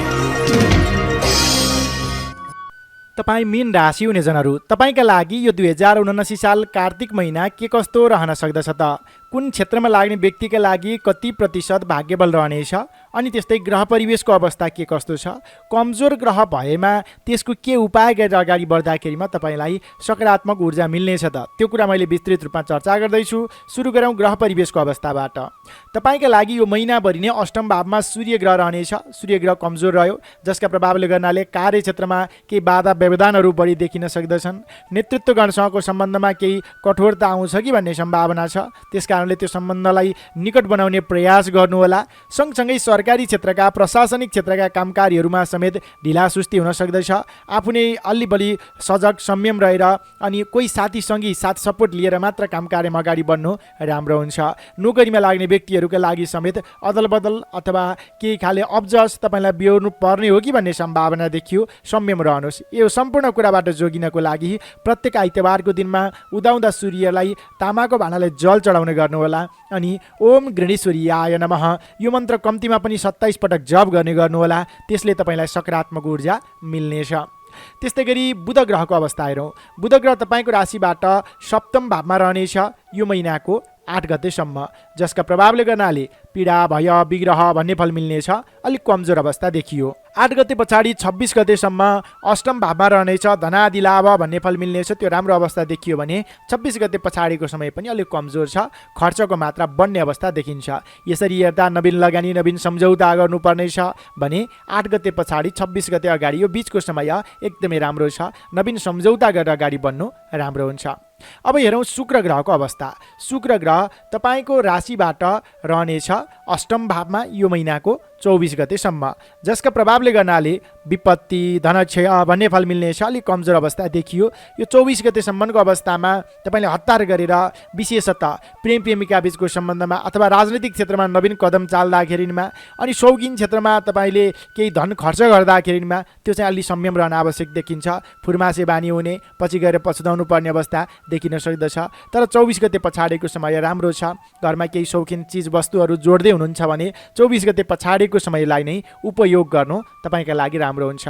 तपाईँ मीन राशि हुनेजनहरू, तपाईँका लागि यो 2079 साल कार्तिक महिना के कस्तो रहन सक्दछ त? कुन क्षेत्रमा लाग्ने व्यक्तिका लागि कति प्रतिशत भाग्यबल रहनेछ? अनि त्यस्तै ग्रह परिवेशको अवस्था के कस्तो छ? कमजोर ग्रह भएमा त्यसको के उपाय गरेर अगाडि बढ्दाखेरिमा तपाईँलाई सकारात्मक ऊर्जा मिल्नेछ त? त्यो कुरा मैले विस्तृत रूपमा चर्चा गर्दैछु। सुरु गरौँ ग्रह परिवेशको अवस्थाबाट। तपाईँका लागि यो महिनाभरि नै अष्टम भावमा सूर्य ग्रह रहनेछ। सूर्य ग्रह कमजोर रह्यो, जसका प्रभावले गर्नाले कार्यक्षेत्रमा केही बाधा व्यवधानहरू बढी देखिन सक्दछन्। नेतृत्वगणसँगको सम्बन्धमा केही कठोरता आउँछ कि भन्ने सम्भावना छ। त्यसकारणले त्यो सम्बन्धलाई निकट बनाउने प्रयास गर्नुहोला। सँगसँगै सरकारी क्षेत्रका, प्रशासनिक क्षेत्रका कामकारीहरूमा समेत ढिलासुस्ती हुन सक्दछ। आफू नै अलि बढी सजग संयम रहेर अनि कोही साथी सङ्गी साथ सपोर्ट लिएर मात्र काम कार्यमा अगाडि बढ्नु राम्रो हुन्छ। नोकरीमा लाग्ने व्यक्तिहरूका लागि समेत अदलबदल अथवा केही खाले अब्जस तपाईँलाई बिहोर्नु पर्ने हो कि भन्ने सम्भावना देखियो। संयम रहनुहोस्। यो सम्पूर्ण कुराबाट जोगिनको लागि प्रत्येक आइतबारको दिनमा उदाउँदा सूर्यलाई तामाको भाँडाले जल चढाउने गर्नुहोला। अनि ओम गृणेश्वरीयाय नमः यो मन्त्र कम्तीमा पनि 27 पटक जप गर्ने गर्नुहोला। त्यसले तपाईँलाई सकारात्मक ऊर्जा मिल्नेछ। त्यस्तै गरी बुध ग्रहको अवस्था हेरौँ। बुध ग्रह तपाईँको राशिबाट सप्तम भावमा रहनेछ यो महिनाको 8 गतेसम्म, जसका प्रभावले गर्नाले पीडा, भय, विग्रह भन्ने फल मिल्नेछ। अलिक कमजोर अवस्था देखियो। 8 गते पछाडि 26 गतेसम्म अष्टम भावमा रहनेछ। धनादि लाभ भन्ने फल मिल्नेछ। त्यो राम्रो अवस्था देखियो भने 26 गते पछाडिको समय पनि अलिक कमजोर छ। खर्चको मात्रा बढ्ने अवस्था देखिन्छ। यसरी हेर्दा नवीन लगानी, नवीन सम्झौता गर्नुपर्नेछ भने 8 गते पछाडि 26 गते अगाडि यो बिचको समय एकदमै राम्रो छ। नवीन सम्झौता गरेर अगाडि बढ्नु राम्रो हुन्छ। अब हेरौँ शुक्र ग्रहको अवस्था। शुक्र ग्रह तपाईँको राशिबाट रहनेछ अष्टम भावमा यो महिनाको 24 गतेसम्म, जसका प्रभावले गर्नाले विपत्ति, धनक्षय भन्ने फल मिल्नेछ। अलिक कमजोर अवस्था देखियो। यो 24 गतेसम्मको अवस्थामा तपाईँले हतार गरेर विशेषतः प्रेम प्रेमिका बिचको सम्बन्धमा अथवा राजनीतिक क्षेत्रमा नवीन कदम चाल्दाखेरिमा अनि शौकिन क्षेत्रमा तपाईँले केही धन खर्च गर्दाखेरिमा त्यो चाहिँ अलि संयम रहन आवश्यक देखिन्छ। फुर्मासे बानी हुने, पछि गएर पछुताउनु पर्ने अवस्था देखिन सक्दछ। तर 24 गते पछाडिको समय राम्रो छ। घरमा केही शौकिन चिज वस्तुहरू जोड्दै हुनुहुन्छ भने 24 गते पछाडिको समयलाई नै उपयोग गर्नु तपाईँका लागि राम्रो हुन्छ।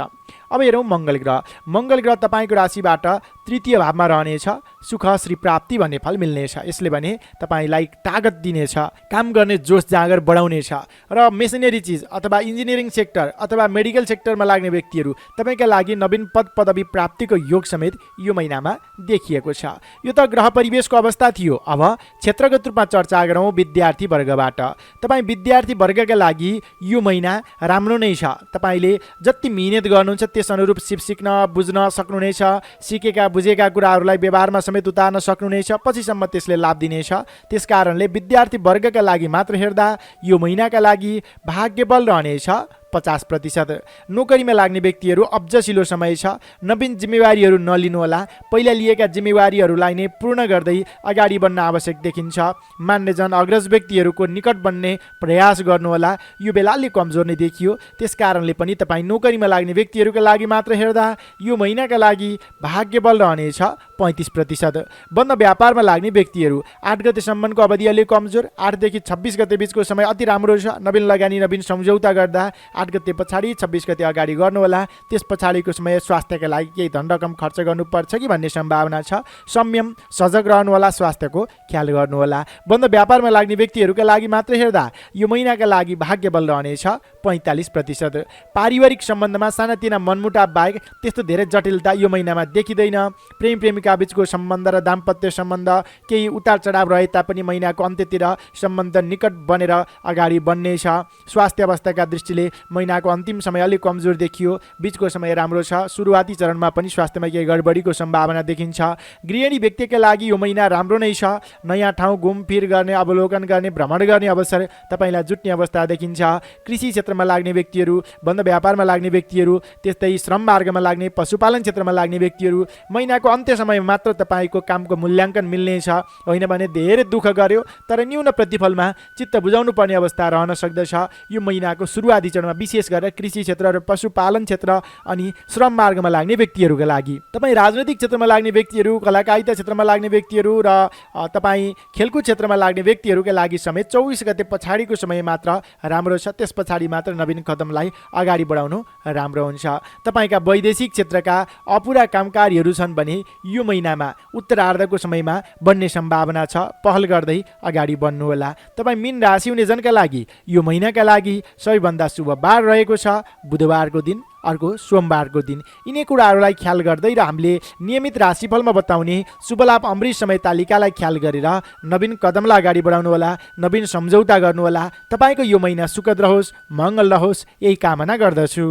अब हेरौँ मङ्गल ग्रह। मङ्गल ग्रह तपाईँको राशिबाट तृतीय भावमा रहनेछ। सुख, श्री प्राप्ति भन्ने फल मिल्नेछ। यसले भने तपाईँलाई तागत दिनेछ, काम गर्ने जोस जाँगर बढाउनेछ। र मेसिनरी चिज अथवा इन्जिनियरिङ सेक्टर अथवा मेडिकल सेक्टरमा लाग्ने व्यक्तिहरू तपाईँका लागि नवीन पद पदवी प्राप्तिको योग समेत यो महिनामा देखिएको छ। यो त ग्रह परिवेशको अवस्था थियो। अब क्षेत्रगत रूपमा चर्चा गरौँ विद्यार्थी वर्गबाट। तपाईँ विद्यार्थी वर्गका लागि यो महिना राम्रो नै छ। तपाईँले जति मिहिनेत गर्नुहुन्छ त्यस अनुरूप सिक्न बुझ्न सक्नुहुनेछ। सिकेका बुझेका कुराहरूलाई व्यवहारमा समेत उतार्न सक्नुहुनेछ। पछिसम्म त्यसले लाभ दिनेछ। त्यसकारणले विद्यार्थी वर्गका लागि मात्र हेर्दा यो महिनाका लागि भाग्यबल रहनेछ 50%। नोकरीमा लाग्ने व्यक्तिहरू अब्जसिलो समय छ। नवीन जिम्मेवारीहरू नलिनुहोला। पहिला लिएका जिम्मेवारीहरूलाई नै पूर्ण गर्दै अगाडि बढ्न आवश्यक देखिन्छ। मान्यजन अग्रज व्यक्तिहरूको निकट बन्ने प्रयास गर्नुहोला। यो बेला अलिक कमजोर नै देखियो। त्यसकारणले पनि तपाईँ नोकरीमा लाग्ने व्यक्तिहरूका लागि मात्र हेर्दा यो महिनाका लागि भाग्यबल रहनेछ 35%। बन्द व्यापारमा लाग्ने व्यक्तिहरू 8 गतेसम्मको अवधि अलिक कमजोर। 8 देखि 26 गते बिचको समय अति राम्रो छ। नवीन लगानी, नवीन सम्झौता गर्दा 8 गते पछाडि 26 गते अगाडि गर्नुहोला। त्यस पछाडिको समय स्वास्थ्यका लागि केही धन रकम खर्च गर्नुपर्छ कि भन्ने सम्भावना छ। संयम, सजग रहनुहोला। स्वास्थ्यको ख्याल गर्नुहोला। बन्द व्यापारमा लाग्ने व्यक्तिहरूका लागि मात्र हेर्दा यो महिनाका लागि भाग्यबल रहनेछ 45%। पारिवारिक सम्बन्धमा सानातिना मनमुटाव बाहेक त्यस्तो धेरै जटिलता यो महिनामा देखिँदैन। प्रेम प्रेमिका बिचको सम्बन्ध र दाम्पत्य सम्बन्ध केही उतार चढाव रहे तापनि महिनाको अन्त्यतिर सम्बन्ध निकट बनेर अगाडि बढ्नेछ। स्वास्थ्य अवस्थाका दृष्टिले महिनाको अन्तिम समय अलिक कमजोर देखियो। बिचको समय राम्रो छ। सुरुवाती चरणमा पनि स्वास्थ्यमा केही गडबडीको सम्भावना देखिन्छ। गृहिणी व्यक्तिका लागि यो महिना राम्रो नै छ। नयाँ ठाउँ घुमफिर गर्ने, अवलोकन गर्ने, भ्रमण गर्ने अवसर तपाईँलाई जुट्ने अवस्था देखिन्छ। कृषि क्षेत्रमा लाग्ने व्यक्तिहरू, बन्द व्यापारमा लाग्ने व्यक्तिहरू, त्यस्तै श्रम मार्गमा लाग्ने, पशुपालन क्षेत्रमा लाग्ने व्यक्तिहरू महिनाको अन्त्य समयमा मात्र तपाईँको कामको मूल्याङ्कन मिल्नेछ। होइन भने धेरै दुःख गर्यो तर न्यून प्रतिफलमा चित्त बुझाउनु पर्ने अवस्था रहन सक्दछ। यो महिनाको सुरुवाती चरणमा विशेष गरेर कृषि क्षेत्र र पशुपालन क्षेत्र अनि श्रम मार्गमा लाग्ने व्यक्तिहरूका लागि। तपाईँ राजनैतिक क्षेत्रमा लाग्ने व्यक्तिहरू, कलाकारिता क्षेत्रमा लाग्ने व्यक्तिहरू र तपाईँ खेलकुद क्षेत्रमा लाग्ने व्यक्तिहरूका लागि समेत 24 गते पछाडिको समय मात्र राम्रो छ। त्यस पछाडि मात्र नवीन कदमलाई अगाडि बढाउनु राम्रो हुन्छ। तपाईँका वैदेशिक क्षेत्रका अपुरा कामकारीहरू छन् भने यो महिनामा उत्तरार्धको समयमा बन्ने सम्भावना छ। पहल गर्दै अगाडि बढ्नुहोला। तपाईँ मीन राशि हुने जनका लागि यो महिनाका लागि सबैभन्दा शुभ बार रहेको छ बुधबारको दिन, अर्को सोमबारको दिन। यिनै कुराहरूलाई ख्याल गर्दै र हामीले नियमित राशिफलमा बताउने शुभलाभ अमृत समय तालिकालाई ख्याल गरेर नवीन कदमलाई अगाडि बढाउनुहोला, नवीन सम्झौता गर्नुहोला। तपाईँको यो महिना सुखद रहोस्, मङ्गल रहोस्, यही कामना गर्दछु।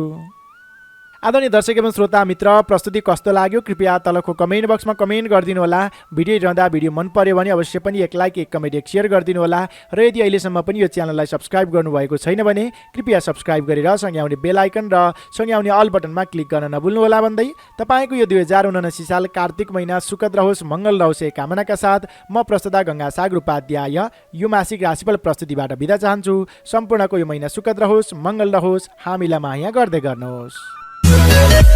आदरणीय दर्शक एवं श्रोता मित्र, प्रस्तुति कस्तो लाग्यो कृपया तलको कमेन्ट बक्समा कमेन्ट गरिदिनु होला। भिडियो हेर्दा भिडियो मन पर्यो भने अवश्य पनि एक लाइक, एक कमेन्ट, एक सेयर गरिदिनु होला। र यदि अहिलेसम्म पनि यो च्यानललाई सब्स्क्राइब गर्नुभएको छैन भने कृपया सब्स्क्राइब गरेर सँगै आउने बेल आइकन र सँगै आउने अल बटनमा क्लिक गर्न नभुल्नु होला भन्दै तपाईँको यो 2079 साल कार्तिक महिना सुखद रहोस्, मङ्गल रहोस् यही कामनाका साथ म प्रस्तुता गङ्गासागर उपाध्याय यो मासिक राशिफल प्रस्तुतिबाट बिदा चाहन्छु। सम्पूर्णको यो महिना सुखद रहोस्, मङ्गल रहोस्, हामीलाई माया गर्दै गर्नुहोस्। We'll be right back.